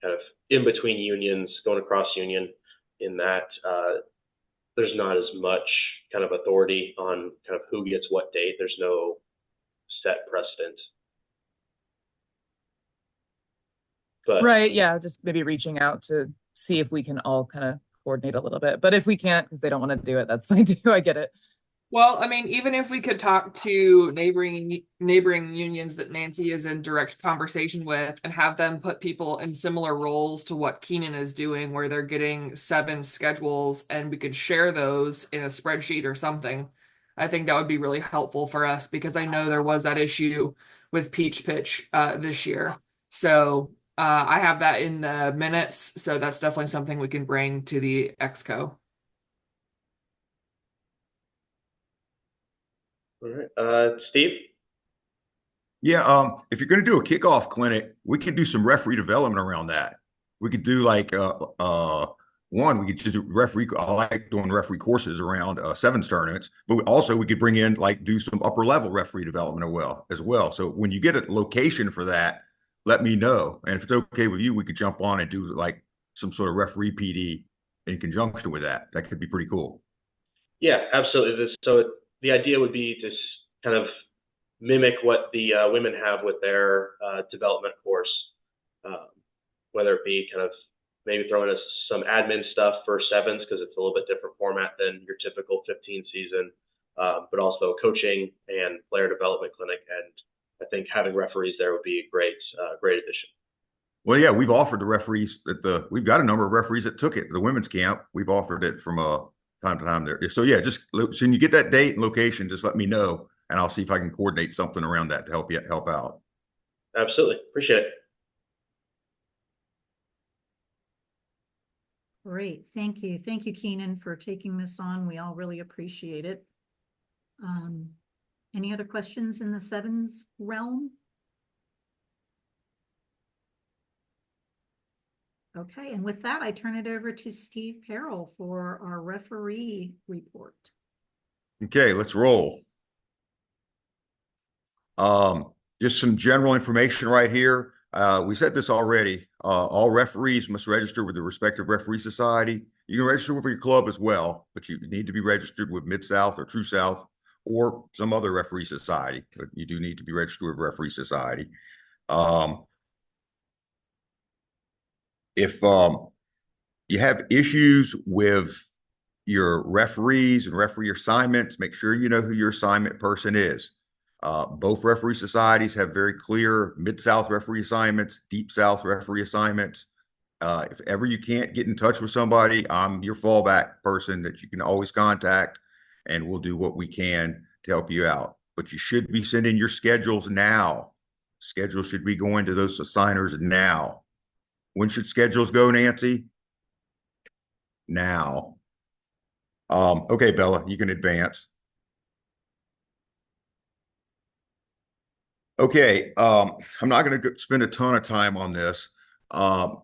kind of in between unions, going across union, in that there's not as much kind of authority on kind of who gets what date. There's no set precedent. But Right, yeah, just maybe reaching out to see if we can all kind of coordinate a little bit. But if we can't because they don't want to do it, that's fine too. I get it. Well, I mean, even if we could talk to neighboring unions that Nancy is in direct conversation with and have them put people in similar roles to what Keenan is doing, where they're getting seven schedules and we could share those in a spreadsheet or something, I think that would be really helpful for us because I know there was that issue with Peach Pitch this year. So I have that in the minutes, so that's definitely something we can bring to the Exco. all right, Steve. Yeah, if you're going to do a kickoff clinic, we could do some referee development around that. We could do like we could just do referee. I like doing referee courses around sevens tournaments, but also we could bring in like do some upper level referee development as well. So when you get a location for that, let me know. And if it's okay with you, we could jump on and do like some sort of referee PD in conjunction with that. That could be pretty cool. Yeah, absolutely. So the idea would be to kind of mimic what the women have with their development course, whether it be kind of maybe throwing us some admin stuff for sevens because it's a little bit different format than your typical 15 season, but also coaching and player development clinic. And I think having referees there would be a great addition. Well, yeah, we've offered the referees we've got a number of referees that took it, the women's camp. We've offered it from time to time there. So yeah, just when you get that date and location, just let me know and I'll see if I can coordinate something around that to help out. Absolutely. Appreciate it. Great. Thank you. Thank you, Keenan, for taking this on. We all really appreciate it. Any other questions in the sevens realm? Okay, and with that, I turn it over to Steve Carroll for our referee report. Okay, let's roll. Just some general information right here. We said this already. All referees must register with the respective referee society. You can register with your club as well, but you need to be registered with Mid-South or True South or some other referee society. But you do need to be registered with referee society. If you have issues with your referees and referee assignments, make sure you know who your assignment person is. Both referee societies have very clear Mid-South referee assignments, Deep South referee assignments. If ever you can't get in touch with somebody, I'm your fallback person that you can always contact, and we'll do what we can to help you out. But you should be sending your schedules now. Schedules should be going to those assigners now. When should schedules go, Nancy? Now. Okay, Bella, you can advance. Okay, I'm not going to spend a ton of time on this. Um,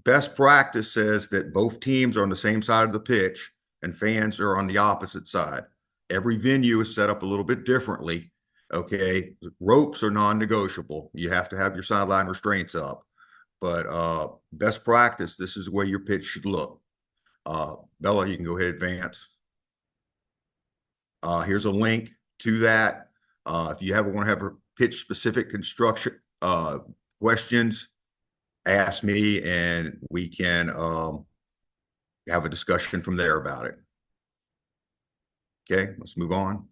Best practice says that both teams are on the same side of the pitch and fans are on the opposite side. Every venue is set up a little bit differently. Okay, ropes are non-negotiable. You have to have your sideline restraints up. But best practice, this is the way your pitch should look. Bella, you can go ahead and advance. Here's a link to that. If you want to have a pitch specific construction questions, ask me and we can have a discussion from there about it. Okay, let's move on.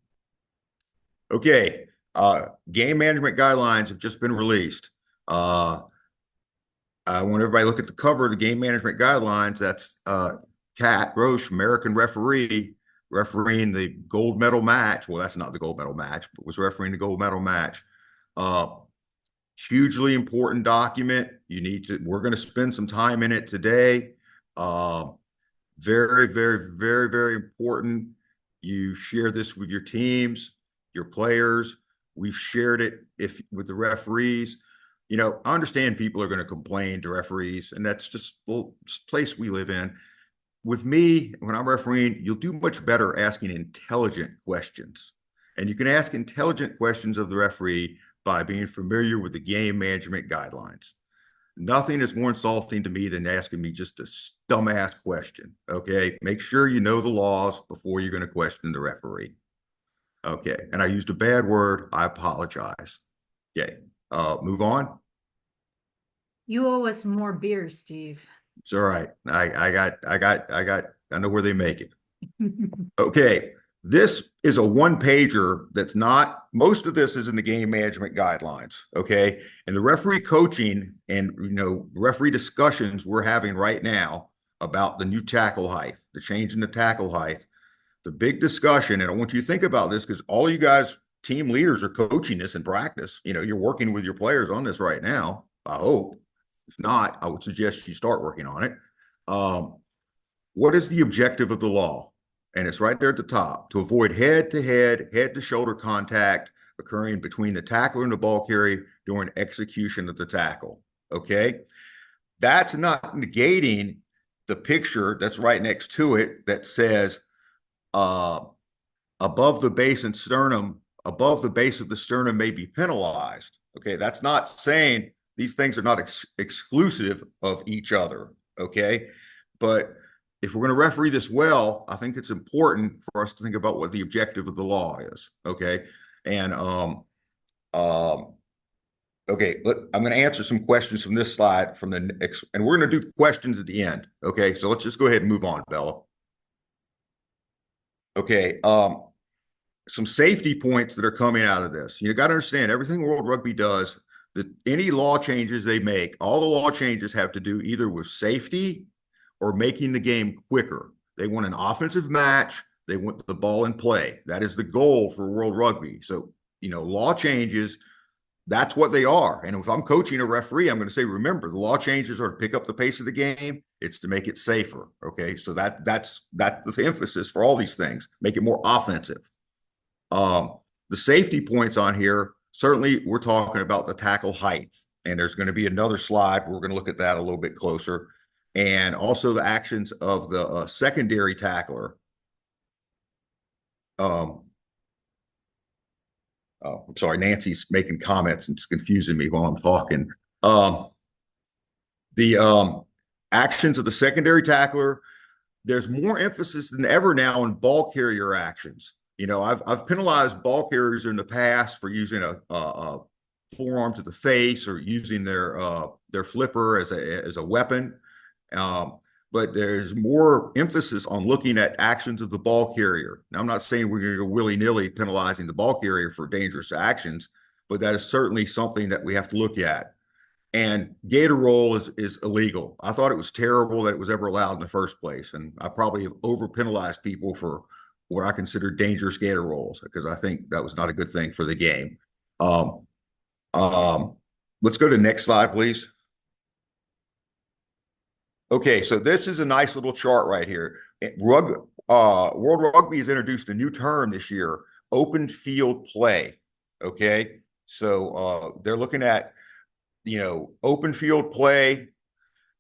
Okay, game management guidelines have just been released. I want everybody to look at the cover of the game management guidelines. That's Kat Roche, American referee, refereeing the gold medal match. Well, that's not the gold medal match, but was refereeing the gold medal match. Hugely important document. We're going to spend some time in it today. Very, very, very, very important. You share this with your teams, your players. We've shared it with the referees. I understand people are going to complain to referees, and that's just the place we live in. With me, when I'm refereeing, you'll do much better asking intelligent questions. And you can ask intelligent questions of the referee by being familiar with the game management guidelines. Nothing is more insulting to me than asking me just a dumbass question. Okay. Make sure you know the laws before you're going to question the referee. Okay. And I used a bad word. I apologize. Okay. Move on. You owe us more beers, Steve. It's all right. I know where they make it. Okay. This is a one pager that's not, most of this is in the game management guidelines. Okay. And the referee coaching and, referee discussions we're having right now about the new tackle height, the change in the tackle height, the big discussion. And I want you to think about this because all you guys, team leaders, are coaching this in practice. You're working with your players on this right now. I hope. If not, I would suggest you start working on it. What is the objective of the law? And it's right there at the top: to avoid head-to-head, head-to-shoulder contact occurring between the tackler and the ball carrier during execution of the tackle. Okay? That's not negating the picture that's right next to it that says above the base and sternum, above the base of the sternum may be penalized. Okay? That's not saying these things are not exclusive of each other. Okay? But if we're going to referee this well, I think it's important for us to think about what the objective of the law is. Okay. And, okay, I'm going to answer some questions from this slide and we're going to do questions at the end. Okay. So let's just go ahead and move on, Bella. Okay. Some safety points that are coming out of this. You got to understand everything World Rugby does, that any law changes they make, all the law changes have to do either with safety or making the game quicker. They want an offensive match. They want the ball in play. That is the goal for World Rugby. So, law changes, that's what they are. And if I'm coaching a referee, I'm going to say, remember, the law changes are to pick up the pace of the game. It's to make it safer. Okay. So that's the emphasis for all these things, make it more offensive. The safety points on here, certainly we're talking about the tackle height. And there's going to be another slide. We're going to look at that a little bit closer. And also the actions of the secondary tackler. Oh, I'm sorry, Nancy's making comments and it's confusing me while I'm talking. The actions of the secondary tackler, there's more emphasis than ever now on ball carrier actions. I've penalized ball carriers in the past for using a forearm to the face or using their flipper as a weapon. But there's more emphasis on looking at actions of the ball carrier. Now, I'm not saying we're going to go willy-nilly penalizing the ball carrier for dangerous actions, but that is certainly something that we have to look at. And gator roll is illegal. I thought it was terrible that it was ever allowed in the first place. And I probably have over penalized people for what I consider dangerous gator rolls because I think that was not a good thing for the game. Let's go to the next slide, please. Okay, so this is a nice little chart right here. World Rugby has introduced a new term this year, open field play. Okay, So they're looking at, open field play,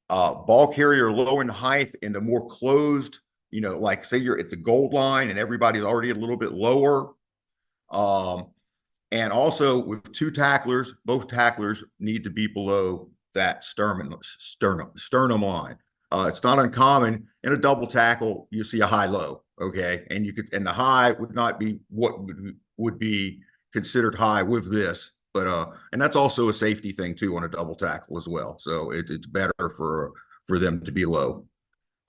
ball carrier low in height, and the more closed, like say you're at the goal line and everybody's already a little bit lower. And also with two tacklers, both tacklers need to be below that sternum line. It's not uncommon in a double tackle, you see a high-low, okay? And the high would not be what would be considered high with this, but and that's also a safety thing too on a double tackle as well. So it's better for them to be low.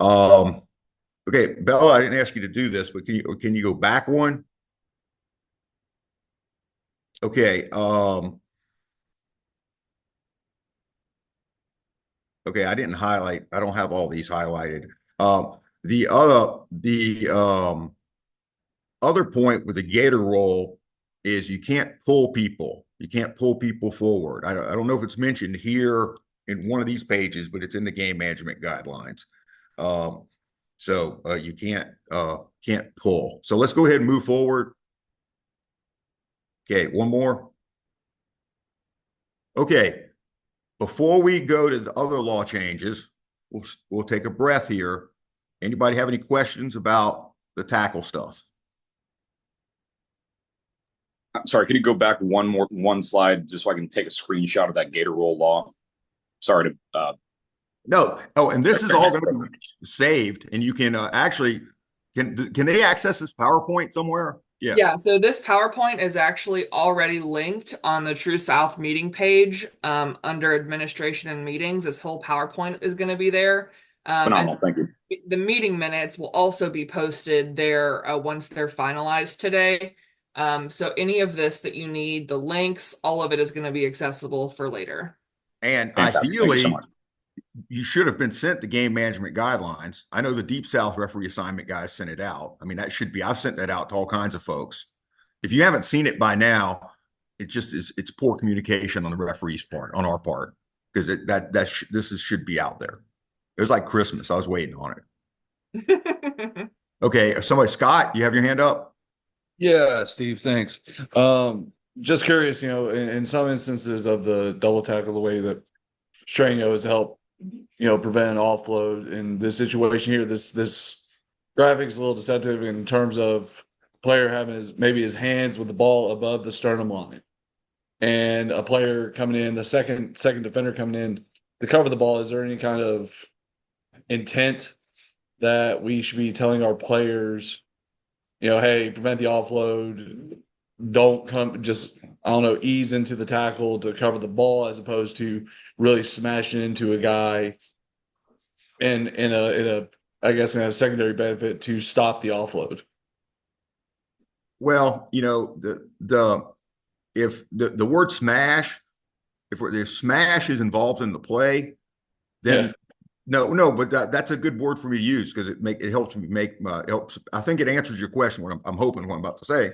Okay, Bella, I didn't ask you to do this, but can you go back one? Okay. Okay, I didn't highlight. I don't have all these highlighted. The other point with the gator roll is you can't pull people. You can't pull people forward. I don't know if it's mentioned here in one of these pages, but it's in the game management guidelines. So you can't pull. So let's go ahead and move forward. Okay, one more. Okay, before we go to the other law changes, we'll take a breath here. Anybody have any questions about the tackle stuff? I'm sorry, can you go back one slide just so I can take a screenshot of that gator roll law? Sorry to No. Oh, and this is all going to be saved, and you can actually can they access this PowerPoint somewhere? Yeah. Yeah, so this PowerPoint is actually already linked on the True South meeting page under administration and meetings. This whole PowerPoint is going to be there. Phenomenal. Thank you. The meeting minutes will also be posted there once they're finalized today. So any of this that you need, the links, all of it is going to be accessible for later. And Fantastic. Thank you so ideally, much. you should have been sent the game management guidelines. I know the Deep South referee assignment guys sent it out. I mean, that should be, I've sent that out to all kinds of folks. If you haven't seen it by now, it just is, it's poor communication on the referee's part, on our part, because this should be out there. It was like Christmas. I was waiting on it. Okay. Scott, you have your hand up? Yeah, Steve, thanks. Just curious, in some instances of the double tackle, the way that Strano has helped, prevent an offload in this situation here, this graphic is a little deceptive in terms of player having his hands with the ball above the sternum line, and a player coming in, the second defender coming in to cover the ball. Is there any kind of intent that we should be telling our players, hey, prevent the offload, don't come, just, I don't know, ease into the tackle to cover the ball, as opposed to really smashing into a guy and in a secondary benefit to stop the offload? Well, if the word smash, if smash is involved in the play, then no, but that's a good word for me to use, because it helps me helps. I think it answers your question. What I'm hoping what I'm about to say,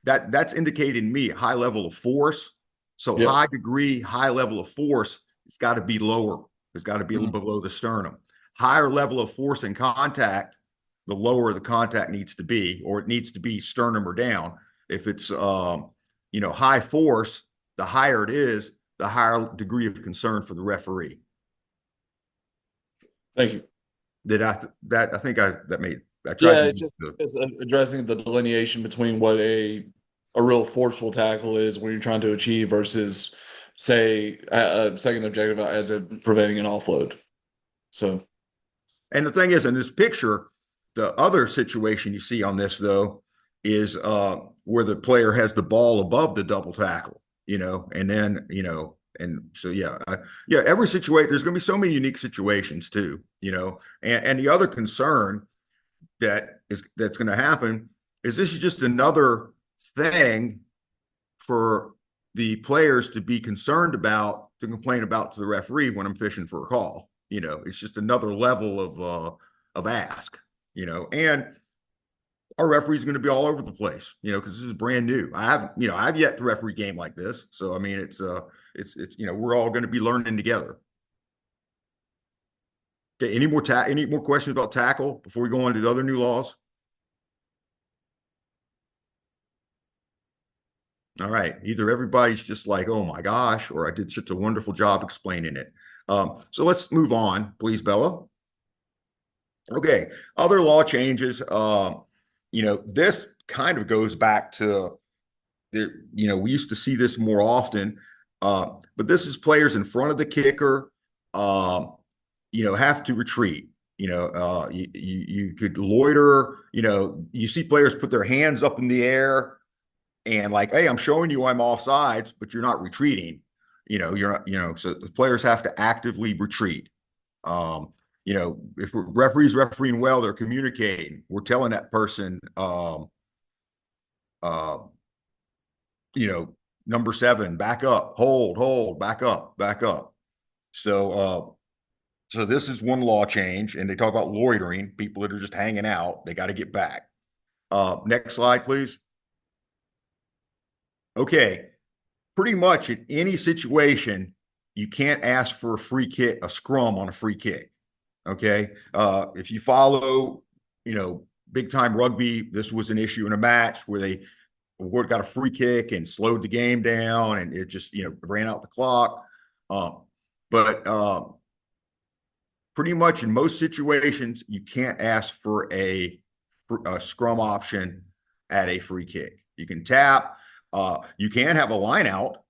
that's indicating to me a high level of force. So high degree, high level of force, it's got to be lower. It's got to be a little below the sternum. Higher level of force and contact, the lower the contact needs to be, or it needs to be sternum or down. If it's high force, the higher it is, the higher degree of concern for the referee. Thank you. It's just addressing the delineation between what a real forceful tackle is when you're trying to achieve versus, say, a second objective as preventing an offload. So, and the thing is, in this picture, the other situation you see on this though is where the player has the ball above the double tackle, and then and so every situation, there's going to be so many unique situations too, and the other concern that's going to happen is this is just another thing for the players to be concerned about, to complain about to the referee when I'm fishing for a call. It's just another level of ask, and our referees are going to be all over the place, because this is brand new. I've yet to referee a game like this. So, I mean, it's we're all going to be learning together. Okay. Any more questions about tackle before we go on to the other new laws? All right. Either everybody's just like, oh my gosh, or I did such a wonderful job explaining it. So let's move on, please, Bella. Okay. Other law changes. This kind of goes back to we used to see this more often, but this is players in front of the kicker, have to retreat. You could loiter. You see players put their hands up in the air and like, hey, I'm showing you I'm offsides, but you're not retreating. You're not. So the players have to actively retreat. If referees refereeing well, they're communicating. We're telling that person, uh, number 7, back up, hold, back up, back up. So this is one law change, and they talk about loitering, people that are just hanging out, they got to get back. Next slide, please. Okay, pretty much in any situation, you can't ask for a free kick, a scrum on a free kick. Okay, if you follow, big time rugby, this was an issue in a match where they got a free kick and slowed the game down, and it just ran out the clock. But pretty much in most situations, you can't ask for a scrum option at a free kick. You can tap. You can have a line out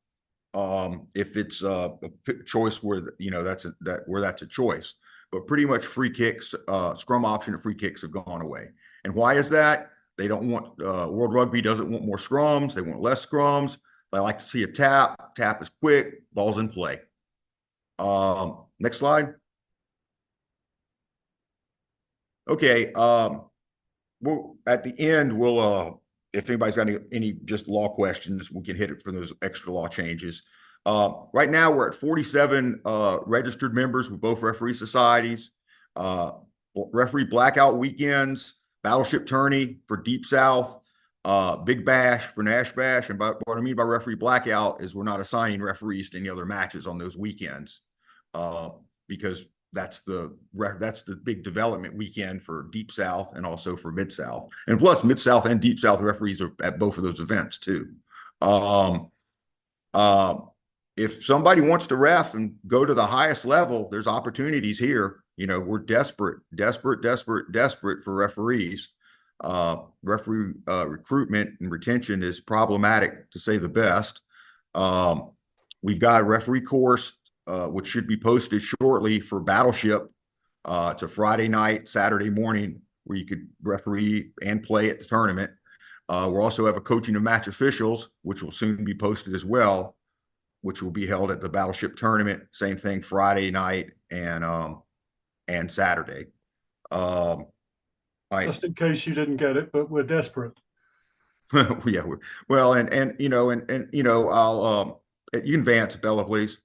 if it's a choice where that's a choice. But pretty much free kicks, scrum option and free kicks have gone away. And why is that? They don't want World Rugby doesn't want more scrums. They want less scrums. They like to see a tap. Tap is quick. Ball's in play. Next slide. Okay. Well, at the end, if anybody's got any just law questions, we can hit it for those extra law changes. Right now, we're at 47 registered members with both referee societies. Referee blackout weekends, Battleship Tourney for Deep South, Big Bash for Nash Bash. And what I mean by referee blackout is we're not assigning referees to any other matches on those weekends because that's the big development weekend for Deep South and also for Mid South. And plus, Mid South and Deep South referees are at both of those events too. If somebody wants to ref and go to the highest level, there's opportunities here. We're desperate for referees. Referee recruitment and retention is problematic to say the best. We've got a referee course, which should be posted shortly for Battleship. It's a Friday night, Saturday morning where you could referee and play at the tournament. We'll also have a coaching of match officials, which will soon be posted as well, which will be held at the Battleship tournament. Same thing, Friday night and Saturday. Just in case you didn't get it, but we're desperate. Yeah. Well, and I'll you can advance, Bella, please.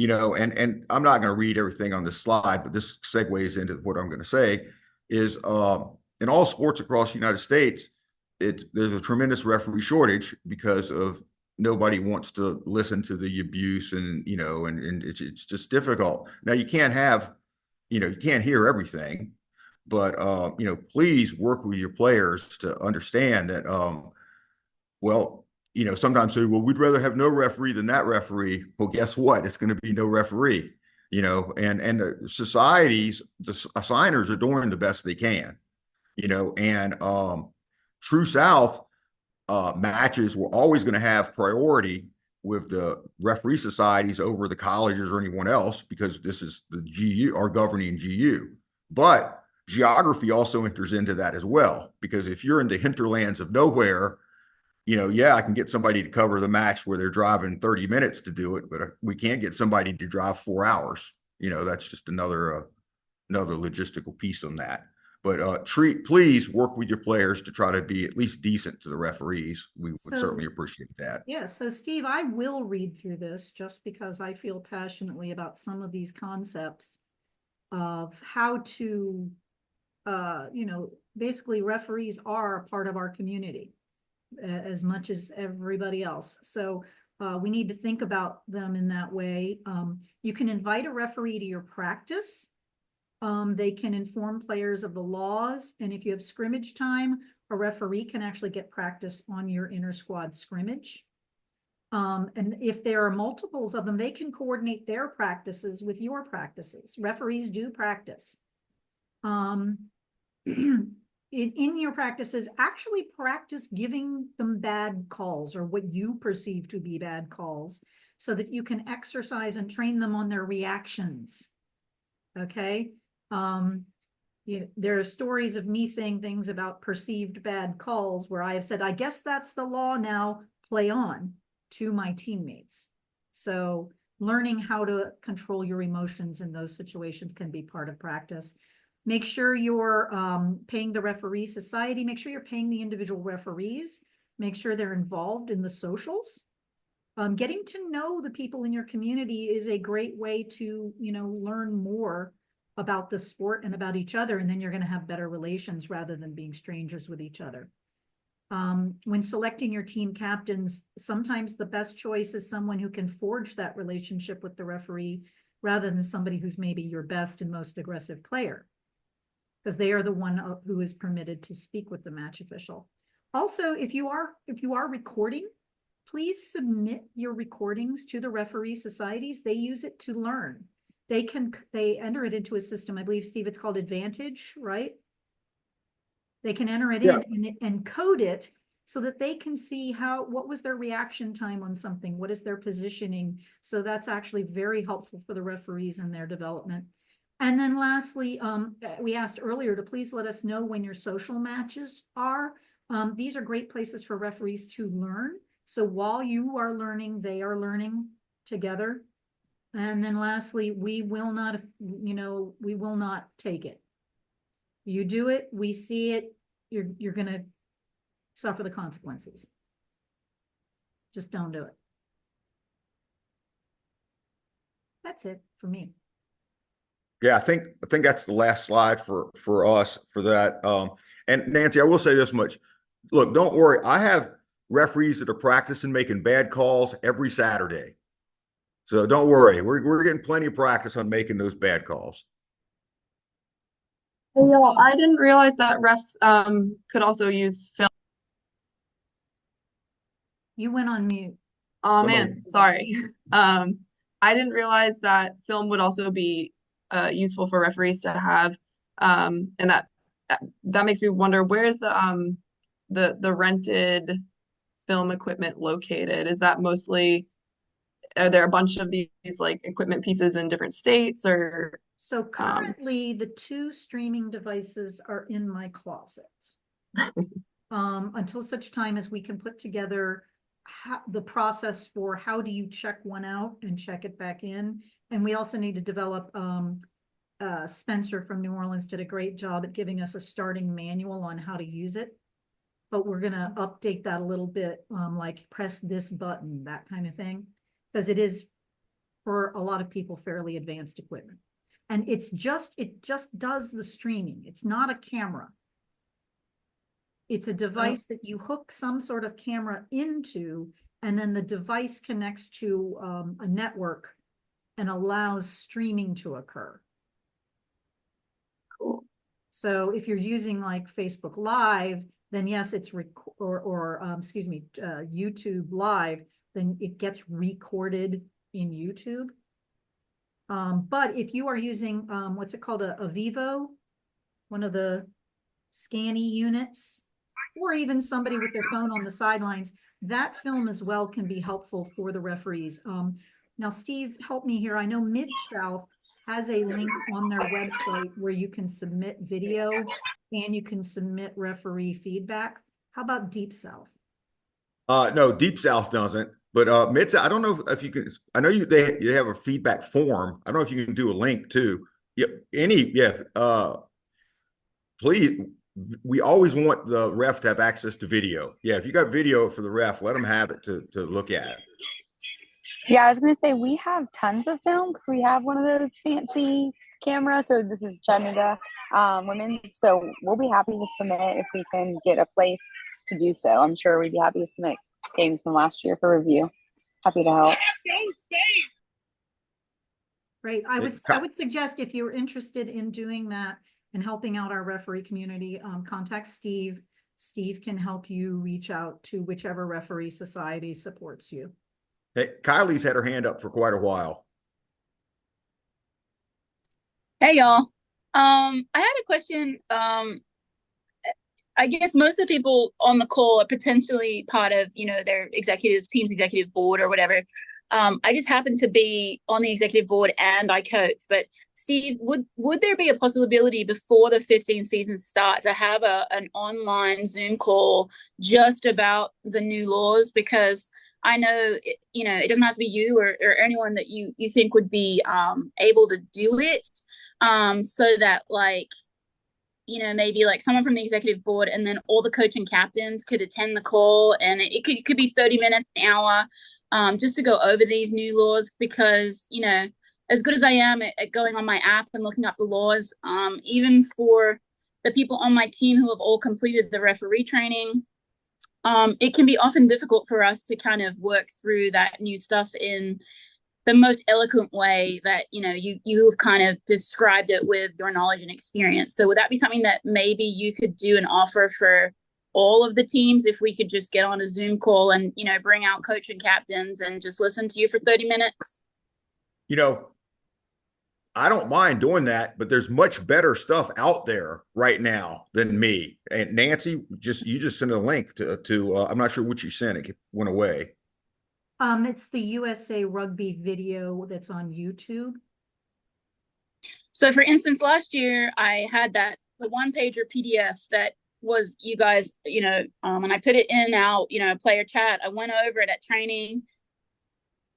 And I'm not going to read everything on this slide, but this segues into what I'm going to say is in all sports across the United States, there's a tremendous referee shortage because of nobody wants to listen to the abuse and it's just difficult. Now you can't hear everything, but please work with your players to understand that sometimes say, well, we'd rather have no referee than that referee. Well, guess what? It's going to be no referee, and the societies, the assigners are doing the best they can, and True South matches were always going to have priority with the referee societies over the colleges or anyone else because this is the GU, our governing GU. But geography also enters into that as well, because if you're in the hinterlands of nowhere, I can get somebody to cover the match where they're driving 30 minutes to do it, but we can't get somebody to drive 4 hours. That's just another logistical piece on that. But please work with your players to try to be at least decent to the referees. We would certainly appreciate that. Yeah, so Steve, I will read through this just because I feel passionately about some of these concepts of how to, basically referees are a part of our community as much as everybody else. So we need to think about them in that way. You can invite a referee to your practice. They can inform players of the laws. And if you have scrimmage time, a referee can actually get practice on your inter-squad scrimmage. And if there are multiples of them, they can coordinate their practices with your practices. Referees do practice. In your practices, actually practice giving them bad calls or what you perceive to be bad calls so that you can exercise and train them on their reactions. Okay. There are stories of me saying things about perceived bad calls where I have said, I guess that's the law now, play on, to my teammates. So learning how to control your emotions in those situations can be part of practice. Make sure you're paying the referee society. Make sure you're paying the individual referees. Make sure they're involved in the socials. Getting to know the people in your community is a great way to, learn more about the sport and about each other. And then you're going to have better relations rather than being strangers with each other. When selecting your team captains, sometimes the best choice is someone who can forge that relationship with the referee rather than somebody who's maybe your best and most aggressive player, because they are the one who is permitted to speak with the match official. Also, if you are recording, please submit your recordings to the referee societies. They use it to learn. They enter it into a system. I believe, Steve, it's called Advantage, right? They can enter it in and code it so that they can see what was their reaction time on something, what is their positioning. So that's actually very helpful for the referees in their development. And then lastly, we asked earlier to please let us know when your social matches are. These are great places for referees to learn. So while you are learning, they are learning together. And then lastly, we will not take it. You do it, we see it, you're going to suffer the consequences. Just don't do it. That's it for me. Yeah, I think that's the last slide for us for that. And Nancy, I will say this much. Look, don't worry. I have referees that are practicing making bad calls every Saturday. So don't worry. We're getting plenty of practice on making those bad calls. Hey, y'all, I didn't realize that refs could also use film. You went on mute. Oh man, sorry. I didn't realize that film would also be useful for referees to have, and that makes me wonder, where is the rented film equipment located? Is that mostly, are there a bunch of these like equipment pieces in different states, or? So currently the 2 streaming devices are in my closet. Until such time as we can put together the process for how do you check one out and check it back in. And we also need to develop, Spencer from New Orleans did a great job at giving us a starting manual on how to use it. But we're going to update that a little bit, like press this button, that kind of thing, because it is for a lot of people fairly advanced equipment. And it just does the streaming. It's not a camera. It's a device that you hook some sort of camera into, and then the device connects to a network and allows streaming to occur. Cool. So if you're using like Facebook Live, then yes, it's YouTube Live, then it gets recorded in YouTube. But if you are using what's it called, a Vivo, one of the scanny units, or even somebody with their phone on the sidelines, that film as well can be helpful for the referees. Now, Steve, help me here. I know Mid-South has a link on their website where you can submit video and you can submit referee feedback. How about Deep South? No, Deep South doesn't. But Mid-South, I don't know if you can. I know they have a feedback form. I don't know if you can do a link too. Please. We always want the ref to have access to video. Yeah, if you got video for the ref, let them have it to look at. Yeah, I was going to say we have tons of film because we have one of those fancy cameras. So this is Chattanooga Women's. So we'll be happy to submit if we can get a place to do so. I'm sure we'd be happy to submit games from last year for review. Happy to help. Great. I would suggest if you're interested in doing that and helping out our referee community, contact Steve. Steve can help you reach out to whichever referee society supports you. Hey, Kylie's had her hand up for quite a while. Hey y'all. I had a question. I guess most of the people on the call are potentially part of, their team's executive board or whatever. I just happen to be on the executive board and I coach. But Steve, would there be a possibility before the 15 season start to have an online Zoom call just about the new laws? Because I know, it doesn't have to be you or anyone that you think would be able to do it. So that maybe like someone from the executive board and then all the coaching captains could attend the call, and it could be 30 minutes, an hour, just to go over these new laws. Because, as good as I am at going on my app and looking up the laws, even for the people on my team who have all completed the referee training, it can be often difficult for us to kind of work through that new stuff in the most eloquent way that you have kind of described it with your knowledge and experience. So would that be something that maybe you could do an offer for all of the teams, if we could just get on a Zoom call and bring out coach and captains and just listen to you for 30 minutes? I don't mind doing that, but there's much better stuff out there right now than me. And Nancy, you just sent a link to I'm not sure what you sent. It went away. It's the USA Rugby video that's on YouTube. So for instance, last year I had the one pager PDF that was you guys, and I put it in our, player chat. I went over it at training,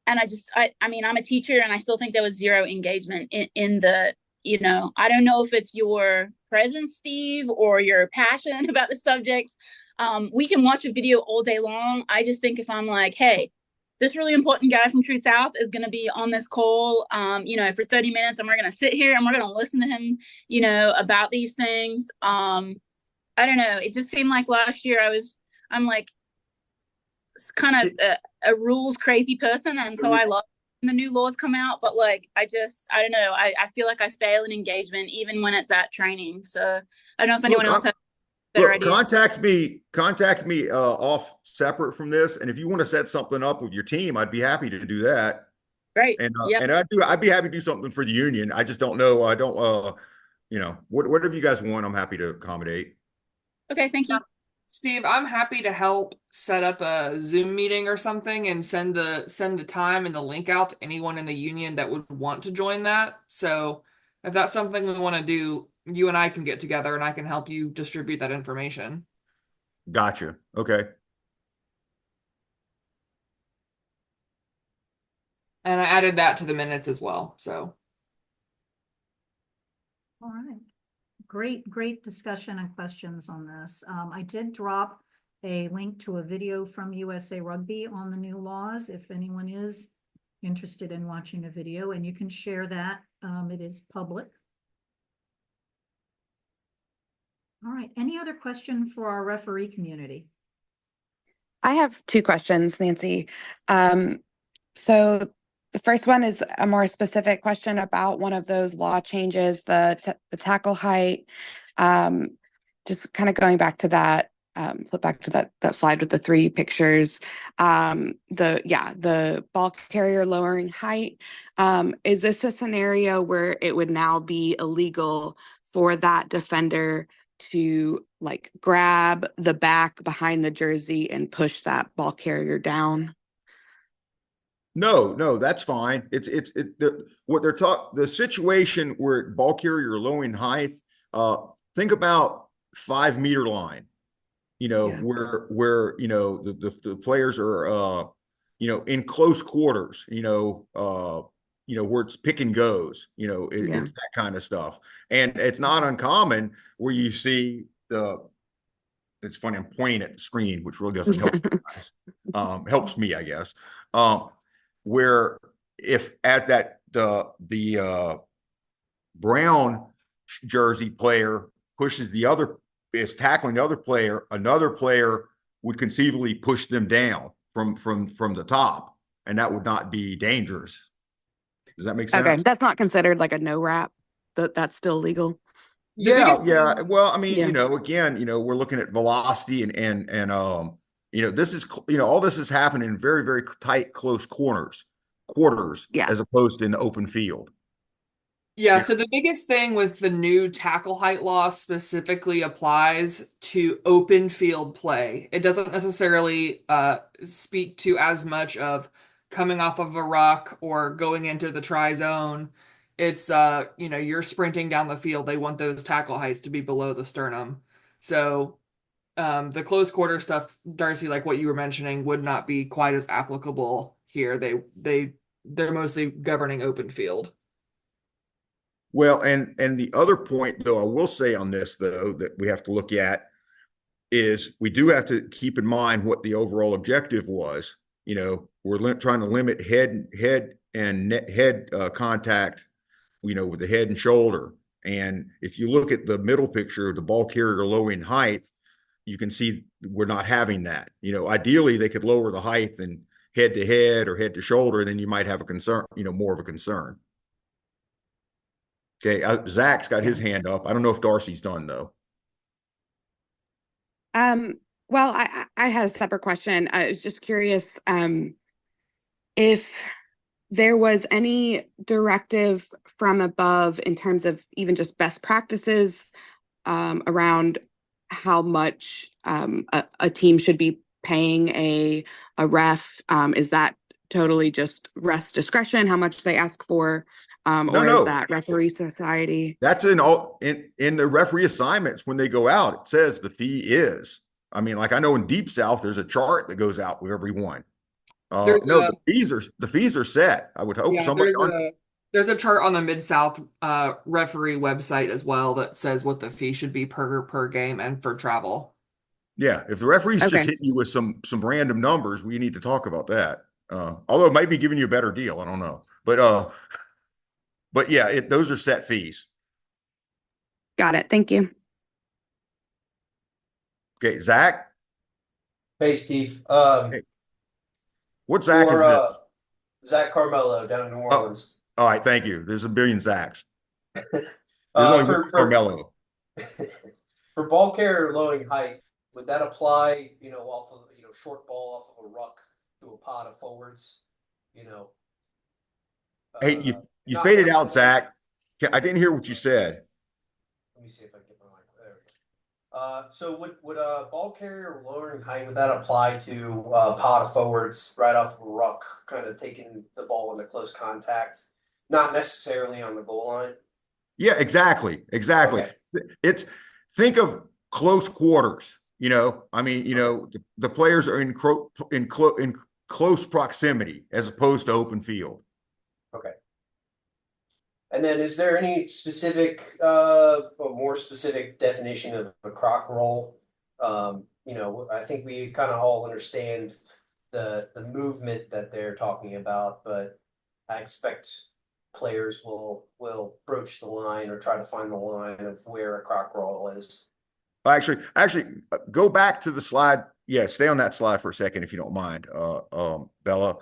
and I mean, I'm a teacher and I still think there was zero engagement in the, I don't know if it's your presence, Steve, or your passion about the subject. We can watch a video all day long. I just think if I'm like, hey, this really important guy from True South is going to be on this call, for 30 minutes, and we're going to sit here and we're going to listen to him, about these things. I don't know. It just seemed like last year I'm like kind of a rules crazy person, and so I love when the new laws come out. But like, I don't know. I feel like I fail in engagement even when it's at training. So I don't know if anyone else has a better idea. Contact me off separate from this, and if you want to set something up with your team, I'd be happy to do that. Right. And I'd be happy to do something for the union. I just don't know. I don't whatever you guys want, I'm happy to accommodate. Okay, thank you. Steve, I'm happy to help set up a Zoom meeting or something and send the time and the link out to anyone in the union that would want to join that. So if that's something we want to do, you and I can get together and I can help you distribute that information. Gotcha. Okay. And I added that to the minutes as well. So. All right. Great discussion and questions on this. I did drop a link to a video from USA Rugby on the new laws, if anyone is interested in watching a video, and you can share that. It is public. All right. Any other question for our referee community? I have two questions, Nancy. So the first one is a more specific question about one of those law changes, the tackle height. Just kind of going back to that, flip back to that slide with the three pictures. The ball carrier lowering height. Is this a scenario where it would now be illegal for that defender to like grab the back behind the jersey and push that ball carrier down? No, that's fine. The situation where ball carrier lowering height, think about 5 meter line, where the players are in close quarters, where it's pick and goes, it's that kind of stuff. And it's not uncommon where you see it's funny, I'm pointing at the screen, which really doesn't help. Helps me, I guess. Where if as that the brown jersey player is tackling the other player, another player would conceivably push them down from the top, and that would not be dangerous. Does that make sense? Okay, that's not considered like a no wrap. That's still legal. The Yeah, biggest yeah. thing, Well, I mean, yeah. again, we're looking at velocity this is, all this is happening in very, very tight, close quarters, Yeah. as opposed to in the open field. Yeah, You so the biggest thing with the new tackle height law specifically applies to open field play. It doesn't necessarily speak to as much of coming off of a ruck or going into the try zone. It's you're sprinting down the field. They want those tackle heights to be below the sternum. So the close quarter stuff, Darcy, like what you were mentioning, would not be quite as applicable here. They're mostly governing open field. Well, and the other point, though, I will say on this, though, that we have to look at is we do have to keep in mind what the overall objective was. We're trying to limit head and head contact, with the head and shoulder. And if you look at the middle picture of the ball carrier lowering height, you can see we're not having that. Ideally, they could lower the height and head to head or head to shoulder, and then you might have a concern, more of a concern. Okay, Zach's got his hand up. I don't know if Darcy's done though. Um, well, I had a separate question. I was just curious if there was any directive from above in terms of even just best practices around how much a team should be paying a ref. Is that totally just ref's discretion, how much they ask for? No, Or is no. that referee society? That's in the referee assignments when they go out. It says the fee is. I mean, like I know in Deep South, there's a chart that goes out with every one. There's No, a the fees are set. I would hope Yeah, somebody. there's a chart on the Mid-South referee website as well that says what the fee should be per game and for travel. Yeah, if the referee's just Okay. hitting you with some random numbers, we need to talk about that. Although it might be giving you a better deal. I don't know, but yeah, those are set fees. Got it. Thank you. Okay, Zach. Hey, Steve. Hey, what Zach is For this? Zach Carmelo down in New Orleans. All right, thank you. There's a billion Zachs. There's only one Carmelo. For ball carrier lowering height, would that apply, off of, short ball off of a ruck to a pod of forwards? Hey, you Not faded out, necessarily- Zach. I didn't hear what you said. Let me see if I can get my mic. There we go. So would a ball carrier lowering height, would that apply to pod of forwards right off of a ruck, kind of taking the ball into close contact, not necessarily on the goal line? Yeah, exactly. Okay. It's think of close quarters. I mean, the players are in close proximity as opposed to open field. Okay. And then is there any specific, or more specific definition of a croc roll? I think we kind of all understand the movement that they're talking about, but I expect players will broach the line or try to find the line of where a croc roll is. Actually, go back to the slide. Yeah, stay on that slide for a second if you don't mind, Bella.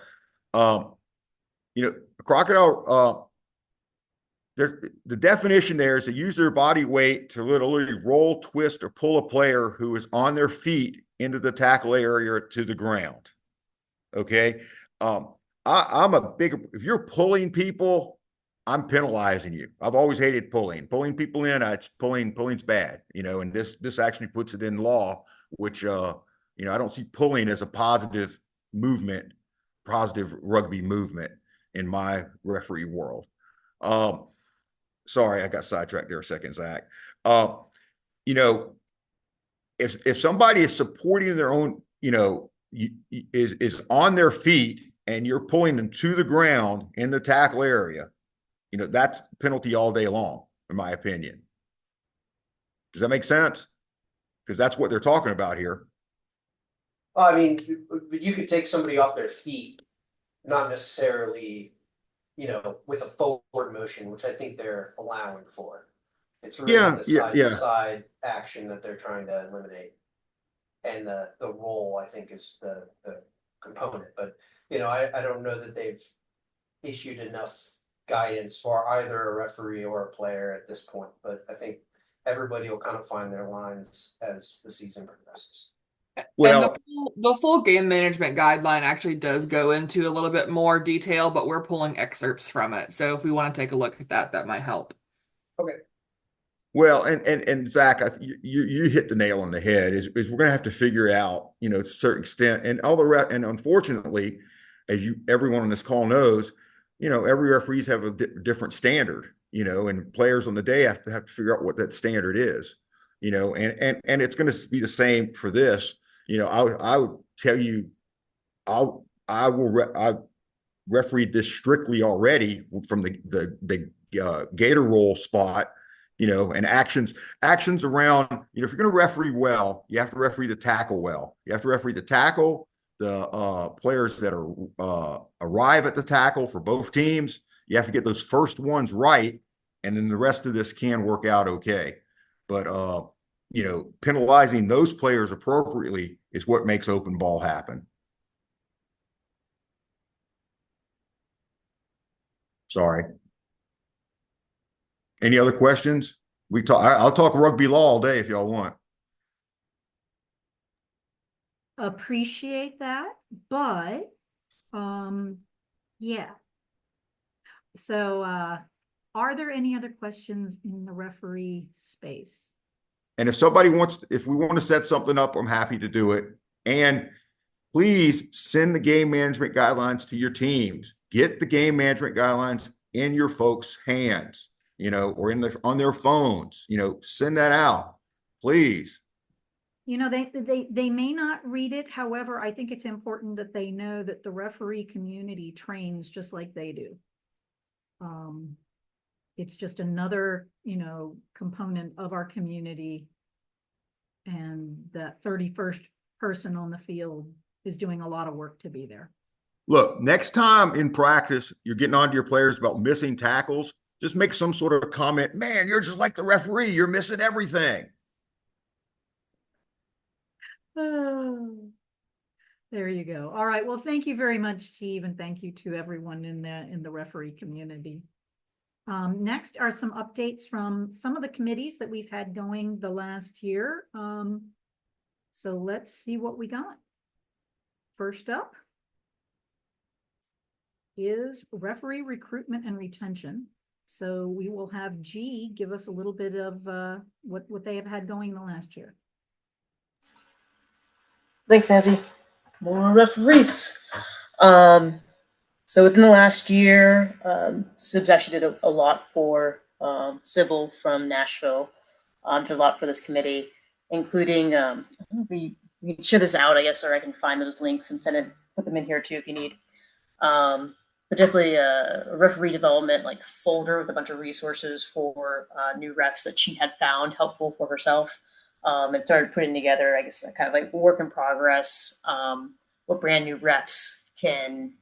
Crocodile. The definition there is to use their body weight to literally roll, twist, or pull a player who is on their feet into the tackle area to the ground. Okay. I'm a big, if you're pulling people, I'm penalizing you. I've always hated pulling people in. Pulling's bad, and this actually puts it in law, which, I don't see pulling as a positive rugby movement in my referee world. Sorry, I got sidetracked there a second, Zach. If somebody is supporting their own, is on their feet and you're pulling them to the ground in the tackle area, that's penalty all day long, in my opinion. Does that make sense? Because that's what they're talking about here. I mean, you could take somebody off their feet, not necessarily, with a forward motion, which I think they're allowing for. It's really the side to side action that they're trying to eliminate. And the roll, I think, is the component. But, I don't know that they've issued enough guidance for either a referee or a player at this point. But I think everybody will kind of find their lines as the season progresses. And Well, the full game management guideline actually does go into a little bit more detail, but we're pulling excerpts from it. So if we want to take a look at that, that might help. Okay. well, and Zach, you hit the nail on the head. Is we're going to have to figure out, to a certain extent, and and unfortunately, as everyone on this call knows, every referees have a different standard, and players on the day have to figure out what that standard is, and it's going to be the same for this. I would tell you, I refereed this strictly already from the Gator roll spot, and actions around, if you're going to referee well, you have to referee the tackle well. You have to referee the tackle, the players that arrive at the tackle for both teams. You have to get those first ones right, and then the rest of this can work out okay. But penalizing those players appropriately is what makes open ball happen. Sorry. Any other questions? I'll talk rugby law all day if y'all want. Appreciate that, but yeah. So are there any other questions in the referee space? And if we want to set something up, I'm happy to do it. And please send the game management guidelines to your teams. Get the game management guidelines in your folks' hands, or on their phones. Send that out, please. They may not read it. However, I think it's important that they know that the referee community trains just like they do. It's just another, component of our community. And that 31st person on the field is doing a lot of work to be there. Look, next time in practice, you're getting on to your players about missing tackles, just make some sort of comment. Man, you're just like the referee. You're missing everything. Oh, there you go. All right. Well, thank you very much, Steve, and thank you to everyone in the referee community. Next are some updates from some of the committees that we've had going the last year. So let's see what we got. First up is referee recruitment and retention. So we will have G give us a little bit of what they have had going the last year. Thanks, Nancy. More referees. So within the last year, Sibs actually did a lot for Sybil from Nashville. Did a lot for this committee, including we can share this out, I guess, or I can find those links and put them in here too if you need. But definitely a referee development folder with a bunch of resources for new refs that she had found helpful for herself. And started putting together, I guess, kind of like work in progress, what brand new refs can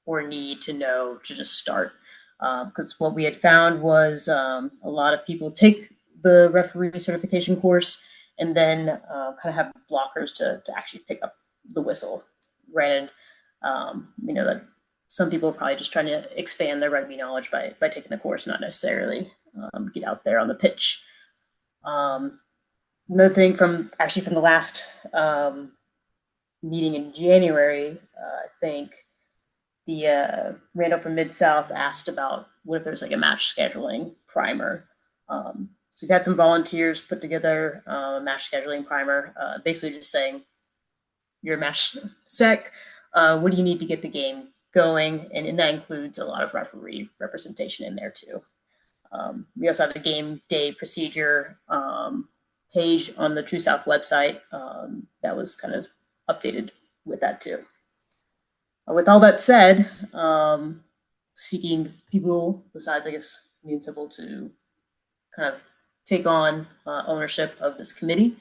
or need to know to just start. Because what we had found was a lot of people take the referee certification course and then kind of have blockers to actually pick up the whistle. Granted, that some people are probably just trying to expand their rugby knowledge by taking the course, not necessarily get out there on the pitch. Another thing from the last meeting in January, I think the Randall from Mid-South asked about what if there's a match scheduling primer. So we've had some volunteers put together a match scheduling primer, basically just saying, you're a match sec, what do you need to get the game going? And that includes a lot of referee representation in there too. We also have the game day procedure page on the True South website that was kind of updated with that too. With all that said, seeking people besides, I guess, me and Sybil to kind of take on ownership of this committee.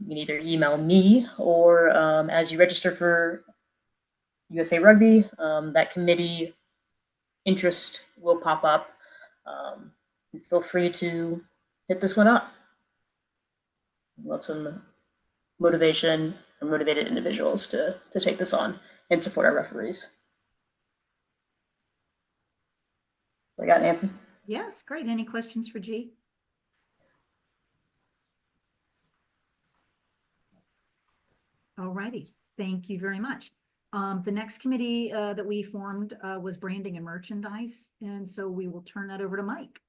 You can either email me or as you register for USA Rugby, that committee interest will pop up. Feel free to hit this one up. Love some motivation or motivated individuals to take this on and support our referees. What I got, Nancy? Yes, great. Any questions for G? All righty. Thank you very much. The next committee that we formed was branding and merchandise. And so we will turn that over to Mike.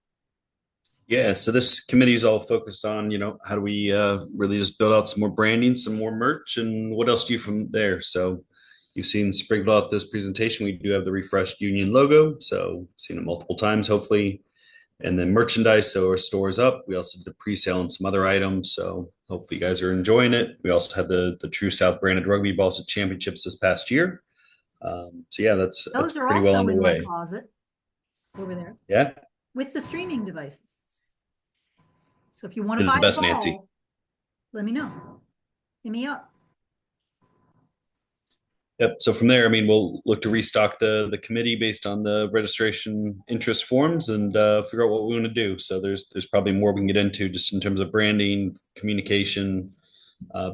Yeah, so this committee is all focused on, how do we really just build out some more branding, some more merch, and what else do you from there? So you've seen sprinkled off this presentation. We do have the refreshed Union logo, so seen it multiple times, hopefully. And then merchandise, so our store's up. We also did the pre-sale on some other items, so hopefully you guys are enjoying it. We also had the True South branded rugby balls at championships this past year. So yeah, that's Those are pretty well also in my underway. closet over there Yeah, with the streaming devices. So if you want to you're the buy the best, Nancy. ball, let me know. Hit me up. Yep. So from there, I mean, we'll look to restock the committee based on the registration interest forms and figure out what we want to do. So there's probably more we can get into just in terms of branding, communication,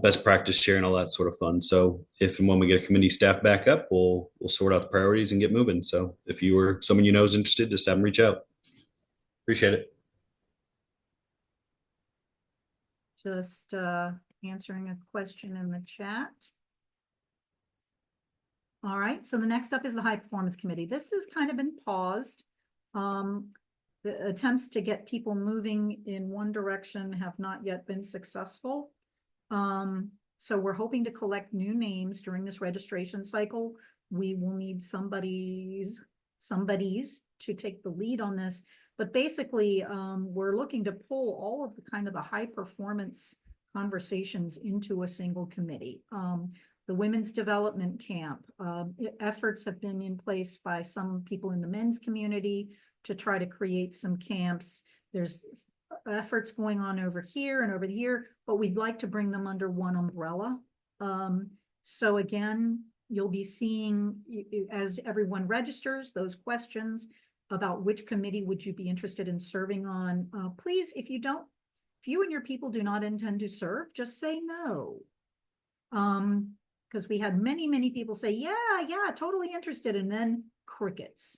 best practice sharing, all that sort of fun. So if and when we get a committee staff back up, we'll sort out the priorities and get moving. So if you or someone you know is interested, just have them reach out. Appreciate it. Just answering a question in the chat. All right, so the next up is the High Performance Committee. This has kind of been paused. The attempts to get people moving in one direction have not yet been successful. So we're hoping to collect new names during this registration cycle. We will need somebody's to take the lead on this. But basically, we're looking to pull all of the kind of the high performance conversations into a single committee. The women's development camp, efforts have been in place by some people in the men's community to try to create some camps. There's efforts going on over here and over here, but we'd like to bring them under one umbrella. So again, you'll be seeing, as everyone registers, those questions about which committee would you be interested in serving on. Please, if you and your people do not intend to serve, just say no. Because we had many people say, yeah, totally interested, and then crickets.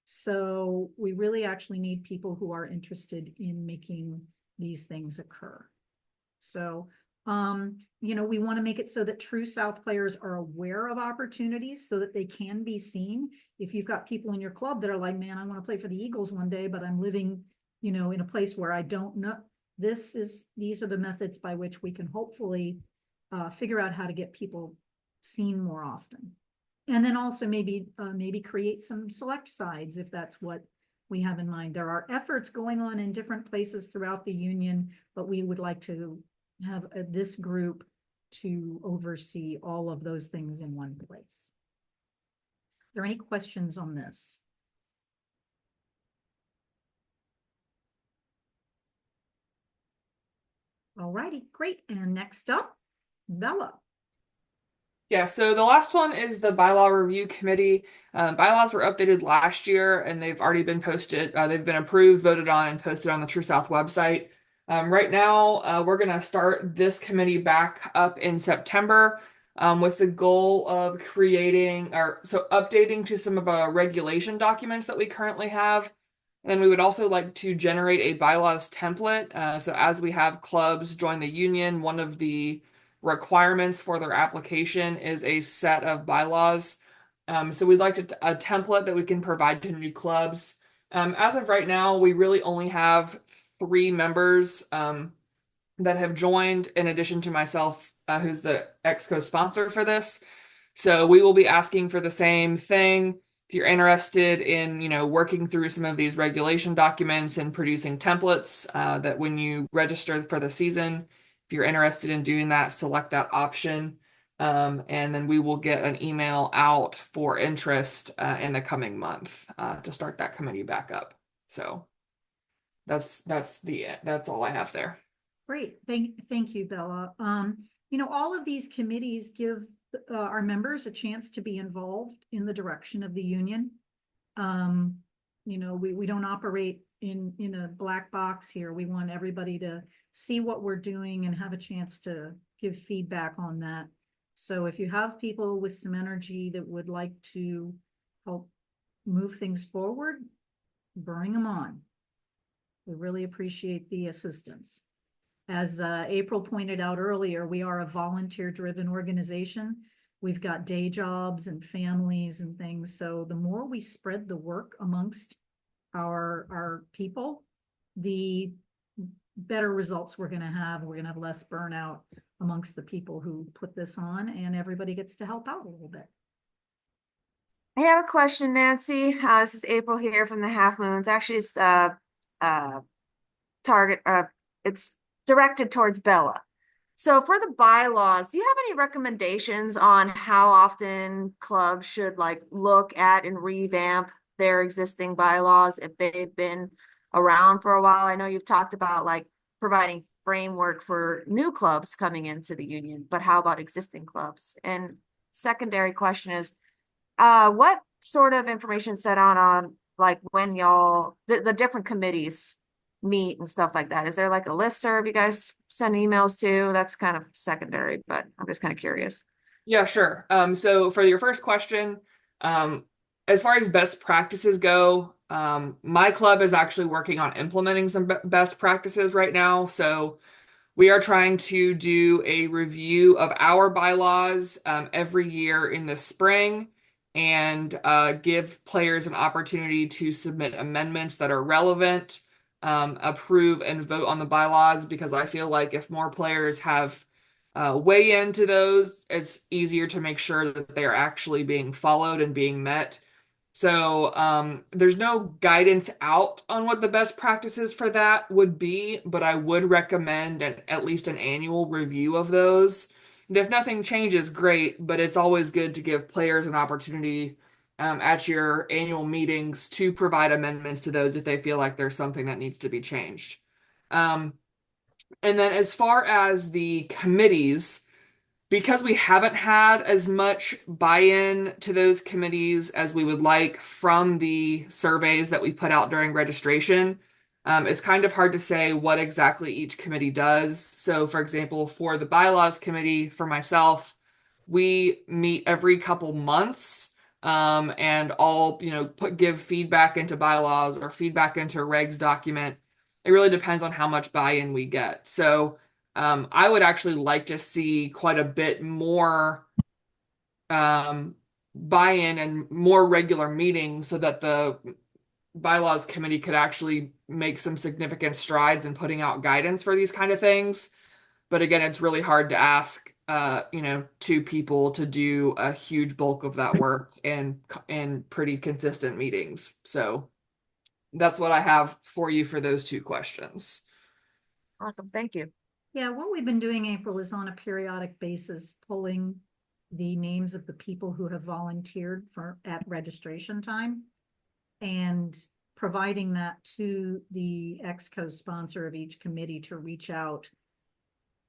So we really actually need people who are interested in making these things occur. So, we want to make it so that True South players are aware of opportunities so that they can be seen. If you've got people in your club that are like, man, I want to play for the Eagles one day, but I'm living, in a place where I don't know, these are the methods by which we can hopefully figure out how to get people seen more often. And then also maybe create some select sides if that's what we have in mind. There are efforts going on in different places throughout the union, but we would like to have this group to oversee all of those things in one place. Are there any questions on this? All righty, great. And next up, Bella. Yeah, so the last one is the bylaw review committee. Bylaws were updated last year and they've already been posted. They've been approved, voted on, and posted on the True South website. Right now, we're going to start this committee back up in September with the goal of updating to some of our regulation documents that we currently have. And then we would also like to generate a bylaws template. So as we have clubs join the union, one of the requirements for their application is a set of bylaws. So we'd like a template that we can provide to new clubs. As of right now, we really only have 3 members that have joined, in addition to myself, who's the ex-co-sponsor for this. So we will be asking for the same thing. If you're interested in, working through some of these regulation documents and producing templates, that when you register for the season, if you're interested in doing that, select that option. And then we will get an email out for interest in the coming month to start that committee back up. So that's all I have there. Great. Thank you, Bella. All of these committees give our members a chance to be involved in the direction of the union. We don't operate in a black box here. We want everybody to see what we're doing and have a chance to give feedback on that. So if you have people with some energy that would like to help move things forward, bring them on. We really appreciate the assistance. As April pointed out earlier, we are a volunteer-driven organization. We've got day jobs and families and things. So the more we spread the work amongst our people, the better results we're going to have. We're going to have less burnout amongst the people who put this on, and everybody gets to help out a little bit. I have a question, Nancy. This is April here from the Half Moons. Actually, it's target. It's directed towards Bella. So for the bylaws, do you have any recommendations on how often clubs should like look at and revamp their existing bylaws if they've been around for a while? I know you've talked about like providing framework for new clubs coming into the union, but how about existing clubs? And secondary question is, what sort of information set on like when y'all the different committees meet and stuff like that? Is there like a listserv you guys send emails to? That's kind of secondary, but I'm just kind of curious. Yeah, sure. So for your first question, as far as best practices go, my club is actually working on implementing some best practices right now. So we are trying to do a review of our bylaws every year in the spring and give players an opportunity to submit amendments that are relevant, approve and vote on the bylaws, because I feel like if more players have weigh into those, it's easier to make sure that they are actually being followed and being met. So there's no guidance out on what the best practices for that would be, but I would recommend at least an annual review of those. And if nothing changes, great, but it's always good to give players an opportunity at your annual meetings to provide amendments to those if they feel like there's something that needs to be changed. Um, and then as far as the committees, because we haven't had as much buy-in to those committees as we would like from the surveys that we put out during registration, it's kind of hard to say what exactly each committee does. So, for example, for the bylaws committee, for myself, we meet every couple months, and all, give feedback into bylaws or feedback into a regs document. It really depends on how much buy-in we get. So, I would actually like to see quite a bit more buy-in and more regular meetings so that the bylaws committee could actually make some significant strides in putting out guidance for these kind of things. But again, it's really hard to ask, two people to do a huge bulk of that work in pretty consistent meetings. So that's what I have for you for those two questions. Awesome. Thank you. Yeah, what we've been doing, April, is on a periodic basis pulling the names of the people who have volunteered at registration time and providing that to the exco sponsor of each committee to reach out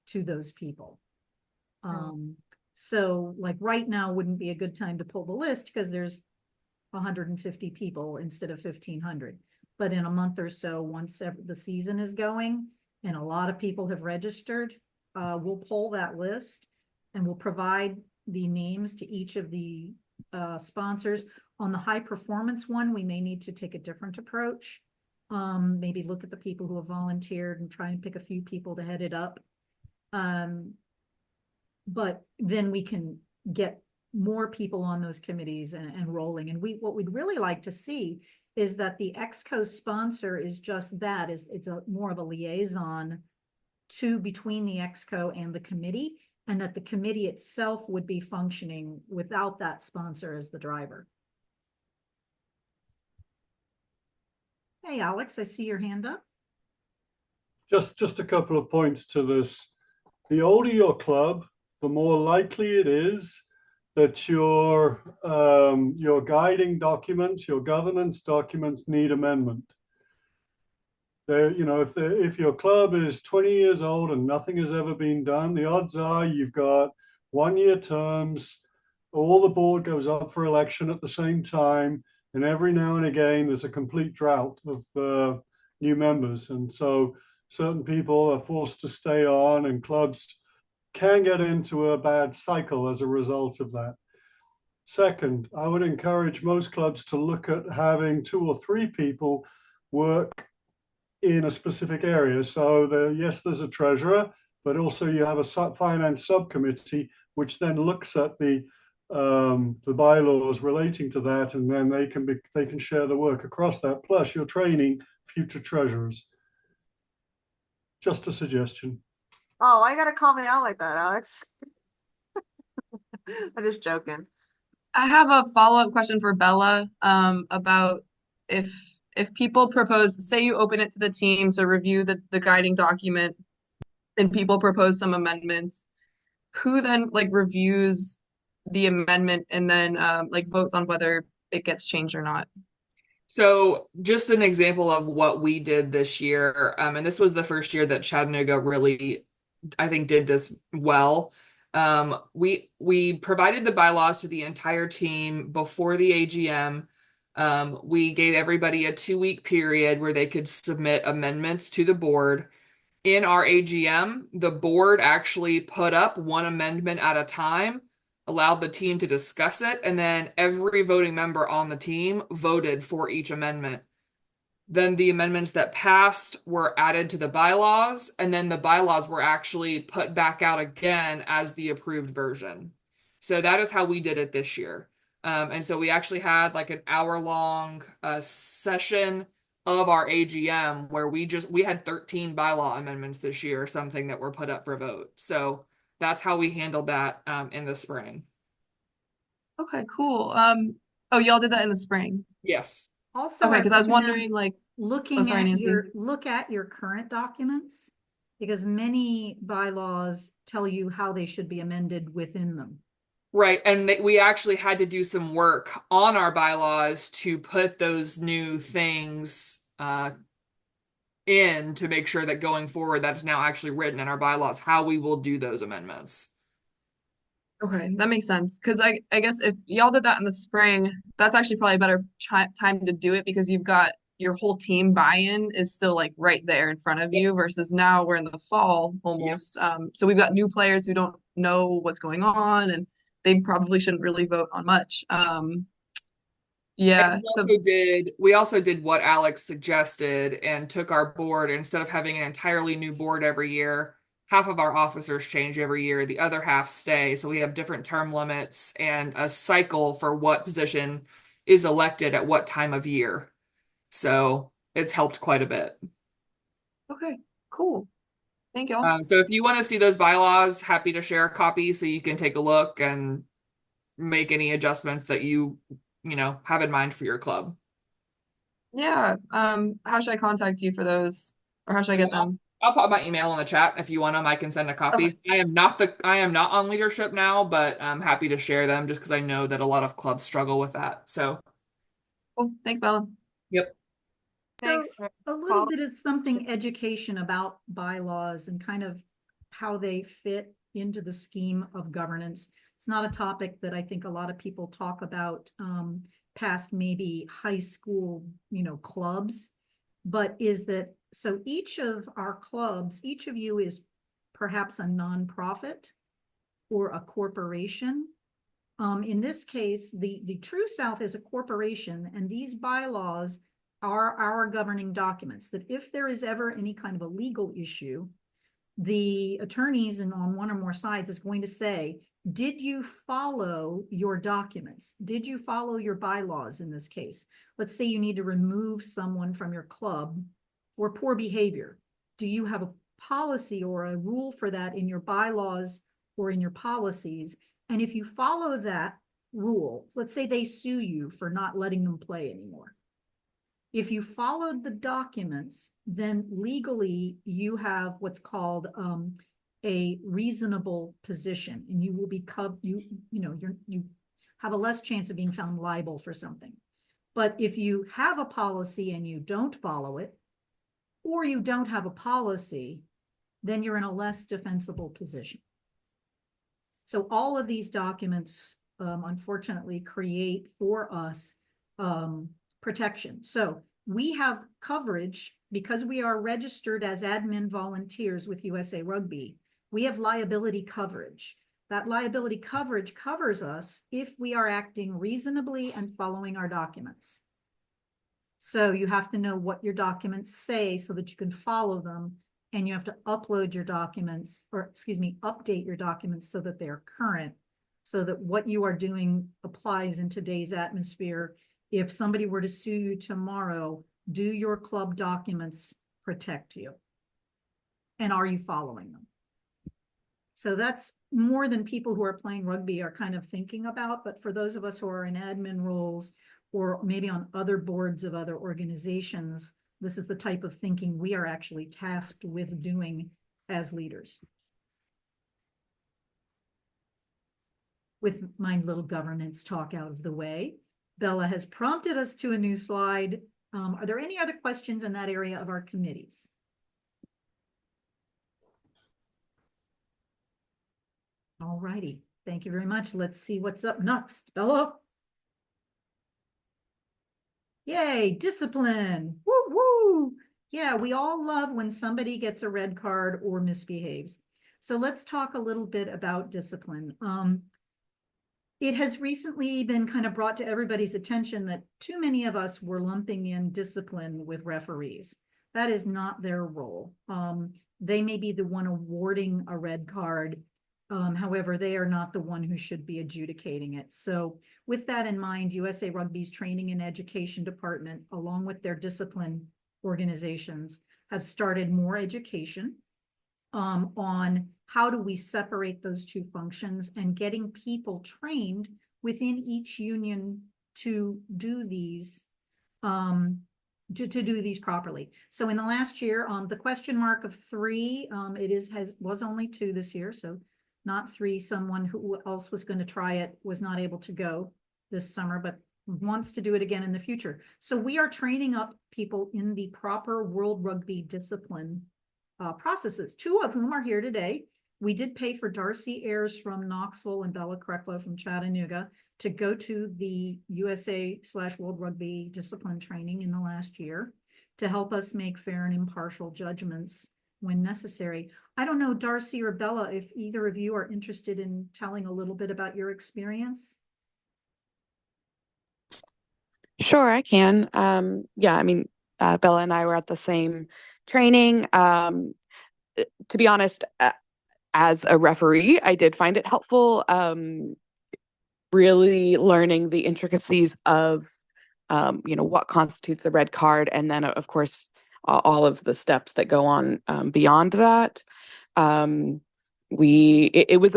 to those people. So like right now wouldn't be a good time to pull the list because there's 150 people instead of 1,500. But in a month or so, once the season is going and a lot of people have registered, we'll pull that list and we'll provide the names to each of the sponsors. On the high performance one, we may need to take a different approach. Maybe look at the people who have volunteered and try and pick a few people to head it up. But then we can get more people on those committees and rolling. And what we'd really like to see is that the exco sponsor is just that, it's more of a liaison between the exco and the committee, and that the committee itself would be functioning without that sponsor as the driver. Hey, Alex, I see your hand up. Just a couple of points to this. The older your club, the more likely it is that your guiding documents, your governance documents need amendment. If your club is 20 years old and nothing has ever been done, the odds are you've got 1-year terms, all the board goes up for election at the same time, and every now and again there's a complete drought of new members. And so certain people are forced to stay on, and clubs can get into a bad cycle as a result of that. Second, I would encourage most clubs to look at having 2 or 3 people work in a specific area. So yes, there's a treasurer, but also you have a finance subcommittee, which then looks at the bylaws relating to that, and then they can share the work across that. Plus, you're training future treasurers. Just a suggestion. Oh, I gotta call me out like that, Alex. I'm just joking. I have a follow-up question for Bella, about if people propose, say you open it to the team to review the guiding document and people propose some amendments, who then like reviews the amendment and then like votes on whether it gets changed or not? So just an example of what we did this year, and this was the first year that Chattanooga really, I think, did this well. We provided the bylaws to the entire team before the AGM. We gave everybody a 2-week period where they could submit amendments to the board. In our AGM, the board actually put up one amendment at a time, allowed the team to discuss it, and then every voting member on the team voted for each amendment. Then the amendments that passed were added to the bylaws, and then the bylaws were actually put back out again as the approved version. So that is how we did it this year. And so we actually had like an hour-long session of our AGM where we had 13 bylaw amendments this year, or something, that were put up for vote. So that's how we handled that in the spring. Okay, cool. Oh, y'all did that in the spring. Yes. Also, Okay, I because I was recommend wondering like, looking oh, sorry, at Nancy. look at your current documents, because many bylaws tell you how they should be amended within them. Right, and we actually had to do some work on our bylaws to put those new things in, to make sure that going forward, that's now actually written in our bylaws how we will do those amendments. Okay, that makes sense. Because I guess if y'all did that in the spring, that's actually probably a better time to do it because you've got your whole team buy-in is still like right there in front of you versus now we're in the fall almost. So we've got new players who don't know what's going on and they probably shouldn't really vote on much. Yeah, And so we also did what Alex suggested and took our board, instead of having an entirely new board every year, half of our officers change every year, the other half stay. So we have different term limits and a cycle for what position is elected at what time of year. So it's helped quite a bit. okay, cool. Thank y'all. So if you want to see those bylaws, happy to share a copy so you can take a look and make any adjustments that you have in mind for your club. Yeah, how should I contact you for those? Or how should I get them? I'll pop my email in the chat. If you want them, I can send a copy. Okay. I am not on leadership now, but I'm happy to share them just because I know that a lot of clubs struggle with that. So Cool. Thanks, Bella. Yep. Thanks So for a little bit of something education about bylaws and kind of how they fit into the scheme of governance. It's not a topic that I think a lot of people talk about past maybe high school, clubs, but is that so each of our clubs, each of you is perhaps a nonprofit or a corporation. In this case, the True South is a corporation, and these bylaws are our governing documents, that if there is ever any kind of a legal issue, the attorneys on one or more sides is going to say, did you follow your documents? Did you follow your bylaws in this case? Let's say you need to remove someone from your club for poor behavior. Do you have a policy or a rule for that in your bylaws or in your policies? And if you follow that rule, let's say they sue you for not letting them play anymore. If you followed the documents, then legally you have what's called a reasonable position, and you will be you have a less chance of being found liable for something. But if you have a policy and you don't follow it, or you don't have a policy, then you're in a less defensible position. So all of these documents, unfortunately, create for us protection. So we have coverage because we are registered as admin volunteers with USA Rugby. We have liability coverage. That liability coverage covers us if we are acting reasonably and following our documents. So you have to know what your documents say so that you can follow them. And you have to upload your documents, or excuse me, update your documents so that they are current, so that what you are doing applies in today's atmosphere. If somebody were to sue you tomorrow, do your club documents protect you? And are you following them? So that's more than people who are playing rugby are kind of thinking about. But for those of us who are in admin roles or maybe on other boards of other organizations, this is the type of thinking we are actually tasked with doing as leaders. With my little governance talk out of the way, Bella has prompted us to a new slide. Are there any other questions in that area of our committees? All righty. Thank you very much. Let's see what's up next. Bella. Yay, discipline. Woo woo. Yeah, we all love when somebody gets a red card or misbehaves. So let's talk a little bit about discipline. It has recently been kind of brought to everybody's attention that too many of us were lumping in discipline with referees. That is not their role. They may be the one awarding a red card. However, they are not the one who should be adjudicating it. So with that in mind, USA Rugby's training and education department, along with their discipline organizations, have started more education on how do we separate those two functions and getting people trained within each union to do these to do these properly. So in the last year, the question mark of 3, was only 2 this year, so not 3. Someone who else was going to try it was not able to go this summer, but wants to do it again in the future. So we are training up people in the proper World Rugby discipline processes, 2 of whom are here today. We did pay for Darcy Ayers from Knoxville and Bella Kreklo from Chattanooga to go to the USA/World Rugby discipline training in the last year to help us make fair and impartial judgments when necessary. I don't know, Darcy or Bella, if either of you are interested in telling a little bit about your experience. Sure, I can. Yeah, I mean, Bella and I were at the same training. To be honest, as a referee, I did find it helpful, really learning the intricacies of, what constitutes a red card, and then, of course, all of the steps that go on beyond that. It was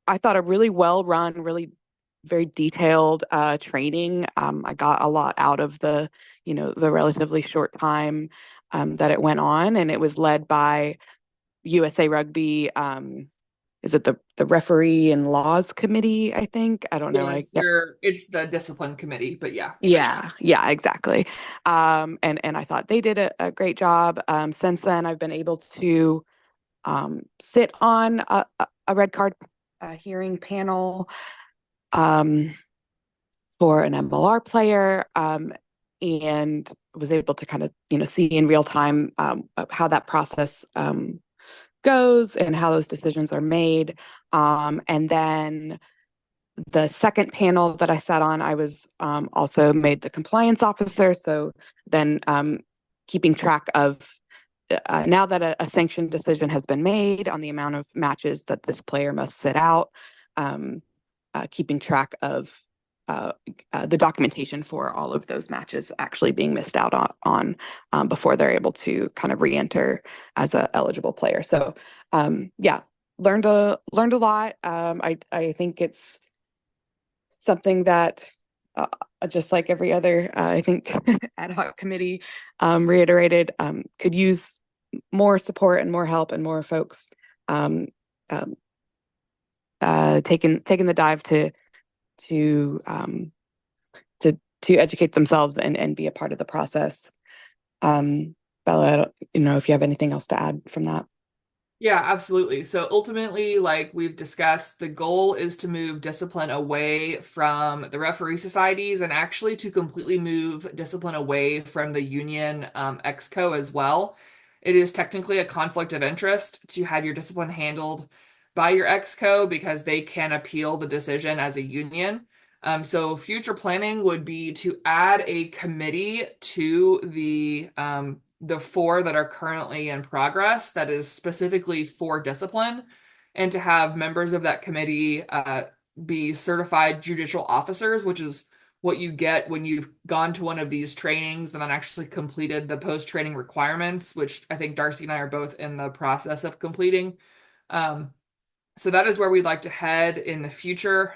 I thought, a really well run, really very detailed training. I got a lot out of the relatively short time that it went on, and it was led by USA Rugby. Is it the referee and laws committee? I think, I don't know. It's the discipline committee, but yeah. Yeah, exactly. And I thought they did a great job. Since then, I've been able to sit on a red card hearing panel for an MLR player, and was able to kind of see in real time how that process goes and how those decisions are made. And then the second panel that I sat on, I was also made the compliance officer. So then keeping track of now that a sanctioned decision has been made on the amount of matches that this player must sit out, keeping track of the documentation for all of those matches actually being missed out on before they're able to kind of re-enter as a eligible player. So yeah, learned a lot. I think it's something that just like every other I think ad hoc committee reiterated, could use more support and more help and more folks taking the dive to educate themselves and be a part of the process. Bella, I don't know if you have anything else to add from that. Yeah, absolutely. So ultimately, like we've discussed, the goal is to move discipline away from the referee societies and actually to completely move discipline away from the union exco as well. It is technically a conflict of interest to have your discipline handled by your exco because they can appeal the decision as a union. So future planning would be to add a committee to the four that are currently in progress that is specifically for discipline, and to have members of that committee be certified judicial officers, which is what you get when you've gone to one of these trainings and then actually completed the post-training requirements, which I think Darcy and I are both in the process of completing. So that is where we'd like to head in the future.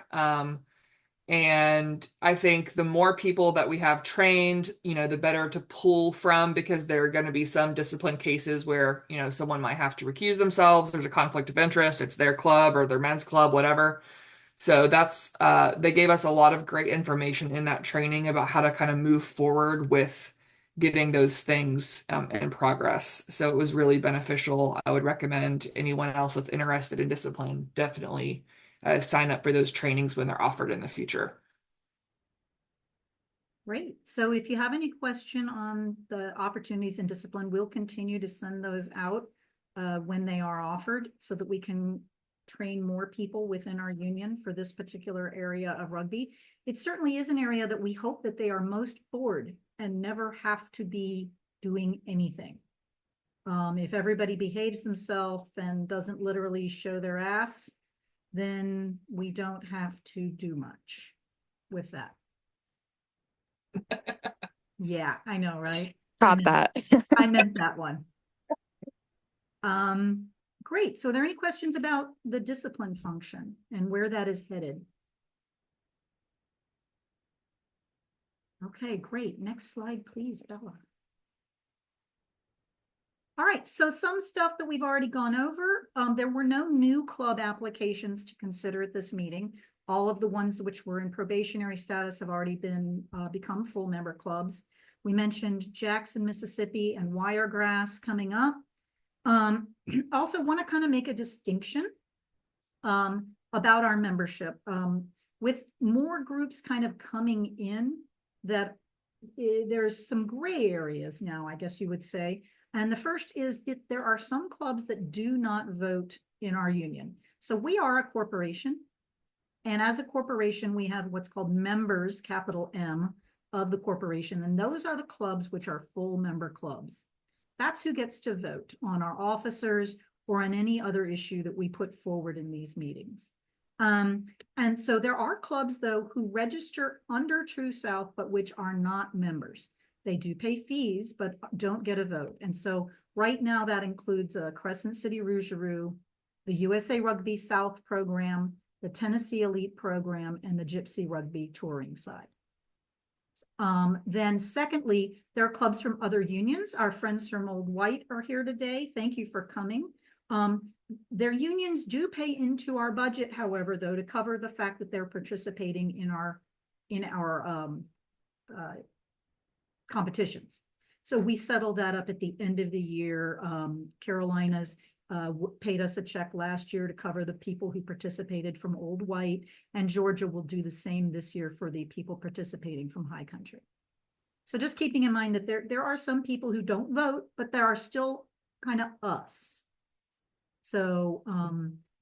And I think the more people that we have trained, the better to pull from, because there are going to be some discipline cases where, someone might have to recuse themselves. There's a conflict of interest. It's their club or their men's club, whatever. So they gave us a lot of great information in that training about how to kind of move forward with getting those things in progress. So it was really beneficial. I would recommend anyone else that's interested in discipline definitely sign up for those trainings when they're offered in the future. Great. So if you have any question on the opportunities in discipline, we'll continue to send those out when they are offered so that we can train more people within our union for this particular area of rugby. It certainly is an area that we hope that they are most bored and never have to be doing anything. If everybody behaves themselves and doesn't literally show their ass, then we don't have to do much with that. Yeah, I know, right? Got that. I meant that one. Great. So are there any questions about the discipline function and where that is headed? Okay, great. Next slide, please, Bella. All right, so some stuff that we've already gone over. There were no new club applications to consider at this meeting. All of the ones which were in probationary status have already become full member clubs. We mentioned Jackson, Mississippi and Wiregrass coming up. Also want to kind of make a distinction about our membership. With more groups kind of coming in, that there's some gray areas now, I guess you would say. And the first is that there are some clubs that do not vote in our union. So we are a corporation. And as a corporation, we have what's called members, capital M, of the corporation. And those are the clubs which are full member clubs. That's who gets to vote on our officers or on any other issue that we put forward in these meetings. And so there are clubs, though, who register under True South, but which are not members. They do pay fees, but don't get a vote. And so right now that includes Crescent City Rougarou, the USA Rugby South program, the Tennessee Elite program, and the Gypsy Rugby touring side. Then secondly, there are clubs from other unions. Our friends from Old White are here today. Thank you for coming. Their unions do pay into our budget, however, though, to cover the fact that they're participating in our competitions. So we settle that up at the end of the year. Carolina's paid us a check last year to cover the people who participated from Old White, and Georgia will do the same this year for the people participating from High Country. So just keeping in mind that there are some people who don't vote, but there are still kind of us. So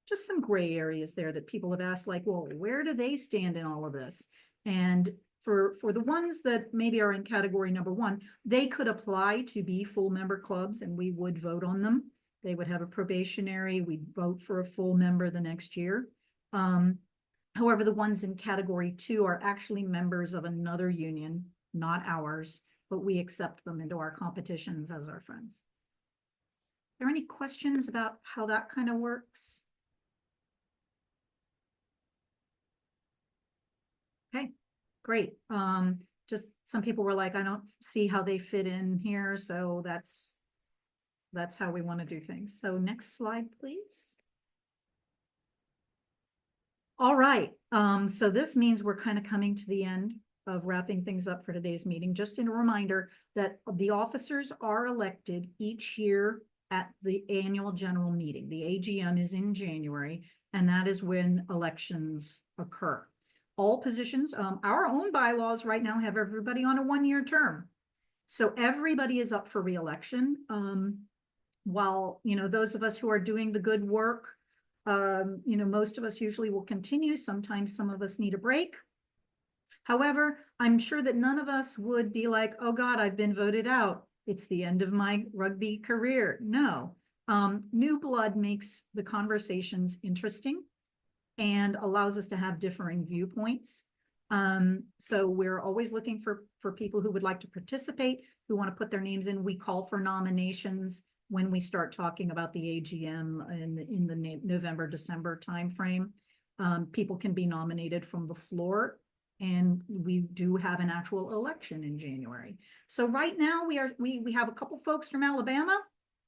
just some gray areas there that people have asked, like, well, where do they stand in all of this? And for the ones that maybe are in category number one, they could apply to be full member clubs and we would vote on them. They would have a probationary, we'd vote for a full member the next year. However, the ones in category two are actually members of another union, not ours, but we accept them into our competitions as our friends. Are there any questions about how that kind of works? Okay, great. Just some people were like, I don't see how they fit in here. So that's how we want to do things. So next slide, please. All right. So this means we're kind of coming to the end of wrapping things up for today's meeting. Just a reminder that the officers are elected each year at the annual general meeting. The AGM is in January, and that is when elections occur. All positions, our own bylaws right now have everybody on a one-year term. So everybody is up for re-election. While, those of us who are doing the good work, most of us usually will continue. Sometimes some of us need a break. However, I'm sure that none of us would be like, oh God, I've been voted out. It's the end of my rugby career. No. New blood makes the conversations interesting and allows us to have differing viewpoints. So we're always looking for people who would like to participate, who want to put their names in. We call for nominations when we start talking about the AGM in the November, December timeframe. People can be nominated from the floor, and we do have an actual election in January. So right now we have a couple folks from Alabama,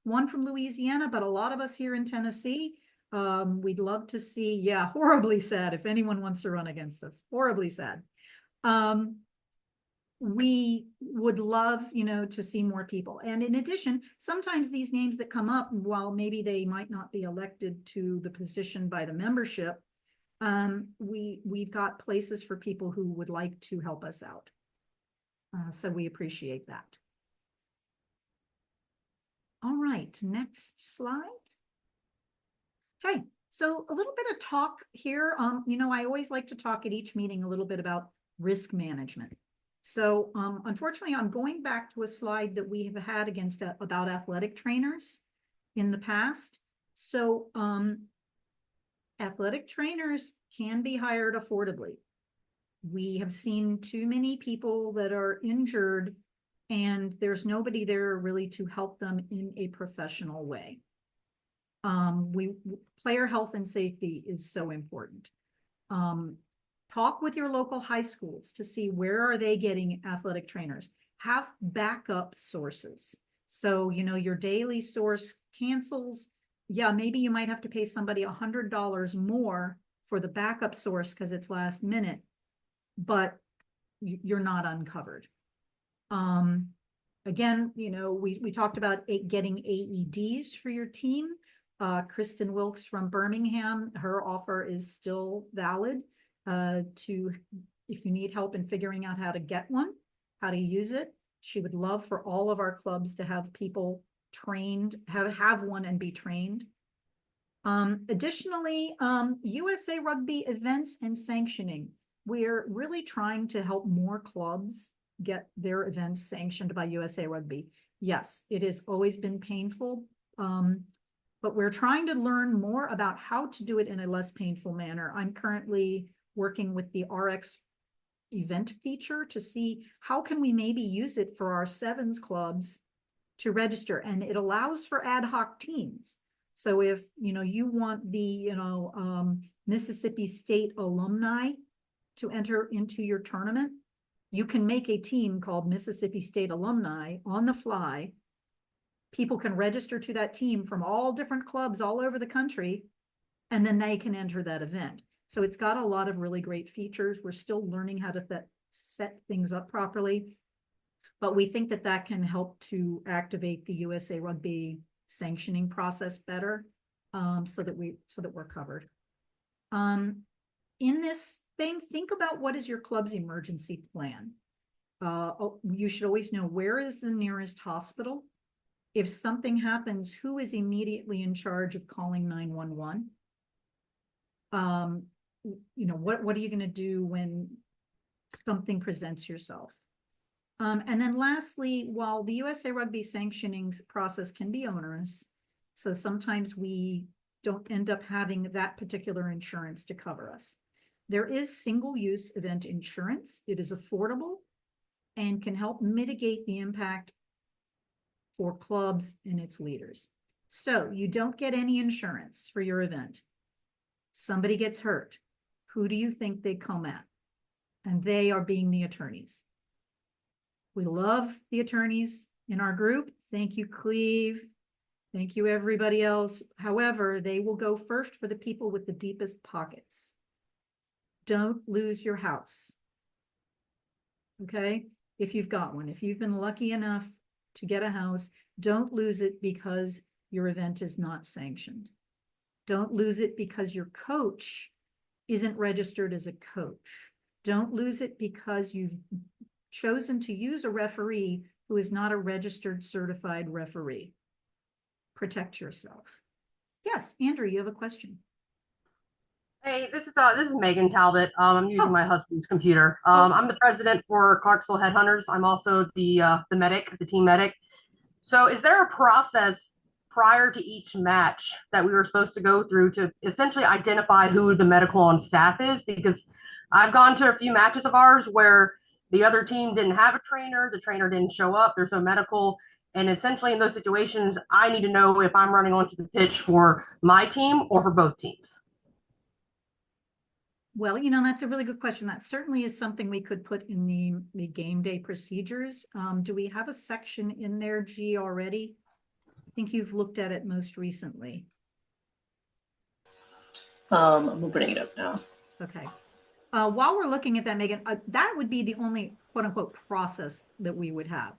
one from Louisiana, but a lot of us here in Tennessee. We'd love to see, yeah, horribly sad if anyone wants to run against us, horribly sad. We would love, to see more people. And in addition, sometimes these names that come up, while maybe they might not be elected to the position by the membership, we've got places for people who would like to help us out. So we appreciate that. All right, next slide. Okay, so a little bit of talk here. I always like to talk at each meeting a little bit about risk management. So unfortunately, I'm going back to a slide that we have had about athletic trainers in the past. So athletic trainers can be hired affordably. We have seen too many people that are injured and there's nobody there really to help them in a professional way. Player health and safety is so important. Talk with your local high schools to see where are they getting athletic trainers. Have backup sources. So, your daily source cancels. Yeah, maybe you might have to pay somebody $100 more for the backup source because it's last minute, but you're not uncovered. Again, we talked about getting AEDs for your team. Kristen Wilkes from Birmingham, her offer is still valid if you need help in figuring out how to get one, how to use it. She would love for all of our clubs to have people trained, have one and be trained. Additionally, USA Rugby events and sanctioning. We're really trying to help more clubs get their events sanctioned by USA Rugby. Yes, it has always been painful, but we're trying to learn more about how to do it in a less painful manner. I'm currently working with the RX event feature to see how can we maybe use it for our sevens clubs to register, and it allows for ad hoc teams. So if you want the Mississippi State alumni to enter into your tournament, you can make a team called Mississippi State Alumni on the fly. People can register to that team from all different clubs all over the country, and then they can enter that event. So it's got a lot of really great features. We're still learning how to set things up properly, but we think that can help to activate the USA Rugby sanctioning process better, so that we're covered. In this thing, think about what is your club's emergency plan. You should always know, where is the nearest hospital? If something happens, who is immediately in charge of calling 911? What are you going to do when something presents yourself? And then lastly, while the USA Rugby sanctioning process can be onerous, so sometimes we don't end up having that particular insurance to cover us. There is single-use event insurance. It is affordable and can help mitigate the impact for clubs and its leaders. So you don't get any insurance for your event. Somebody gets hurt. Who do you think they come at? And they are being the attorneys. We love the attorneys in our group. Thank you, Cleve. Thank you, everybody else. However, they will go first for the people with the deepest pockets. Don't lose your house. Okay? If you've got one, if you've been lucky enough to get a house, don't lose it because your event is not sanctioned. Don't lose it because your coach isn't registered as a coach. Don't lose it because you've chosen to use a referee who is not a registered certified referee. Protect yourself. Yes, Andrew, you have a question. Hey, this is Megan Talbot. I'm using my husband's computer. I'm the president for Clarksville Headhunters. I'm also the medic, the team medic. So, is there a process prior to each match that we were supposed to go through to essentially identify who the medical on staff is? Because I've gone to a few matches of ours where the other team didn't have a trainer, the trainer didn't show up, there's no medical, and essentially in those situations, I need to know if I'm running onto the pitch for my team or for both teams. Well, that's a really good question. That certainly is something we could put in the game day procedures. Do we have a section in there, G, already? I think you've looked at it most recently. I'm opening it up now. Okay. While we're looking at that, Megan, that would be the only quote unquote process that we would have,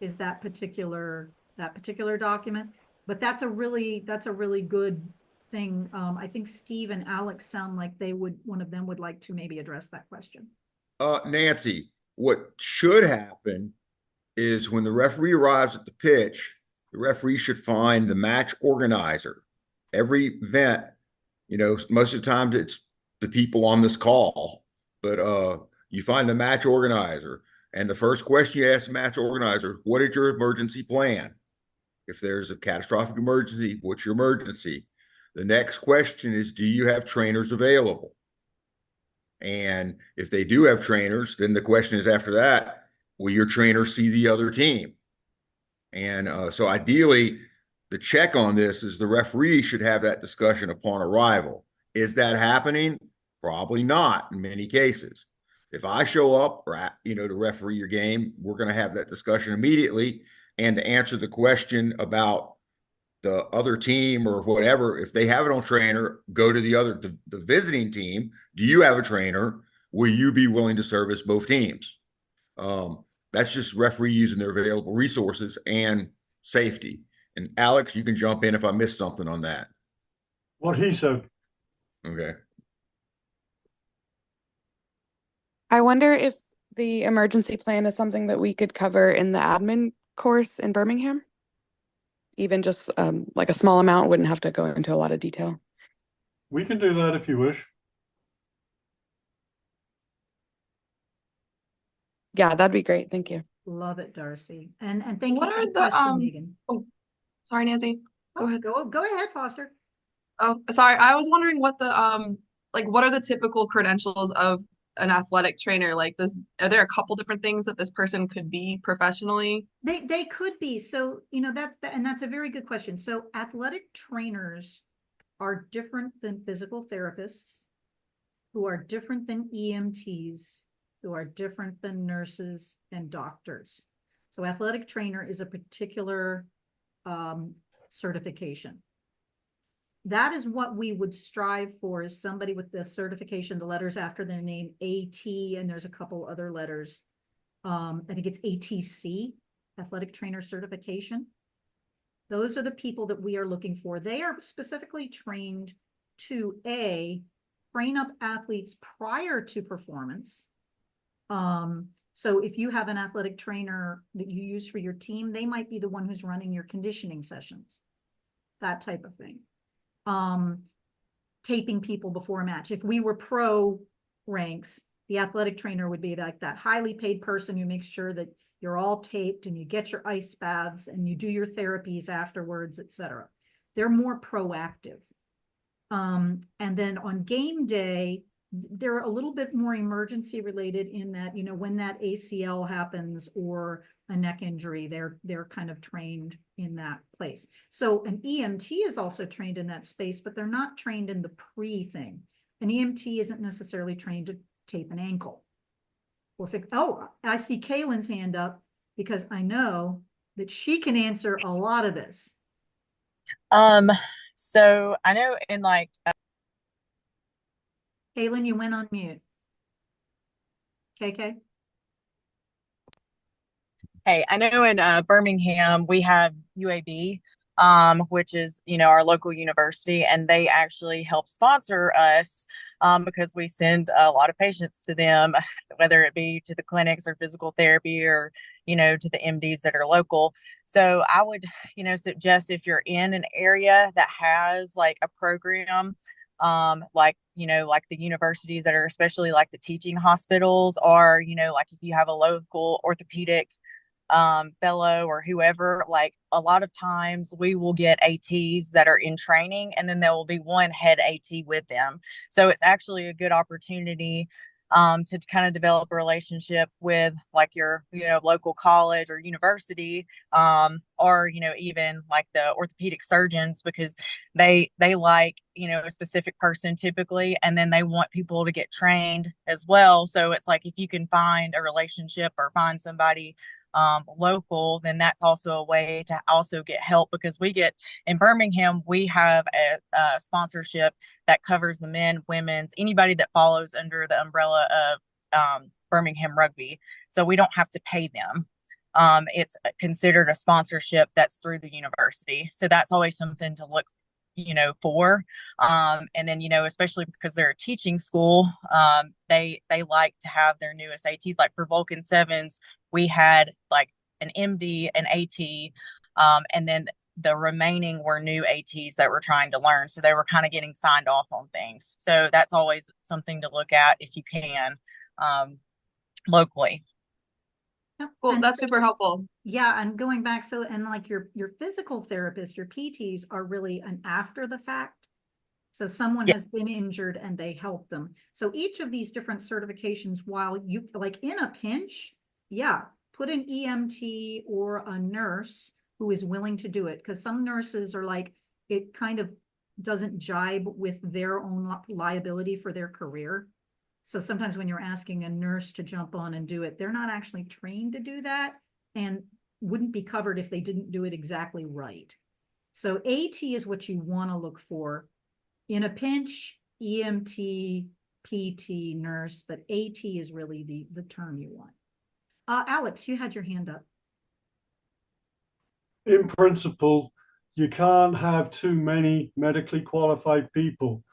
is that particular document. But that's a really good thing. I think Steve and Alex sound like one of them would like to maybe address that question. Nancy, what should happen is when the referee arrives at the pitch, the referee should find the match organizer. Every event, most of the times it's the people on this call, but you find the match organizer. And the first question you ask the match organizer, what is your emergency plan? If there's a catastrophic emergency, what's your emergency? The next question is, do you have trainers available? And if they do have trainers, then the question is after that, will your trainer see the other team? And so ideally, the check on this is the referee should have that discussion upon arrival. Is that happening? Probably not in many cases. If I show up, to referee your game, we're going to have that discussion immediately. And to answer the question about the other team or whatever, if they have it on trainer, go to the visiting team. Do you have a trainer? Will you be willing to service both teams? That's just referee using their available resources and safety. And Alex, you can jump in if I missed something on that. What he said. Okay. I wonder if the emergency plan is something that we could cover in the admin course in Birmingham. Even just like a small amount, wouldn't have to go into a lot of detail. We can do that if you wish. Yeah, that'd be great. Thank you. Love it, Darcy. And thank What you are for the the question, Megan. Oh, sorry, Nancy. Go ahead. Go ahead, Foster. Oh, sorry. I was wondering what what are the typical credentials of an athletic trainer? Like, are there a couple different things that this person could be professionally? They could be. So, that's a very good question. So athletic trainers are different than physical therapists, who are different than EMTs, who are different than nurses and doctors. So athletic trainer is a particular certification. That is what we would strive for, is somebody with the certification, the letters after their name, AT, and there's a couple other letters. I think it's ATC, athletic trainer certification. Those are the people that we are looking for. They are specifically trained to train up athletes prior to performance. So if you have an athletic trainer that you use for your team, they might be the one who's running your conditioning sessions, that type of thing. Taping people before a match. If we were pro ranks, the athletic trainer would be like that highly paid person who makes sure that you're all taped and you get your ice baths and you do your therapies afterwards, etc. They're more proactive. And then on game day, they're a little bit more emergency related in that, when that ACL happens or a neck injury, they're kind of trained in that place. So an EMT is also trained in that space, but they're not trained in the pre thing. An EMT isn't necessarily trained to tape an ankle or fix. Oh, I see Kaylin's hand up because I know that she can answer a lot of this. So I know in Kaylin, you went on mute. KK? Hey, I know in Birmingham we have UAB, which is our local university, and they actually help sponsor us because we send a lot of patients to them, whether it be to the clinics or physical therapy or to the MDs that are local. So I would suggest if you're in an area that has like a program like, like the universities that are especially like the teaching hospitals, or, like if you have a local orthopedic fellow or whoever, like a lot of times we will get ATs that are in training, and then there will be one head AT with them. So it's actually a good opportunity to kind of develop a relationship with like your, local college or university, or, even like the orthopedic surgeons, because they like, a specific person typically, and then they want people to get trained as well. So it's like if you can find a relationship or find somebody local, then that's also a way to also get help, because we get in Birmingham, we have a sponsorship that covers the men, women's, anybody that follows under the umbrella of Birmingham Rugby. So we don't have to pay them. It's considered a sponsorship that's through the university. So that's always something to look for. And then, especially because they're a teaching school, they like to have their newest ATs. Like for Vulcan Sevens, we had like an MD, an AT, and then the remaining were new ATs that were trying to learn. So they were kind of getting signed off on things. So that's always something to look at if you can, locally. Cool. That's super helpful. Yeah, and going back, so and like your physical therapists, your PTs are really an after the fact. So someone has been injured and they help them. So each of these different certifications, while you like in a pinch, yeah, put an EMT or a nurse who is willing to do it, because some nurses are like, it kind of doesn't jibe with their own liability for their career. So sometimes when you're asking a nurse to jump on and do it, they're not actually trained to do that and wouldn't be covered if they didn't do it exactly right. So AT is what you want to look for. In a pinch, EMT, PT, nurse, but AT is really the term you want. Alex, you had your hand up. In principle, you can't have too many medically qualified people.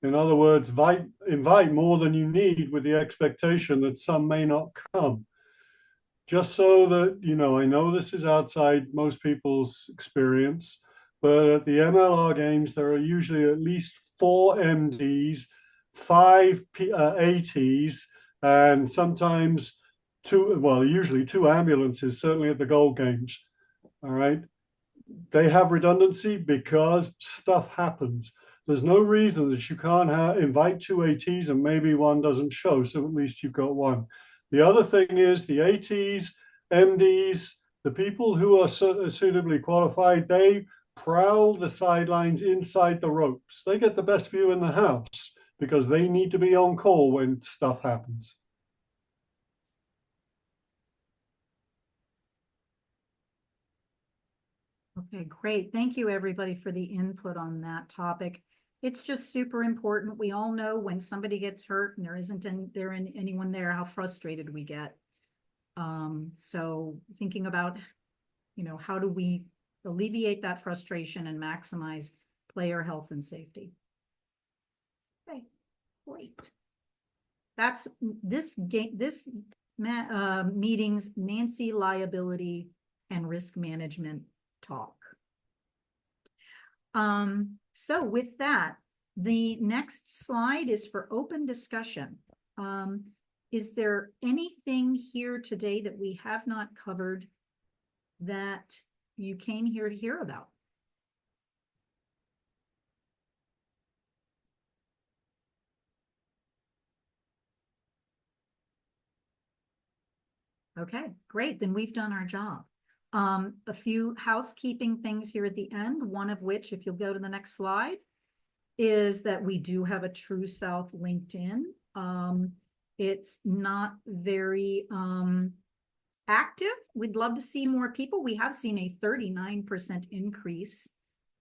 In other words, invite more than you need with the expectation that some may not come. Just so that, I know this is outside most people's experience, but at the MLR games, there are usually at least 4 MDs, 5 ATs, and sometimes usually 2 ambulances, certainly at the Gold Games. All right. They have redundancy because stuff happens. There's no reason that you can't invite 2 ATs and maybe one doesn't show, so at least you've got one. The other thing is the ATs, MDs, the people who are suitably qualified, they prowl the sidelines inside the ropes. They get the best view in the house because they need to be on call when stuff happens. Okay, great. Thank you, everybody, for the input on that topic. It's just super important. We all know when somebody gets hurt and there isn't anyone there, how frustrated we get. So thinking about, how do we alleviate that frustration and maximize player health and safety? Okay, great. That's this meeting's Nancy liability and risk management talk. So with that, the next slide is for open discussion. Is there anything here today that we have not covered that you came here to hear about? Okay, great. Then we've done our job. A few housekeeping things here at the end, one of which, if you'll go to the next slide, is that we do have a True South LinkedIn. It's not very active. We'd love to see more people. We have seen a 39% increase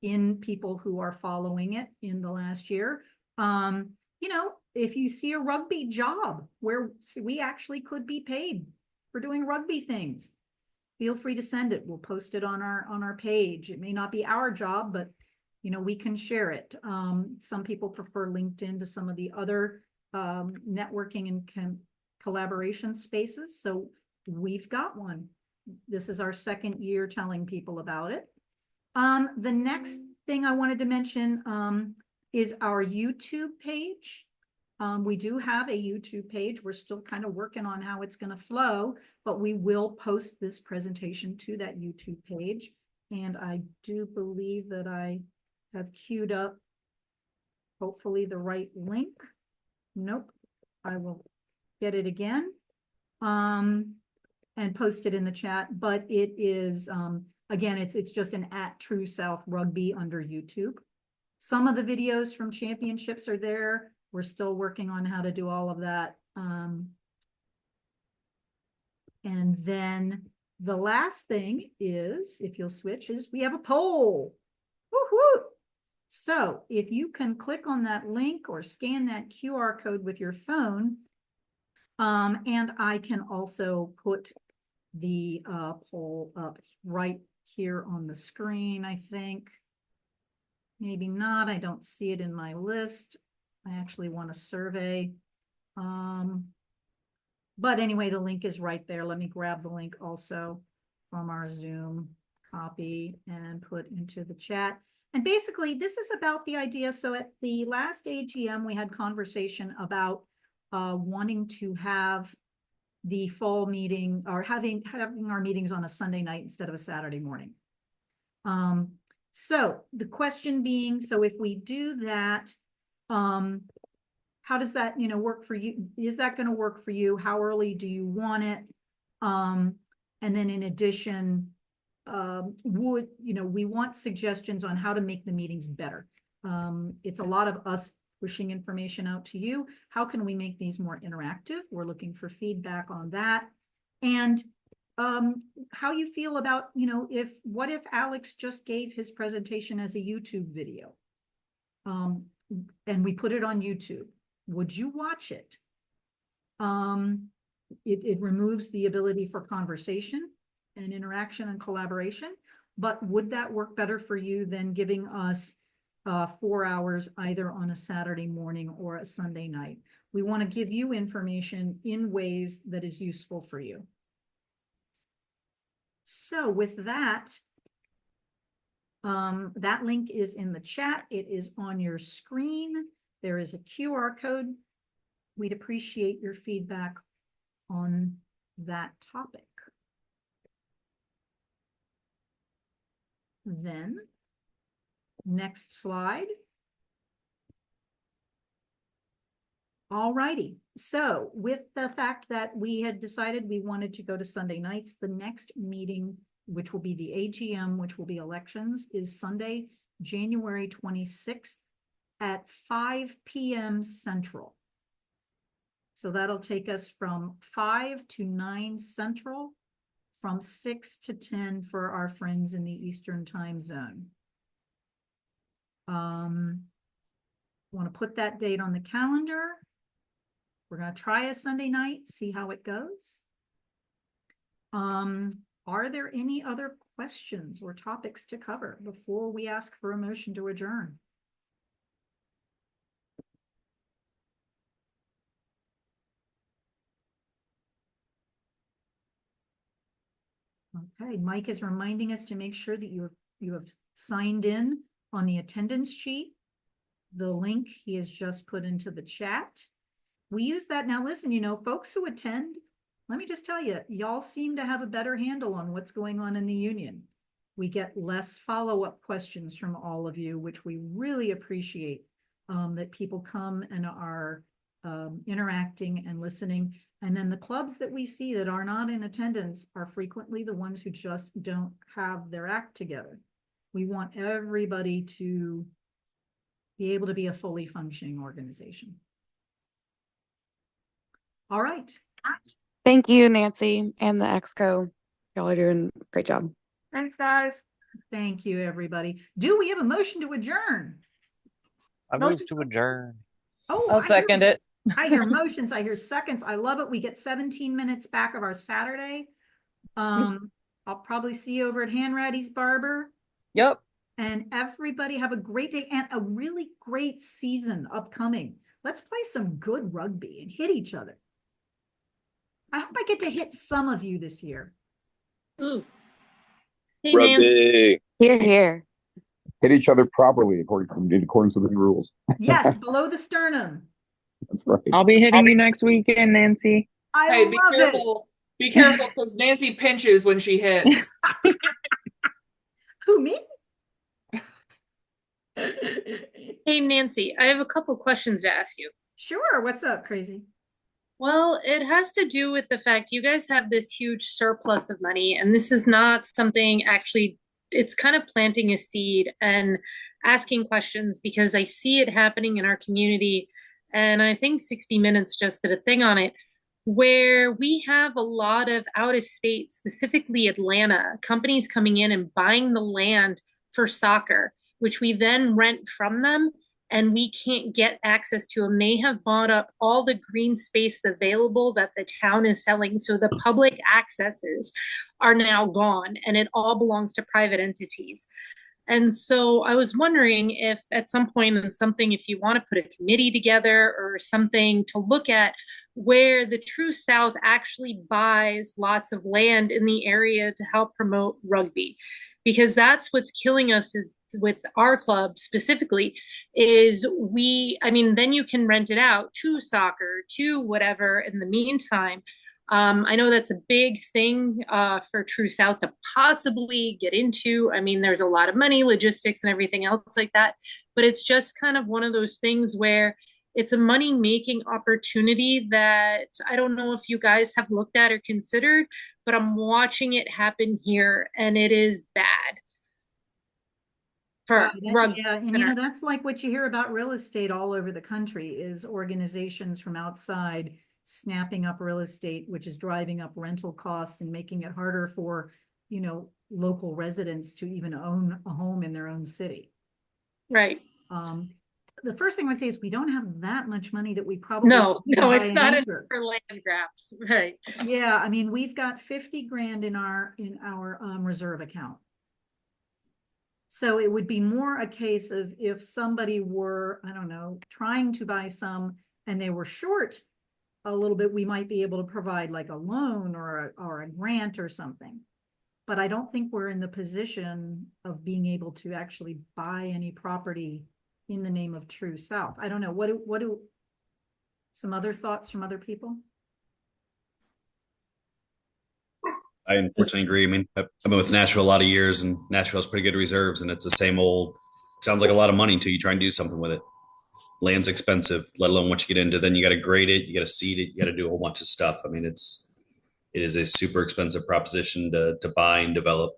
in people who are following it in the last year. If you see a rugby job where we actually could be paid for doing rugby things, feel free to send it. We'll post it on our page. It may not be our job, but we can share it. Some people prefer LinkedIn to some of the other networking and collaboration spaces. So we've got one. This is our second year telling people about it. The next thing I wanted to mention, is our YouTube page. We do have a YouTube page. We're still kind of working on how it's going to flow, but we will post this presentation to that YouTube page. And I do believe that I have queued up, hopefully, the right link. Nope. I will get it again and post it in the chat. But it is, again, it's just an @True South Rugby under YouTube. Some of the videos from championships are there. We're still working on how to do all of that. And then the last thing is, if you'll switch, is we have a poll. Woo-hoo! So if you can click on that link or scan that QR code with your phone, and I can also put the poll up right here on the screen, I think. Maybe not. I don't see it in my list. I actually want a survey. But anyway, the link is right there. Let me grab the link also from our Zoom copy and put into the chat. And basically, this is about the idea. So at the last AGM, we had conversation about wanting to have the fall meeting or having our meetings on a Sunday night instead of a Saturday morning. So the question being, so if we do that, how does that, work for you? Is that going to work for you? How early do you want it? And then in addition, we want suggestions on how to make the meetings better. It's a lot of us pushing information out to you. How can we make these more interactive? We're looking for feedback on that. And how you feel about, what if Alex just gave his presentation as a YouTube video? And we put it on YouTube. Would you watch it? It removes the ability for conversation and interaction and collaboration, but would that work better for you than giving us 4 hours either on a Saturday morning or a Sunday night? We want to give you information in ways that is useful for you. So with that, that link is in the chat. It is on your screen. There is a QR code. We'd appreciate your feedback on that topic. Then, next slide. All righty. So with the fact that we had decided we wanted to go to Sunday nights, the next meeting, which will be the AGM, which will be elections, is Sunday, January 26th at 5 p.m. Central. So that'll take us from 5 to 9 Central, from 6 to 10 for our friends in the Eastern time zone. Want to put that date on the calendar. We're going to try a Sunday night, see how it goes. Are there any other questions or topics to cover before we ask for a motion to adjourn? Okay, Mike is reminding us to make sure that you have signed in on the attendance sheet. The link he has just put into the chat. We use that. Now listen, folks who attend, let me just tell you, y'all seem to have a better handle on what's going on in the union. We get less follow-up questions from all of you, which we really appreciate, that people come and are interacting and listening. And then the clubs that we see that are not in attendance are frequently the ones who just don't have their act together. We want everybody to be able to be a fully functioning organization. All right. Thank you, Nancy and the Exco. Y'all are doing a great job. Thanks, guys. Thank you, everybody. Do we have a motion to adjourn? I move to adjourn. Oh, I'll second it. I hear motions. I hear seconds. I love it. We get 17 minutes back of our Saturday. I'll probably see you over at Hanratty's Barber. Yep. And everybody have a great day and a really great season upcoming. Let's play some good rugby and hit each other. I hope I get to hit some of you this year. Ooh. Hey, Rugby. Here, here. hit each other properly in accordance with the rules. Yes, below the sternum. That's right. I'll be hitting you next weekend, Nancy. I Hey, love be it. careful. Be careful because Nancy pinches when she hits. Who, me? Hey, Nancy, I have a couple questions to ask you. Sure. What's up, crazy? Well, it has to do with the fact you guys have this huge surplus of money, and this is not something actually, it's kind of planting a seed and asking questions because I see it happening in our community. And I think 60 Minutes just did a thing on it where we have a lot of out of state, specifically Atlanta, companies coming in and buying the land for soccer, which we then rent from them and we can't get access to them. They have bought up all the green space available that the town is selling. So the public accesses are now gone and it all belongs to private entities. And so I was wondering if at some point in something, if you want to put a committee together or something to look at where the True South actually buys lots of land in the area to help promote rugby. Because that's what's killing us is with our club specifically is I mean, then you can rent it out to soccer, to whatever in the meantime. I know that's a big thing for True South to possibly get into. I mean, there's a lot of money, logistics, and everything else like that. But it's just kind of one of those things where it's a money making opportunity that I don't know if you guys have looked at or considered, but I'm watching it happen here and it is bad for rugby. Yeah, and you know, that's like what you hear about real estate all over the country is organizations from outside snapping up real estate, which is driving up rental costs and making it harder for, you know, local residents to even own a home in their own city. Right. The first thing I would say is we don't have that much money that we probably No, buy it's an not acre. for land grabs. Right. Yeah, I mean, we've got 50 grand in our reserve account. So it would be more a case of if somebody were, I don't know, trying to buy some and they were short a little bit, we might be able to provide like a loan or a grant or something. But I don't think we're in the position of being able to actually buy any property in the name of True South. I don't know. What do some other thoughts from other people? I unfortunately agree. I mean, I've been with Nashville a lot of years, and Nashville has pretty good reserves, and it's the same old. Sounds like a lot of money until you try and do something with it. Land's expensive, let alone once you get into. Then you got to grade it, you got to seed it, you got to do a whole bunch of stuff. I mean, it is a super expensive proposition to buy and develop.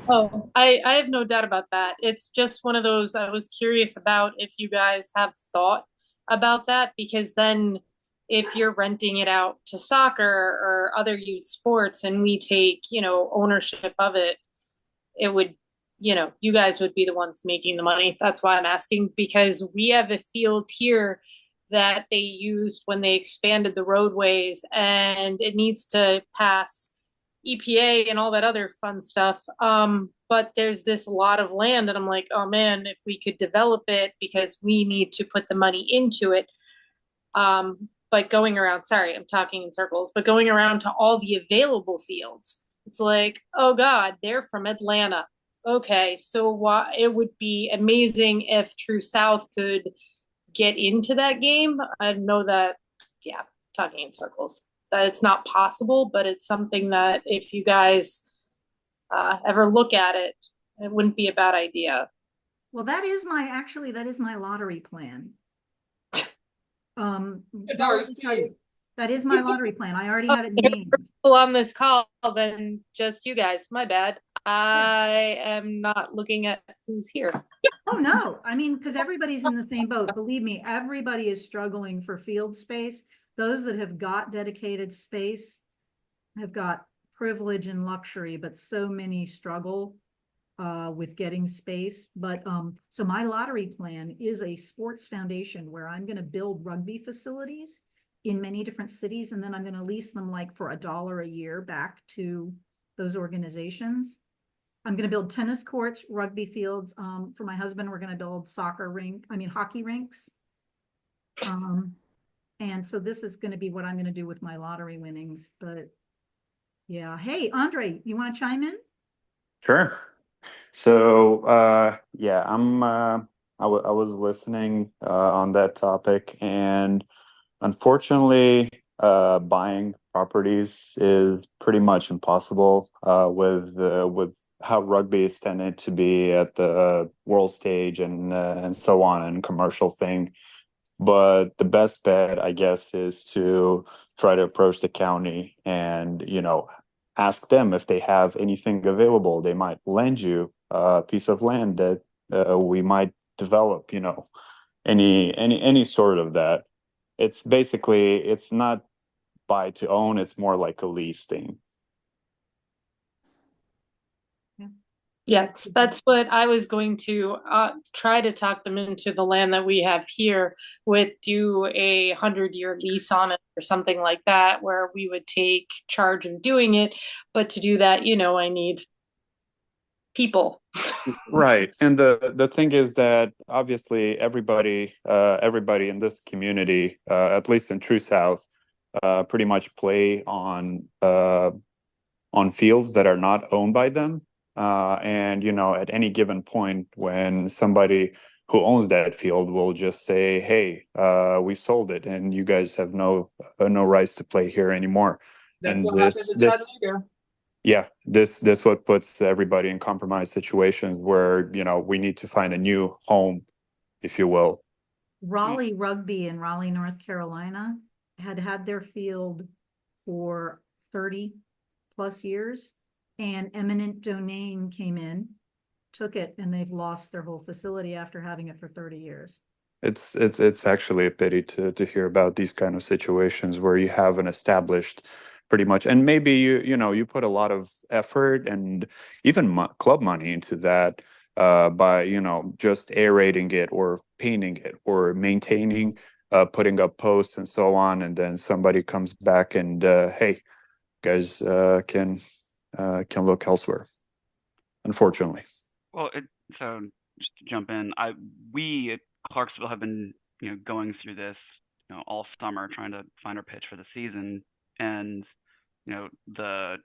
Oh, I have no doubt about that. It's just one of those I was curious about if you guys have thought about that, because then if you're renting it out to soccer or other youth sports and we take, you know, ownership of it, it would, you know, you guys would be the ones making the money. That's why I'm asking, because we have a field here that they used when they expanded the roadways and it needs to pass EPA and all that other fun stuff. But there's this lot of land, and I'm like, oh man, if we could develop it because we need to put the money into it. But going around, sorry, I'm talking in circles, but going around to all the available fields, it's like, oh God, they're from Atlanta. Okay, so why it would be amazing if True South could get into that game. I know that, yeah, talking in circles, that it's not possible, but it's something that if you guys ever look at it, it wouldn't be a bad idea. Well, that is my lottery plan. That is my lottery plan. I already have it named. On this call than just you guys. My bad. I am not looking at who's here. Oh no, I mean, because everybody's in the same boat. Believe me, everybody is struggling for field space. Those that have got dedicated space have got privilege and luxury, but so many struggle with getting space. But so my lottery plan is a sports foundation where I'm going to build rugby facilities in many different cities, and then I'm going to lease them like for $1 a year back to those organizations. I'm going to build tennis courts, rugby fields. For my husband, we're going to build hockey rinks. And so this is going to be what I'm going to do with my lottery winnings. But yeah, hey, Andre, you want to chime in? Sure. So, yeah, I was listening on that topic, and unfortunately, buying properties is pretty much impossible with how rugby is tended to be at the world stage and so on and commercial thing. But the best bet, I guess, is to try to approach the county and, ask them if they have anything available. They might lend you a piece of land that we might develop, any sort of that. It's basically, it's not buy to own, it's more like a lease thing. Yes, that's what I was going to try to talk them into the land that we have here with do a 100-year lease on it or something like that, where we would take charge of doing it. But to do that, I need people. Right. And the thing is that obviously everybody in this community, at least in True South, pretty much play on fields that are not owned by them. And at any given point when somebody who owns that field will just say, "Hey, we sold it, and you guys have no rights to play here anymore." That's And what happened in Chattanooga. yeah, this what puts everybody in compromised situations where, we need to find a new home, if you will. Raleigh Rugby in Raleigh, North Carolina had their field for 30 plus years, and eminent domain came in, took it, and they've lost their whole facility after having it for 30 years. It's actually a pity to hear about these kind of situations where you have an established pretty much, and maybe you put a lot of effort and even club money into that by just aerating it or painting it or maintaining, putting up posts and so on, and then somebody comes back and hey, guys, can look elsewhere, unfortunately. Well, so just to jump in, we at Clarksville have been, going through this, all summer trying to find our pitch for the season, and the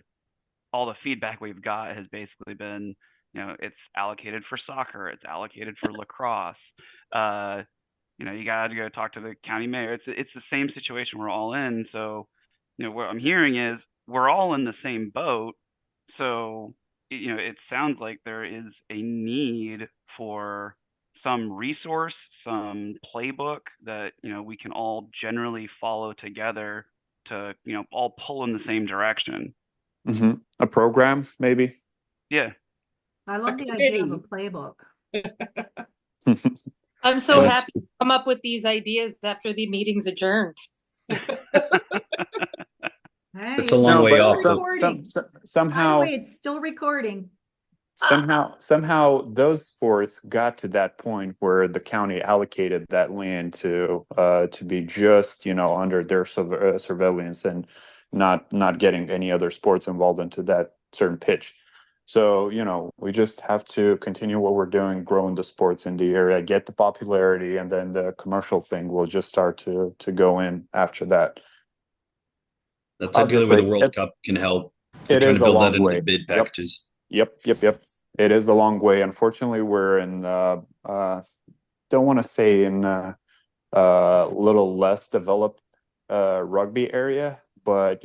all the feedback we've got has basically been, it's allocated for soccer, it's allocated for lacrosse. You got to go talk to the county mayor. It's the same situation we're all in. So, what I'm hearing is we're all in the same boat. So, it sounds like there is a need for some resource, some playbook that, we can all generally follow together to, all pull in the same direction. A program, maybe. Yeah. I love the idea of a playbook. I'm so happy to come up with these ideas after the meeting's adjourned. Hey, it's a long way off. Somehow, by the way, it's still recording. Somehow those sports got to that point where the county allocated that land to be just under their surveillance and not getting any other sports involved into that certain pitch. So we just have to continue what we're doing, growing the sports in the area, get the popularity, and then the commercial thing will just start to go in after that. That's ideally where the World Cup can help. They're trying to build that into the bid packages. Yep. It is a long way. Unfortunately, we're in don't want to say in a little less developed rugby area, but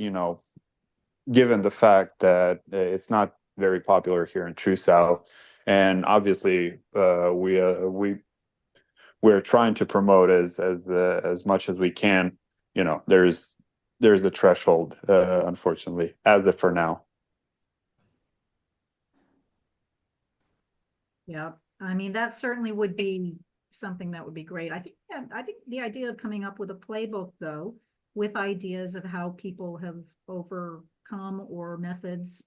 given the fact that it's not very popular here in True South, and obviously we're trying to promote as much as we can. There's a threshold, unfortunately, as of for now. Yeah, I mean, that certainly would be something that would be great. I think the idea of coming up with a playbook, though, with ideas of how people have overcome or methods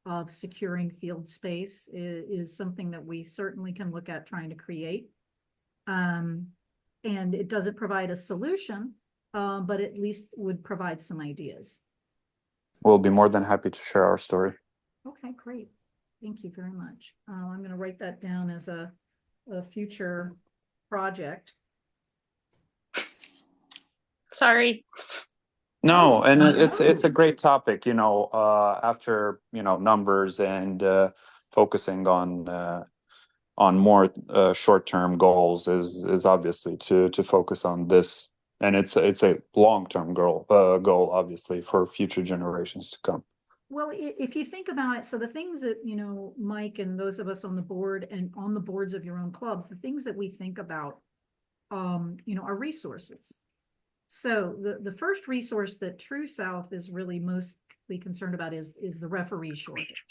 of securing field space is something that we certainly can look at trying to create. And it doesn't provide a solution, but at least would provide some ideas. We'll be more than happy to share our story. Okay, great. Thank you very much. I'm going to write that down as a future project. Sorry. No, and it's a great topic, after, numbers and focusing on more short-term goals is obviously to focus on this, and it's a long-term goal obviously for future generations to come. Well, if you think about it, so the things that, you know, Mike and those of us on the board and on the boards of your own clubs, the things that we think about, you know, are resources. So the first resource that True South is really mostly concerned about is the referee shortage.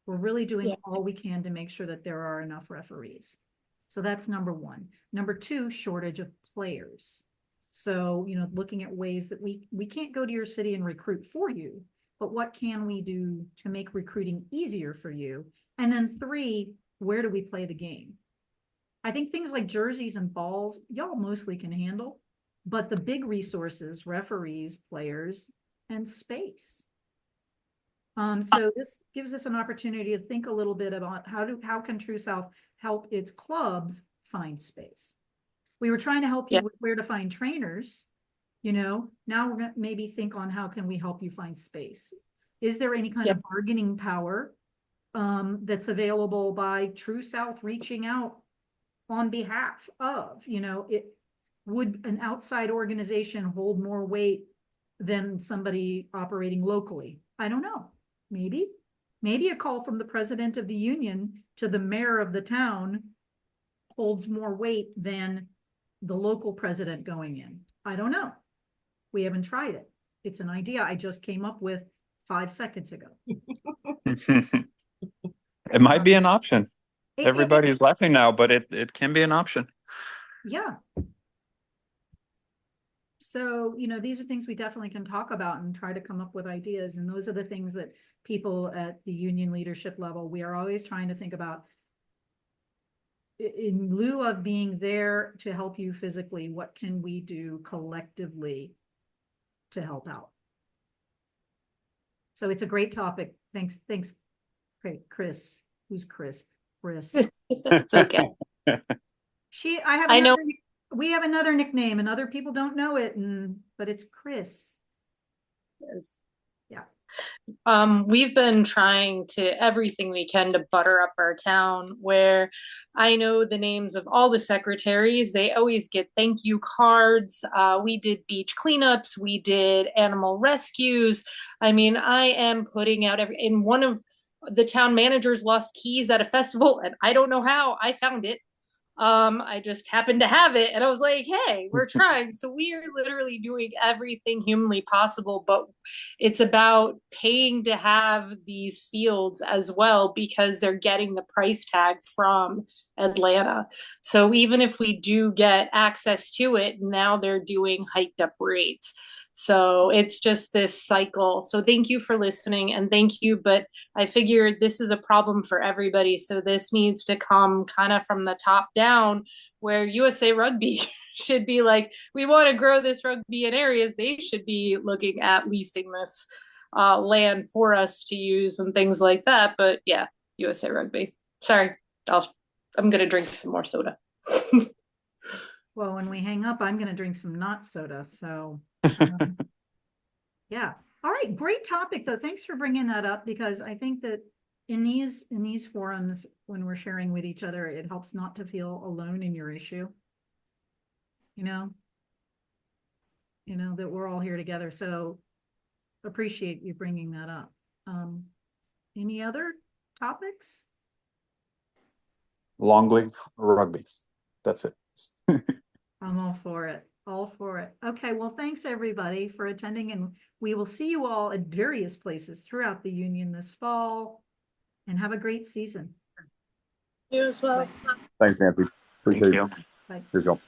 We're really doing all we can to make sure that there are enough referees. So that's number one. Number two, shortage of players. So, you know, looking at ways that we can't go to your city and recruit for you, but what can we do to make recruiting easier for you? And then three, where do we play the game? I think things like jerseys and balls, y'all mostly can handle, but the big resources, referees, players, and space. So this gives us an opportunity to think a little bit about how can True South help its clubs find space. We were trying to help you with where to find trainers. You know, now we're going to maybe think on how can we help you find space. Is there any kind of bargaining power that's available by True South reaching out on behalf of, you know, it would an outside organization hold more weight than somebody operating locally? I don't know. Maybe a call from the president of the union to the mayor of the town holds more weight than the local president going in. I don't know. We haven't tried it. It's an idea I just came up with 5 seconds ago. It might be an option. Everybody's laughing now, but it can be an option. Yeah. So, you know, these are things we definitely can talk about and try to come up with ideas. And those are the things that people at the union leadership level, we are always trying to think about. In lieu of being there to help you physically, what can we do collectively to help out? So it's a great topic. Thanks, Chris. Who's Chris? Chris. It's okay. I know we have another nickname and other people don't know it, but it's Chris. Yes. Yeah. We've been trying to everything we can to butter up our town, where I know the names of all the secretaries. They always get thank you cards. We did beach cleanups. We did animal rescues. I mean, I am putting out in one of the town managers lost keys at a festival, and I don't know how I found it. I just happened to have it, and I was like, hey, we're trying. So we are literally doing everything humanly possible, but it's about paying to have these fields as well, because they're getting the price tag from Atlanta. So even if we do get access to it, now they're doing hiked up rates. So it's just this cycle. So thank you for listening, and thank you. But I figured this is a problem for everybody. So this needs to come kind of from the top down, where USA Rugby should be like, we want to grow this rugby in areas. They should be looking at leasing this land for us to use and things like that. But yeah, USA Rugby. Sorry, I'm going to drink some more soda. Well, when we hang up, I'm going to drink some not soda. So yeah. All right. Great topic though. Thanks for bringing that up, because I think that in these forums, when we're sharing with each other, it helps not to feel alone in your issue. You know, that we're all here together. So appreciate you bringing that up. Any other topics? Long live rugby. That's it. I'm all for it. All for it. Okay, well, thanks everybody for attending, and we will see you all at various places throughout the union this fall, and have a great season. You as well. Thanks, Nancy. Appreciate it. Bye. Here you go.